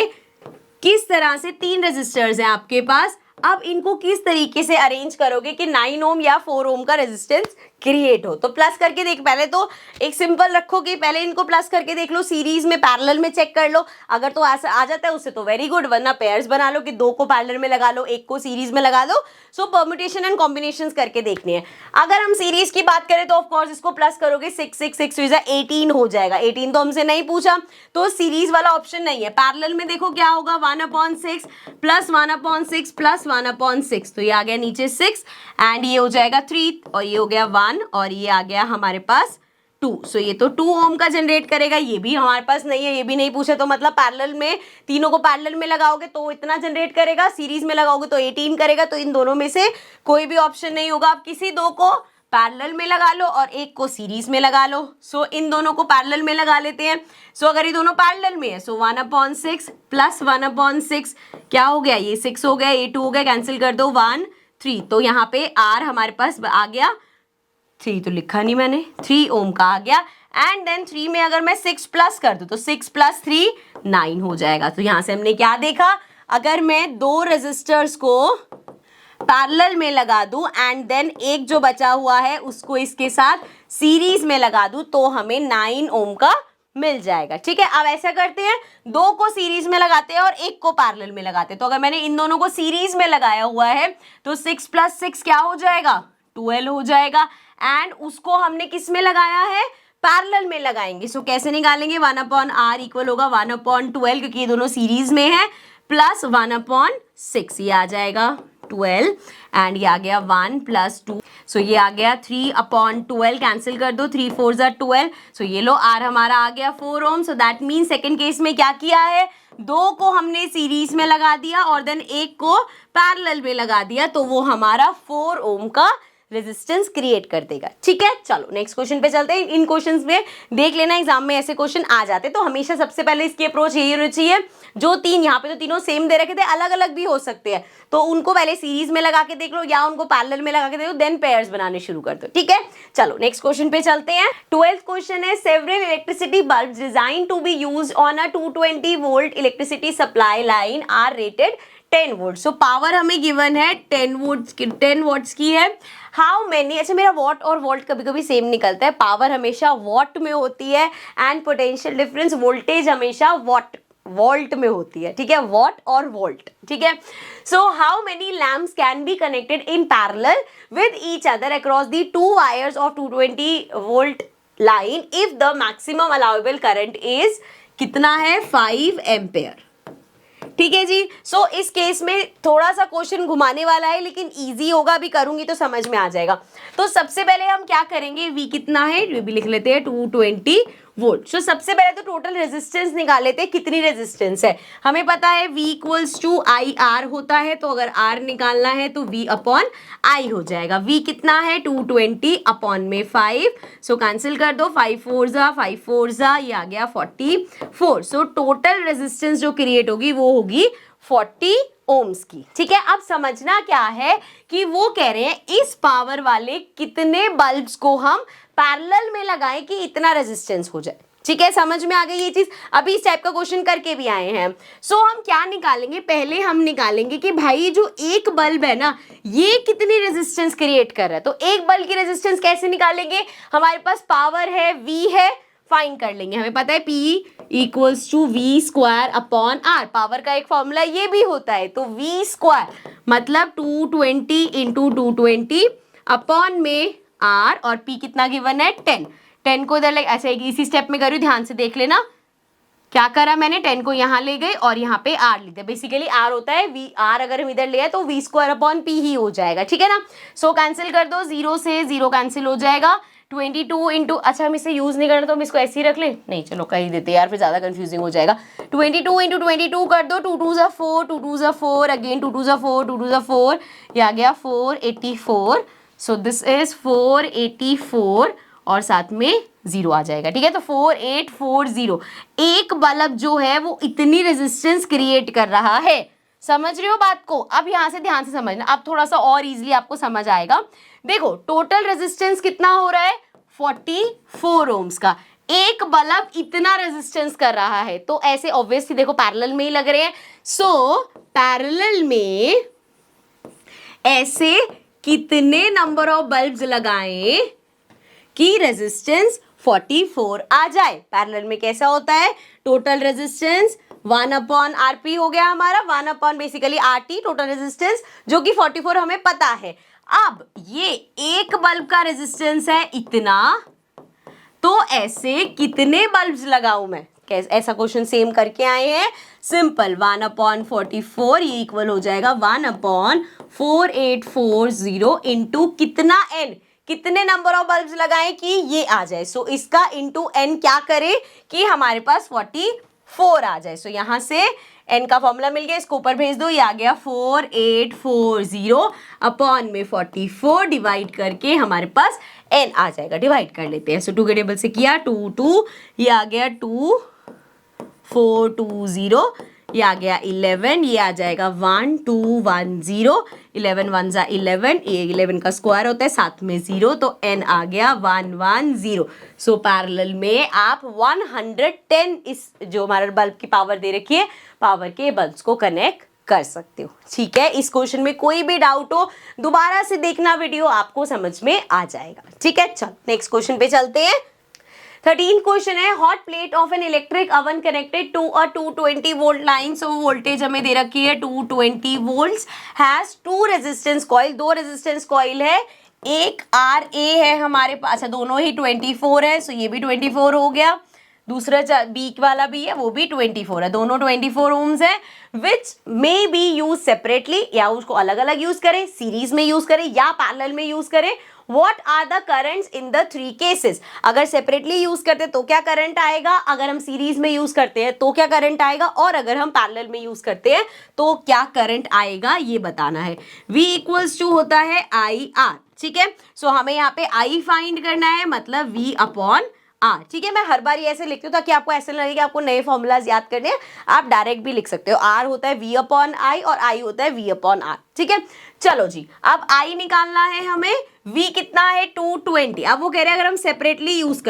किस तरह से 3 रेजिस्टर्स हैं आपके पास, अब इनको किस तरीके से अरेंज करोगे कि 9 ओम या 4 ओम का रेजिस्टेंस क्रिएट हो। तो प्लस करके देख, पहले तो एक सिंपल रखो कि पहले इनको प्लस करके देख लो, सीरीज में पैरेलल में चेक कर लो, अगर तो ऐसा आ जाता है उससे तो वेरी गुड, वरना पेयर्स बना लो कि 2 को पैरेलल में लगा लो, 1 को सीरीज में लगा लो। सो परम्यूटेशन एंड कॉम्बिनेशंस करके देखनी है। अगर हम सीरीज की बात करें तो ऑफकोर्स इसको प्लस करोगे 6 6 6 18 हो जाएगा, 18 तो हमसे नहीं पूछा तो सीरीज वाला ऑप्शन नहीं है। पैरेलल में देखो क्या होगा, 1/6 प्लस 1/6 प्लस 1/6, तो ये आ गया नीचे 6 एंड ये हो जाएगा 3 और ये हो गया 1 और ये आ गया हमारे पास 2। सो ये तो 2 ओम का जनरेट करेगा, ये भी हमारे पास नहीं है, ये भी नहीं पूछा, तो मतलब पैरेलल में तीनों को पैरेलल में लगाओगे तो इतना जनरेट करेगा, सीरीज में लगाओगे तो 18 करेगा, तो इन दोनों में से कोई भी ऑप्शन नहीं होगा। आप किसी 2 को पैरेलल में लगा लो और एक को सीरीज में लगा लो। सो इन दोनों को पैरेलल में लगा लेते हैं। सो अगर ये दोनों पैरेलल में है सो 1/6 प्लस 1/6 क्या हो गया, ये 6 हो गया, ये 2 हो गया, कैंसिल कर दो 1 3। तो यहाँ पे R हमारे पास आ गया 3, तो लिखा नहीं मैंने, 3 ओम का आ गया। एंड देन 3 में अगर मैं 6 प्लस कर दूं तो 6 प्लस 3 9 हो जाएगा। तो यहाँ से हमने क्या देखा, अगर मैं दो रेजिस्टर्स को पैरेलल में लगा दूं एंड देन एक जो बचा हुआ है उसको इसके साथ सीरीज में लगा दूं तो हमें 9 ओम का मिल जाएगा। ठीक है, अब ऐसा करते हैं, दो को सीरीज में लगाते हैं और एक को पैरेलल में लगाते हैं। तो अगर मैंने इन दोनों को सीरीज में लगाया हुआ है तो 6 प्लस 6 क्या हो जाएगा, 12 हो जाएगा। एंड उसको हमने किस में लगाया है, पैरेलल में लगाएंगे। सो कैसे निकालेंगे, 1/r इक्वल होगा 1/12 क्योंकि ये दोनों सीरीज में है, प्लस 1/6 ये आ जाएगा 12 एंड ये आ गया 1 प्लस 2। सो ये आ गया 3/12, कैंसिल कर दो, 3 4 ज़ा 12। सो ये लो R हमारा आ गया 4 ohm. So that mean second case में क्या किया है, दो को हमने सीरीज में लगा दिया और देन एक को पैरेलल में लगा दिया तो वो हमारा 4 ओम का रेजिस्टेंस क्रिएट कर देगा। ठीक है, चलो नेक्स्ट क्वेश्चन पे चलते हैं। इन क्वेश्चंस में देख लेना, एग्जाम में ऐसे क्वेश्चन आ जाते तो हमेशा सबसे पहले इसकी अप्रोच यही होनी चाहिए, जो तीन यहाँ पे तो तीनों सेम दे रखे थे, अलग अलग भी हो सकते हैं तो उनको पहले सीरीज में लगा के देख लो या उनको पैरेलल में लगा के देख लो, देन पेयर्स बनाने शुरू कर दो। ठीक है, चलो नेक्स्ट क्वेश्चन पे चलते हैं। 12th क्वेश्चन है, several electricity bulbs design to be used on a 220 volt electricity supply line are rated 10 volt. So power हमें गिवन है 10 वोल्ट्स की है। हाउ मैनी, अच्छा मेरा वॉट और वोल्ट कभी कभी सेम निकलता है, पावर हमेशा वॉट में होती है एंड पोटेंशियल डिफरेंस वोल्टेज हमेशा वोल्ट में होती है। ठीक है, वॉट और वोल्ट। ठीक है, so how many lamps can be connected in parallel with each other across the 2 wires of 220 volt line if the maximum allowable current is कितना है, 5 एम्पेयर। ठीक है जी, सो इस केस में थोड़ा सा क्वेश्चन घुमाने वाला है लेकिन इजी होगा, भी करूंगी तो समझ में आ जाएगा। तो सबसे पहले हम क्या करेंगे, V कितना है ये भी लिख लेते हैं 220 वोल्ट। सो सबसे पहले तो टोटल रेजिस्टेंस निकाल लेते हैं, कितनी रेजिस्टेंस है हमें पता है, V equals to I R होता है तो अगर R निकालना है तो V अपॉन I हो जाएगा। V कितना है 220 अपॉन में 5, सो कैंसिल कर दो, 5 4 ज़ा ये आ गया 44। सो टोटल रेजिस्टेंस जो क्रिएट होगी वो होगी 40 ओम्स की। ठीक है, अब समझना क्या है कि वो कह रहे हैं इस पावर वाले कितने बल्ब्स को हम पैरेलल में लगाएं कि इतना रेजिस्टेंस हो जाए। ठीक है, समझ में आ गई ये चीज, अभी इस टाइप का क्वेश्चन करके भी आए हैं। सो हम क्या निकालेंगे, पहले हम निकालेंगे कि भाई जो एक बल्ब है ना ये कितनी रेजिस्टेंस क्रिएट कर रहा है। तो एक बल्ब की रेजिस्टेंस कैसे निकालेंगे, हमारे पास पावर है V है, फाइंड कर लेंगे, हमें पता है P equals to V square upon R, power का एक फॉर्मूला ये भी होता है। तो V स्क्वायर मतलब 220 इंटू 220 अपॉन में R और P कितना गिवन है 10 को इधर अच्छा इसी स्टेप में करूँ, ध्यान से देख लेना क्या करा मैंने, 10 को यहाँ ले गई और यहाँ पे R लिख दिया। बेसिकली R होता है V, R अगर हम इधर ले आए तो V स्क्वायर अपॉन P ही हो जाएगा। ठीक है ना, सो कैंसिल कर दो, 0 से 0 कैंसिल हो जाएगा, 22 इंटू, अच्छा हम इसे यूज नहीं करना तो हम इसको ऐसे ही रख लें, नहीं चलो कर ही देते यार फिर ज्यादा कंफ्यूजिंग हो जाएगा। 22 इंटू 22 कर दो, 2 2 ज़ा 4, 2 2 ज़ा 4 अगेन 2 2 ज़ा 4, 2 2 ज़ा 4 ये आ गया 484। सो दिस इज 484 और साथ में 0 आ जाएगा। ठीक है, तो 4840 एक बल्ब जो है वो इतनी रेजिस्टेंस क्रिएट कर रहा है। समझ रहे हो बात को, अब यहाँ से ध्यान से समझना, अब थोड़ा सा और इजीली आपको समझ आएगा। देखो टोटल रेजिस्टेंस कितना हो रहा है 44 ओम्स का, एक बल्ब इतना रेजिस्टेंस कर रहा है तो ऐसे ऑब्वियसली देखो पैरेलल में ही लग रहे हैं। सो पैरेलल में ऐसे कितने नंबर ऑफ बल्ब्स लगाएं कि रेजिस्टेंस 44 आ जाए। पैरेलल में कैसा होता है, टोटल रेजिस्टेंस 1/RP हो गया हमारा, 1/ बेसिकली RT टोटल रेजिस्टेंस जो कि 44 हमें पता है। अब ये एक बल्ब का रेजिस्टेंस है इतना, तो ऐसे कितने बल्ब्स लगाऊं मैं, कैसे ऐसा क्वेश्चन सेम करके आए हैं, सिंपल 1/44 ये इक्वल हो जाएगा 1/4840 इंटू कितना n, कितने नंबर ऑफ बल्ब्स लगाएं कि ये आ जाए। सो इसका इंटू n क्या करे कि हमारे पास 44 आ जाए। सो यहाँ से n का फॉर्मूला मिल गया, इसको ऊपर भेज दो, ये आ गया 4840 अपॉन में 44 डिवाइड करके हमारे पास n आ जाएगा। डिवाइड कर लेते हैं। सो 2 के टेबल से किया 2 2, ये आ गया 2420, ये आ गया 11, ये आ जाएगा 1210, 11 1 जा 11, ये 11 का स्क्वायर होता है, साथ में 0, तो n आ गया 110। सो पैरेलल में आप 110 इस जो हमारा बल्ब की पावर दे रखी है, पावर के बल्ब्स को कनेक्ट कर सकते हो। ठीक है, इस क्वेश्चन में कोई भी डाउट हो दोबारा से देखना वीडियो, आपको समझ में आ जाएगा। ठीक है, चल नेक्स्ट क्वेश्चन पे चलते हैं। 13 क्वेश्चन है, hot plate of an electric oven connected to a 220 volt line. So voltage हमें दे रखी है 220 volts, has 2 resistance coil, 2 resistance coil है, एक RA है हमारे पास, अच्छा दोनों ही 24 है, सो ये भी 24 हो गया, दूसरा बी वाला भी है वो भी 24 है, दोनों 24 ओम्स है, विच मे बी यूज सेपरेटली, या उसको अलग अलग यूज करें, सीरीज में यूज करें या पैरेलल में यूज करें। What are the currents in the 3 cases? अगर सेपरेटली यूज करते तो क्या करंट आएगा, अगर हम सीरीज में यूज करते हैं तो क्या करंट आएगा, और अगर हम पैरेलल में यूज करते हैं तो क्या करंट आएगा, ये बताना है। V इक्वल्स टू होता है IR। ठीक है, सो हमें यहाँ पे I फाइंड करना है, मतलब V अपॉन R। ठीक है, मैं हर बार ये ऐसे लिखती हूँ ताकि आपको ऐसे लगे कि आपको नए फॉर्मूलाज याद करने हैं, आप डायरेक्ट भी लिख सकते हो। R होता है V अपॉन I और I होता है V अपॉन R। ठीक है, चलो जी, अब I निकालना है हमें, V कितना है 220, अब वो कह रहे हैं अगर हम सेपरेटली यूज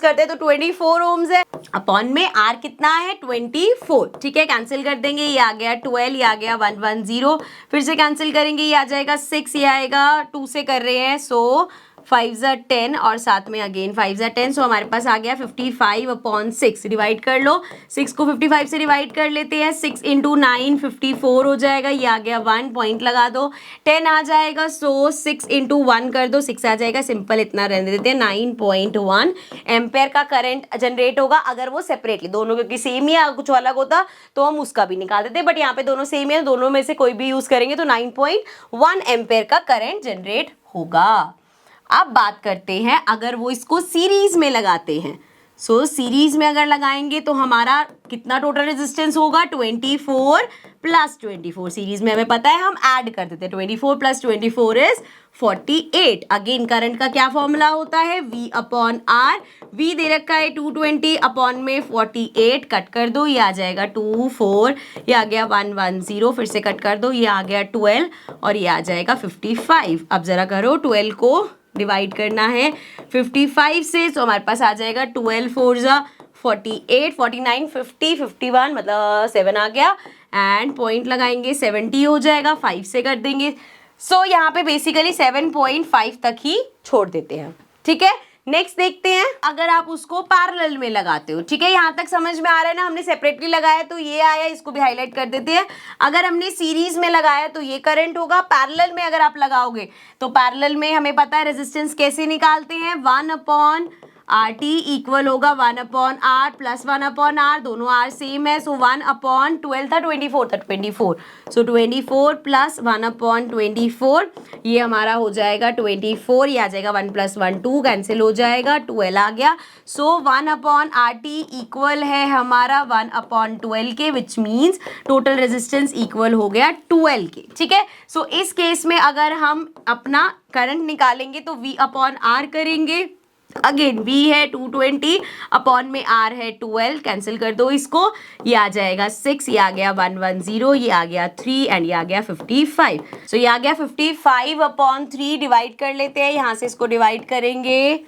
करते हैं तो 24 ओम्स है, अपॉन में R कितना है 24। ठीक है, कैंसिल कर देंगे, ये आ गया 12, ये आ गया 110, फिर से कैंसिल करेंगे, ये आ जाएगा 6, ये आएगा 2 से कर रहे हैं, सो 5 ज़ा 10 और साथ में अगेन 5 ज़ा 10, सो हमारे पास आ गया 55 अपॉन 6। डिवाइड कर लो, 6 को 55 से डिवाइड कर लेते हैं, 6 इंटू 9 54 हो जाएगा, ये आ गया 1, पॉइंट लगा दो, 10 आ जाएगा, सो 6 इंटू 1 कर दो, 6 आ जाएगा, सिंपल इतना रहने देते हैं, 9.1 एम्पेयर का करंट जनरेट होगा। अगर वो सेपरेटली दोनों क्योंकि सेम ही कुछ अलग होता तो हम उसका भी निकाल देते, बट यहाँ पे दोनों सेम है, दोनों में से कोई भी यूज करेंगे तो 9.1 एम्पेयर का करंट जनरेट होगा। अब बात करते हैं अगर वो इसको सीरीज में लगाते हैं, सो सीरीज में अगर लगाएंगे तो हमारा कितना टोटल रेजिस्टेंस होगा 24 प्लस 24, सीरीज में हमें पता है हम ऐड कर देते हैं, 24 प्लस 24 इज 48। अगेन करंट का क्या फॉर्मूला होता है, V अपॉन R, V दे रखा है 220 अपॉन में 48, कट कर दो, ये आ जाएगा 24, ये आ गया 110, फिर से कट कर दो, ये आ गया 12 और ये आ जाएगा 55। अब जरा करो 12 को डिवाइड करना है 55 से, तो हमारे पास आ जाएगा 12 4 जा 48, 49 50 51, मतलब 7 आ गया, एंड पॉइंट लगाएंगे 70 हो जाएगा, 5 से कर देंगे, सो यहाँ पे बेसिकली 7.5 तक ही छोड़ देते हैं। ठीक है, नेक्स्ट देखते हैं अगर आप उसको पैरेलल में लगाते हो। ठीक है, यहाँ तक समझ में आ रहा है ना, हमने सेपरेटली लगाया तो ये आया, इसको भी हाईलाइट कर देते हैं। अगर हमने सीरीज में लगाया तो ये करंट होगा, पैरेलल में अगर आप लगाओगे तो पैरेलल में हमें पता है रेजिस्टेंस कैसे निकालते हैं, 1 अपॉन RT इक्वल होगा 1 upon R plus 1 upon R, दोनों R सेम है, सो 1 अपॉन 12 था 24 था 24, सो 24 प्लस 1 अपॉन 24, ये हमारा हो जाएगा 24, ये आ जाएगा 1 प्लस 1 2, कैंसिल हो जाएगा, 12 आ गया, सो 1 अपॉन RT इक्वल है हमारा 1 अपॉन 12 के, which means total resistance equal हो गया 12 के। ठीक है, सो इस केस में अगर हम अपना करंट निकालेंगे तो V अपॉन R करेंगे, अगेन V है 220 अपॉन में R है 12, कैंसिल कर दो इसको, ये आ जाएगा 6, ये आ गया 110, ये आ गया 3 एंड ये आ गया 55, सो ये आ गया 55 अपॉन 3, डिवाइड कर लेते हैं, यहाँ से इसको डिवाइड करेंगे,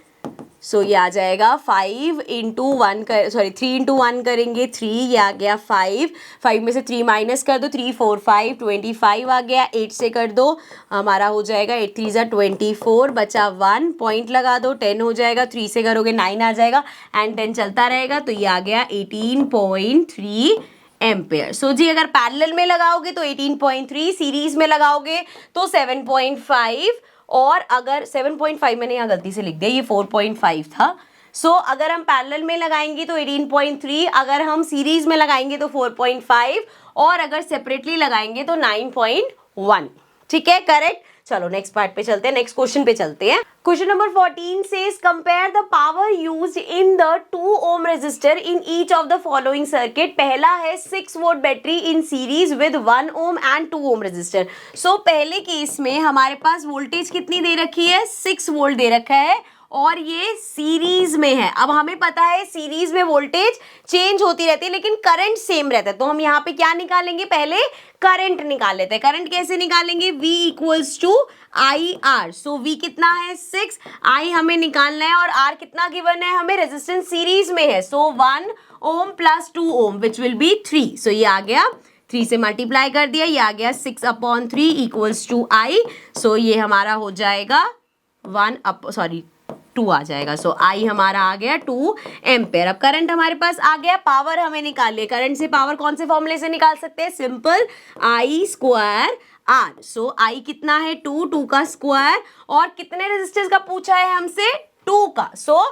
सो ये आ जाएगा 5 इंटू 1 3 इंटू 1 करेंगे 3, ये आ गया 5 में से 3 माइनस कर दो, 3 4 5 25 आ गया, 8 से कर दो, हमारा हो जाएगा 8 3 जा 24, बचा 1, पॉइंट लगा दो, 10 हो जाएगा, 3 से करोगे 9 आ जाएगा एंड 10 चलता रहेगा, तो ये आ गया 18.3 एम्पेयर। सो जी अगर पैरेलल में लगाओगे तो 18.3, सीरीज में लगाओगे तो 7.5, और अगर 7.5 मैंने यहाँ गलती से लिख दिया, ये 4.5 था, सो अगर हम पैरेलल में लगाएंगे तो 18.3, अगर हम सीरीज में लगाएंगे तो 4.5, और अगर सेपरेटली लगाएंगे तो 9.1। ठीक है, करेक्ट। चलो नेक्स्ट पार्ट पे चलते हैं, नेक्स्ट क्वेश्चन पे चलते हैं। Question number 14 says compare the power used in the 2 ohm resistor in each of the following circuit. पहला है 6 volt battery in series with 1 ohm and 2 ohm resistor. So पहले case में हमारे पास वोल्टेज कितनी दे रखी है, 6 वोल्ट दे रखा है और ये सीरीज में है। अब हमें पता है सीरीज में वोल्टेज चेंज होती रहती है लेकिन करंट सेम रहता है, तो हम यहाँ पे क्या निकालेंगे, पहले करंट निकाल लेते हैं। करंट कैसे निकालेंगे, V equals to I R. So V कितना है 6, I हमें निकालना है और R कितना गिवन है हमें, रेजिस्टेंस सीरीज में है। So 1 ohm plus 2 ohm which will be 3। So ये आ गया 3 से मल्टीप्लाई कर दिया, ये आ गया 6/3 इक्वल्स टू I। सो ये हमारा हो जाएगा 2 आ जाएगा। सो I हमारा आ गया 2 एम्पेयर। अब करंट हमारे पास आ गया, पावर हमें निकाल लिया। करंट से पावर कौन से फॉर्मूले से निकाल सकते हैं, simple I square R। So I कितना है 2 का स्क्वायर और कितने रेजिस्टेंस का पूछा है हमसे, 2 का। सो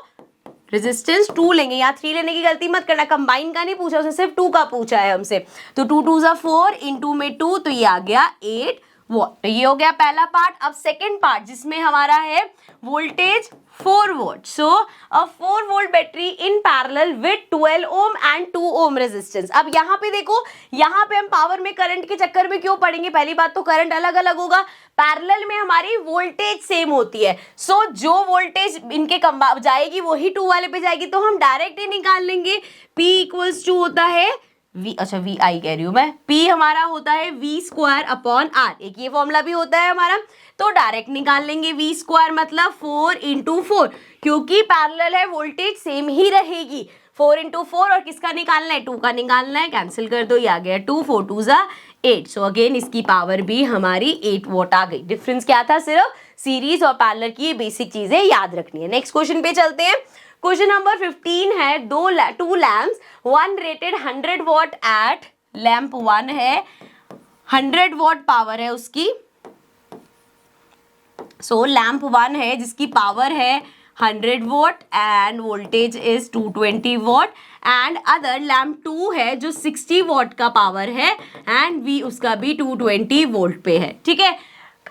रेजिस्टेंस 2 लेंगे, यहाँ 3 लेने की गलती मत करना, कंबाइन का नहीं पूछा, उसने सिर्फ 2 का पूछा है हमसे। तो 2 2 ज़ा 4 इंटू में 2, तो ये आ गया 8 वॉट। तो ये हो गया पहला पार्ट। अब सेकेंड पार्ट जिसमें हमारा है voltage 4 volt. So a 4 volt battery in parallel with 12 Om and 2 ohm resistance. अब यहाँ पे देखो, यहाँ पे हम पावर में करंट के चक्कर में क्यों पड़ेंगे, पहली बात तो करंट अलग अलग होगा, पैरेलल में हमारी वोल्टेज सेम होती है। सो जो वोल्टेज इनके जाएगी वही 2 वाले पे जाएगी, तो हम डायरेक्ट ही निकाल लेंगे। P इक्वल्स टू होता है V, अच्छा V I कह रही हूं मैं, P हमारा होता है V स्क्वायर अपॉन R। एक ये फॉर्मूला भी होता है हमारा, तो डायरेक्ट निकाल लेंगे। V स्क्वायर मतलब 4 इंटू 4, क्योंकि पैरेलल है वोल्टेज सेम ही रहेगी। 4 इंटू 4 और किसका निकालना है, 2 का निकालना है, कैंसिल कर दो, ये आ गया 2 4 2 ज़ा 8। सो अगेन इसकी पावर भी हमारी 8 वोट आ गई। डिफरेंस क्या था, सिर्फ सीरीज और पैरेलल की ये बेसिक चीजें याद रखनी है। नेक्स्ट क्वेश्चन पे चलते हैं। क्वेश्चन नंबर 15 है, 2 lamps, 1 rated 100 watt at, lamp 1 है 100 वॉट पावर है उसकी। सो लैम्प 1 है जिसकी पावर है 100 what end voltage is 220 what, and other lamp 2 है जो 60 वॉट का पावर है एंड V उसका भी 220 वोल्ट पे है। ठीक है,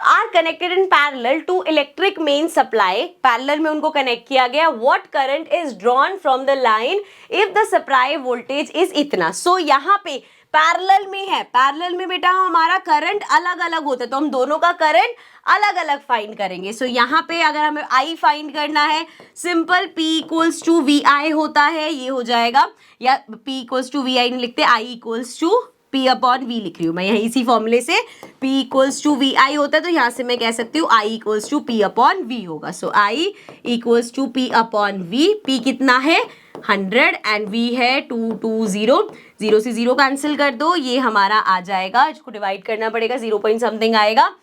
are connected in parallel to electric main supply, parallel में उनको कनेक्ट किया गया। What current is drawn from the line if the supply voltage is इतना। सो यहाँ पे पैरेलल में है, पैरेलल में बेटा हमारा करंट अलग अलग होता है, तो हम दोनों का करंट अलग अलग फाइंड करेंगे। सो यहाँ पे अगर हमें I फाइंड करना है, simple P equals to VI होता है, ये हो जाएगा, या P इक्वल्स टू VI नहीं लिखते, I equals to P upon V लिख रही हूँ मैं यहीं, इसी फॉर्मूले से P इक्वल्स टू VI होता है, तो यहाँ से मैं कह सकती हूँ I equals to P upon V होगा। So I equals to P upon V। P कितना है 100 एंड V है 220, 0 से 0 कैंसिल कर दो, ये हमारा आ जाएगा, इसको डिवाइड करना पड़ेगा, 0 पॉइंट समथिंग आएगा।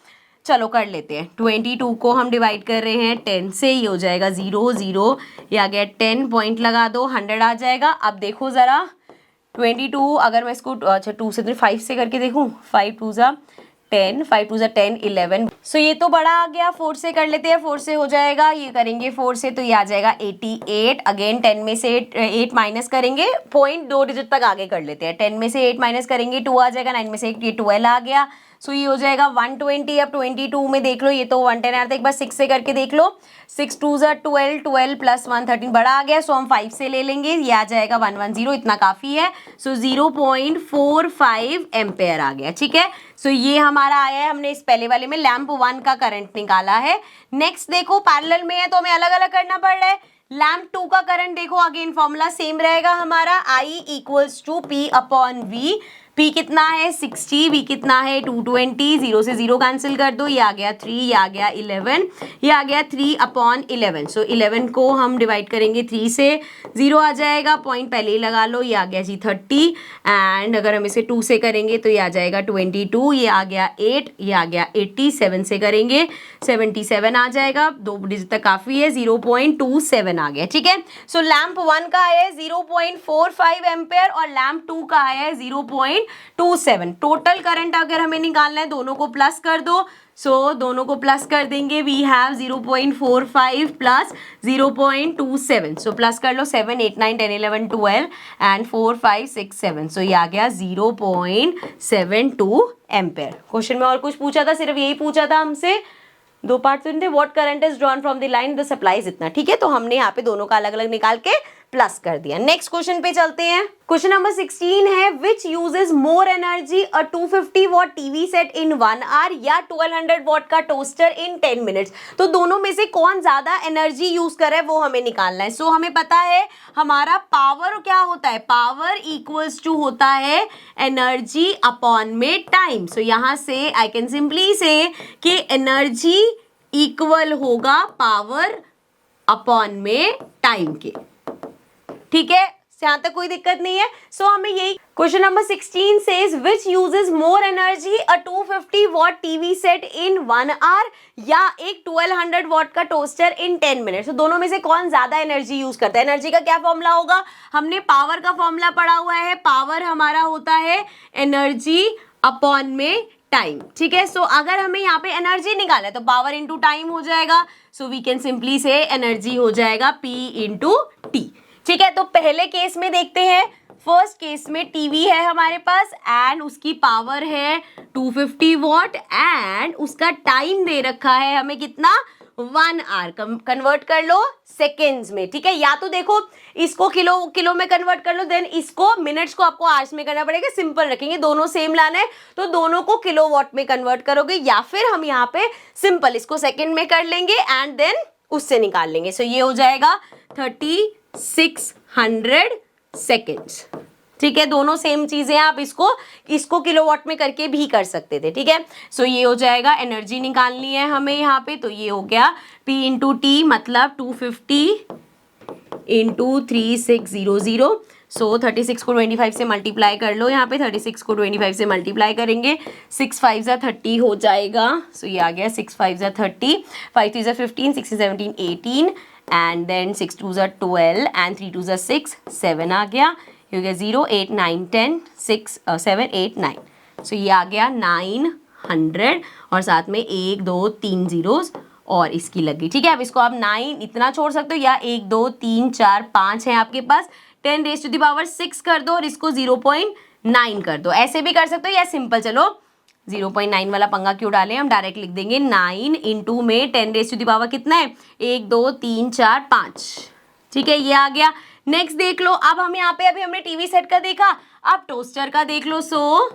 चलो कर लेते हैं, 22 को हम डिवाइड कर रहे हैं 10 से, ये हो जाएगा 0 0, ये आ गया 10 पॉइंट लगा दो, 100 आ जाएगा। अब देखो ज़रा 22, अगर मैं इसको अच्छा 2 से 5 से करके देखूँ, 5 2 ज़ा 10, 5 2 ज़ा 10 11। सो ये तो बड़ा आ गया, 4 से कर लेते हैं, 4 से हो जाएगा, ये करेंगे 4 से तो ये आ जाएगा 88। अगेन 10 में से 8 माइनस करेंगे, पॉइंट 2 डिजिट तक आगे कर लेते हैं, 10 में से 8 माइनस करेंगे 2 आ जाएगा, 9 में से 8 ये 12 आ गया। सो ये हो जाएगा 120। अब 22 में देख लो, ये तो 110 आ रहा था, एक बार 6 से करके देख लो, 6 2 ज़ा 12, 12 प्लस 1 13, बड़ा आ गया। सो हम 5 से ले लेंगे, ये आ जाएगा 110, इतना काफ़ी है। सो 0.45 एम्पेयर आ गया। ठीक है, सो ये हमारा आया है, हमने इस पहले वाले में लैम्प 1 का करंट निकाला है। नेक्स्ट देखो पैरेलल में है तो हमें अलग अलग करना पड़ रहा है। लैम्प 2 का करंट देखो, अगेन फॉर्मूला सेम रहेगा हमारा, I equals to P upon V। P कितना है 60, V कितना है 220, 0 से 0 कैंसिल कर दो, ये आ गया 3, ये आ गया 11, ये आ गया 3 अपॉन 11। सो 11 को हम डिवाइड करेंगे 3 से, 0 आ जाएगा, पॉइंट पहले ही लगा लो, ये आ गया जी 30, एंड अगर हम इसे 2 से करेंगे तो ये आ जाएगा 22, ये आ गया 8, ये आ गया 80, 7 से करेंगे 77 आ जाएगा, 2 डिजिट तक काफ़ी है, 0.27 आ गया। ठीक है, सो लैम्प 1 का है 0.45 एम्पेयर और लैम्प 2 का है 0.27। टोटल करंट अगर हमें निकालना है, दोनों को प्लस कर दो। सो दोनों को प्लस कर देंगे, we have 0.45 plus 0.27। So plus कर लो, 7 8 9 10 11 12 एंड 4 5 6 7। सो ये आ गया 0.72 एम्पेयर। क्वेश्चन में और कुछ पूछा था, सिर्फ यही पूछा था हमसे, दो पार्ट तो थे, what current is drawn from the line the supplies इतना, ठीक है। तो हमने यहाँ पे दोनों का अलग अलग निकाल के प्लस कर दिया। नेक्स्ट क्वेश्चन पे चलते हैं। क्वेश्चन नंबर 16 है which uses more energy, a 250 watt TV set in 1 hour या 1200 वॉट का टोस्टर इन 10 मिनट्स। तो दोनों में से कौन ज्यादा एनर्जी यूज कर रहा है वो हमें निकालना है। सो हमें पता है हमारा पावर क्या होता है, पावर इक्वल्स टू होता है एनर्जी अपॉन में टाइम। सो यहां से आई कैन सिंपली से कि एनर्जी इक्वल होगा पावर अपॉन में टाइम के, ठीक है। यहां तक कोई दिक्कत नहीं है। सो हमें यही question number 16 says which uses more energy, a 250 watt TV set in 1 hour या एक 1200 वॉट का टोस्टर इन 10 मिनट्स। तो दोनों में से कौन ज्यादा एनर्जी यूज करता है। एनर्जी का क्या फॉर्मूला होगा, हमने पावर का फॉर्मूला पढ़ा हुआ है। पावर हमारा होता है एनर्जी अपॉन में टाइम, ठीक है। सो अगर हमें यहाँ पे एनर्जी निकाला है तो पावर इंटू टाइम हो जाएगा। सो वी कैन सिंपली से एनर्जी हो जाएगा P इंटू टी, ठीक है। तो पहले केस में देखते हैं। फर्स्ट केस में टीवी है हमारे पास एंड उसकी पावर है 250 वॉट एंड उसका टाइम दे रखा है हमें कितना, 1 आवर। कन्वर्ट कर लो सेकेंड्स में, ठीक है। या तो देखो इसको किलो में कन्वर्ट कर लो, देन इसको मिनट्स को आपको आवर्स में करना पड़ेगा। सिंपल रखेंगे, दोनों सेम लाना है तो दोनों को किलोवाट में कन्वर्ट करोगे, या फिर हम यहाँ पे सिंपल इसको सेकेंड में कर लेंगे एंड देन उससे निकाल लेंगे। सो ये हो जाएगा 3600 सेकेंड्स, ठीक है। दोनों सेम चीजें, आप इसको किलोवाट में करके भी कर सकते थे, ठीक है। सो ये हो जाएगा, एनर्जी निकालनी है हमें यहाँ पे। तो ये हो गया P इंटू टी, मतलब 250 इंटू 3600। सो 36 को 25 से मल्टीप्लाई कर लो। यहाँ पे 36 को 25 से मल्टीप्लाई करेंगे, 6 5 जा 30 हो जाएगा। सो ये आ गया 6 5 जा 30, 5 3 जा 15, 6 17 18 एंड देन 6 2 जा 12 एंड 3 2 जा 6 7 आ गया। ये हो गया 0 8 9 10 6 7 8 9। सो ये आ गया 900 और साथ में 1 2 3 जीरोस और इसकी लगी, ठीक है। अब इसको आप 9 इतना छोड़ सकते हो, या 1 2 3 4 5 है आपके पास, 10 रेज़ टू द पावर 6 कर दो और इसको 0.9 कर दो। ऐसे भी कर सकते हो या सिंपल, चलो 0.9 वाला पंगा क्यों डालें, हम डायरेक्ट लिख देंगे 9 इंटू में 10 रेज़ टू द पावर कितना है, 1 2 3 4 5, ठीक है। ये आ गया। नेक्स्ट देख लो, अब हम यहाँ पे अभी हमने टीवी सेट का देखा, अब टोस्टर का देख लो। सो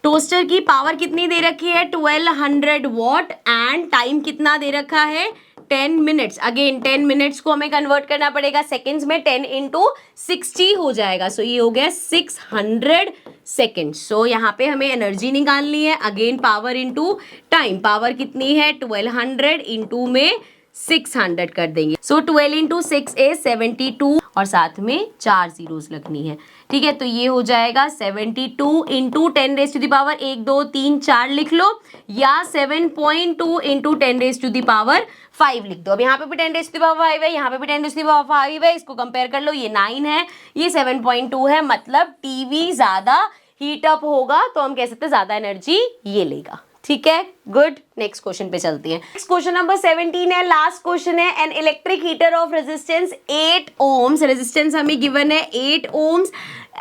टोस्टर की पावर कितनी दे रखी है, 1200 वॉट एंड टाइम कितना दे रखा है, 10 मिनट्स। अगेन 10 मिनट्स को हमें कन्वर्ट करना पड़ेगा सेकेंड्स में, 10 इंटू 60 हो जाएगा। सो ये हो गया 600 सेकेंड। सो यहाँ पे हमें एनर्जी निकालनी है। Again power into time, power कितनी है 1200 इंटू में 600 कर देंगे। सो 12 इंटू 6 इज 72 और साथ में 4 जीरोस लगनी है, ठीक है। तो ये हो जाएगा 72 into 10 raise to the power 1 2 3 4 लिख लो, या 7.2 into 10 raise to the power 5 लिख दो। अब यहाँ पे भी 10 रेज़ टू द पावर 5 है, यहाँ पे भी 10 रेज़ टू द पावर 5 है। इसको कंपेयर कर लो, ये 9 है, ये 7.2 है, मतलब टीवी ज्यादा हीट अप होगा, तो हम कह सकते हैं ज्यादा एनर्जी ये लेगा, ठीक है। गुड। नेक्स्ट क्वेश्चन पे चलती है। नेक्स्ट क्वेश्चन नंबर 17 है, लास्ट क्वेश्चन है। An electric heater of resistance 8 ohms, resistance हमें गिवन है 8 ohms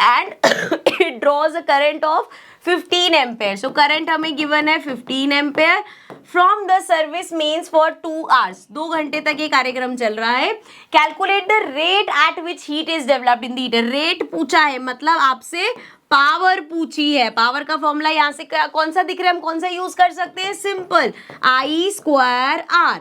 and it draws a current of 15 ampere. So current हमें गिवन है 15 ampere from the service means for 2 hours, 2 घंटे तक ये कार्यक्रम चल रहा है। Calculate the rate at which heat is developed in the heater. Rate पूछा है, मतलब आपसे पावर पूछी है। पावर का फॉर्मूला यहाँ से कौन सा दिख रहा है, हम कौन सा यूज कर सकते हैं, सिंपल I स्क्वायर R।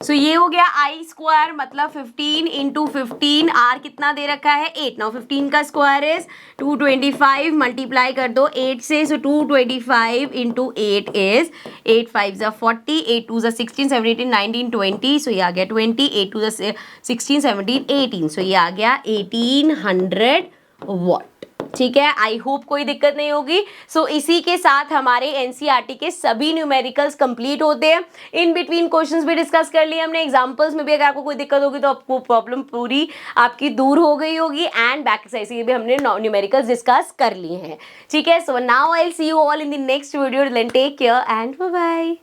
सो ये हो गया I स्क्वायर, मतलब 15 इंटू 15, R कितना दे रखा है 8। नाउ 15 का स्क्वायर इज 225, मल्टीप्लाई कर दो 8 से। सो 225 इंटू 8 इज 8 5 जा 40, 8 2 जा 16 17 19 20। सो ये आ गया 20, 8 2 जा 16 17 18। सो ये आ गया 1800 वॉट, ठीक है। आई होप कोई दिक्कत नहीं होगी। सो इसी के साथ हमारे एनसीईआरटी के सभी न्यूमेरिकल्स कंप्लीट होते हैं। इन बिटवीन क्वेश्चंस भी डिस्कस कर लिए हमने, एग्जांपल्स में भी अगर आपको कोई दिक्कत होगी तो आपको प्रॉब्लम पूरी आपकी दूर हो गई होगी, एंड बैक एक्सरसाइज भी हमने न्यूमेरिकल्स डिस्कस कर लिए हैं, ठीक है। So now I will see you all in the next video. Then take care and bye bye.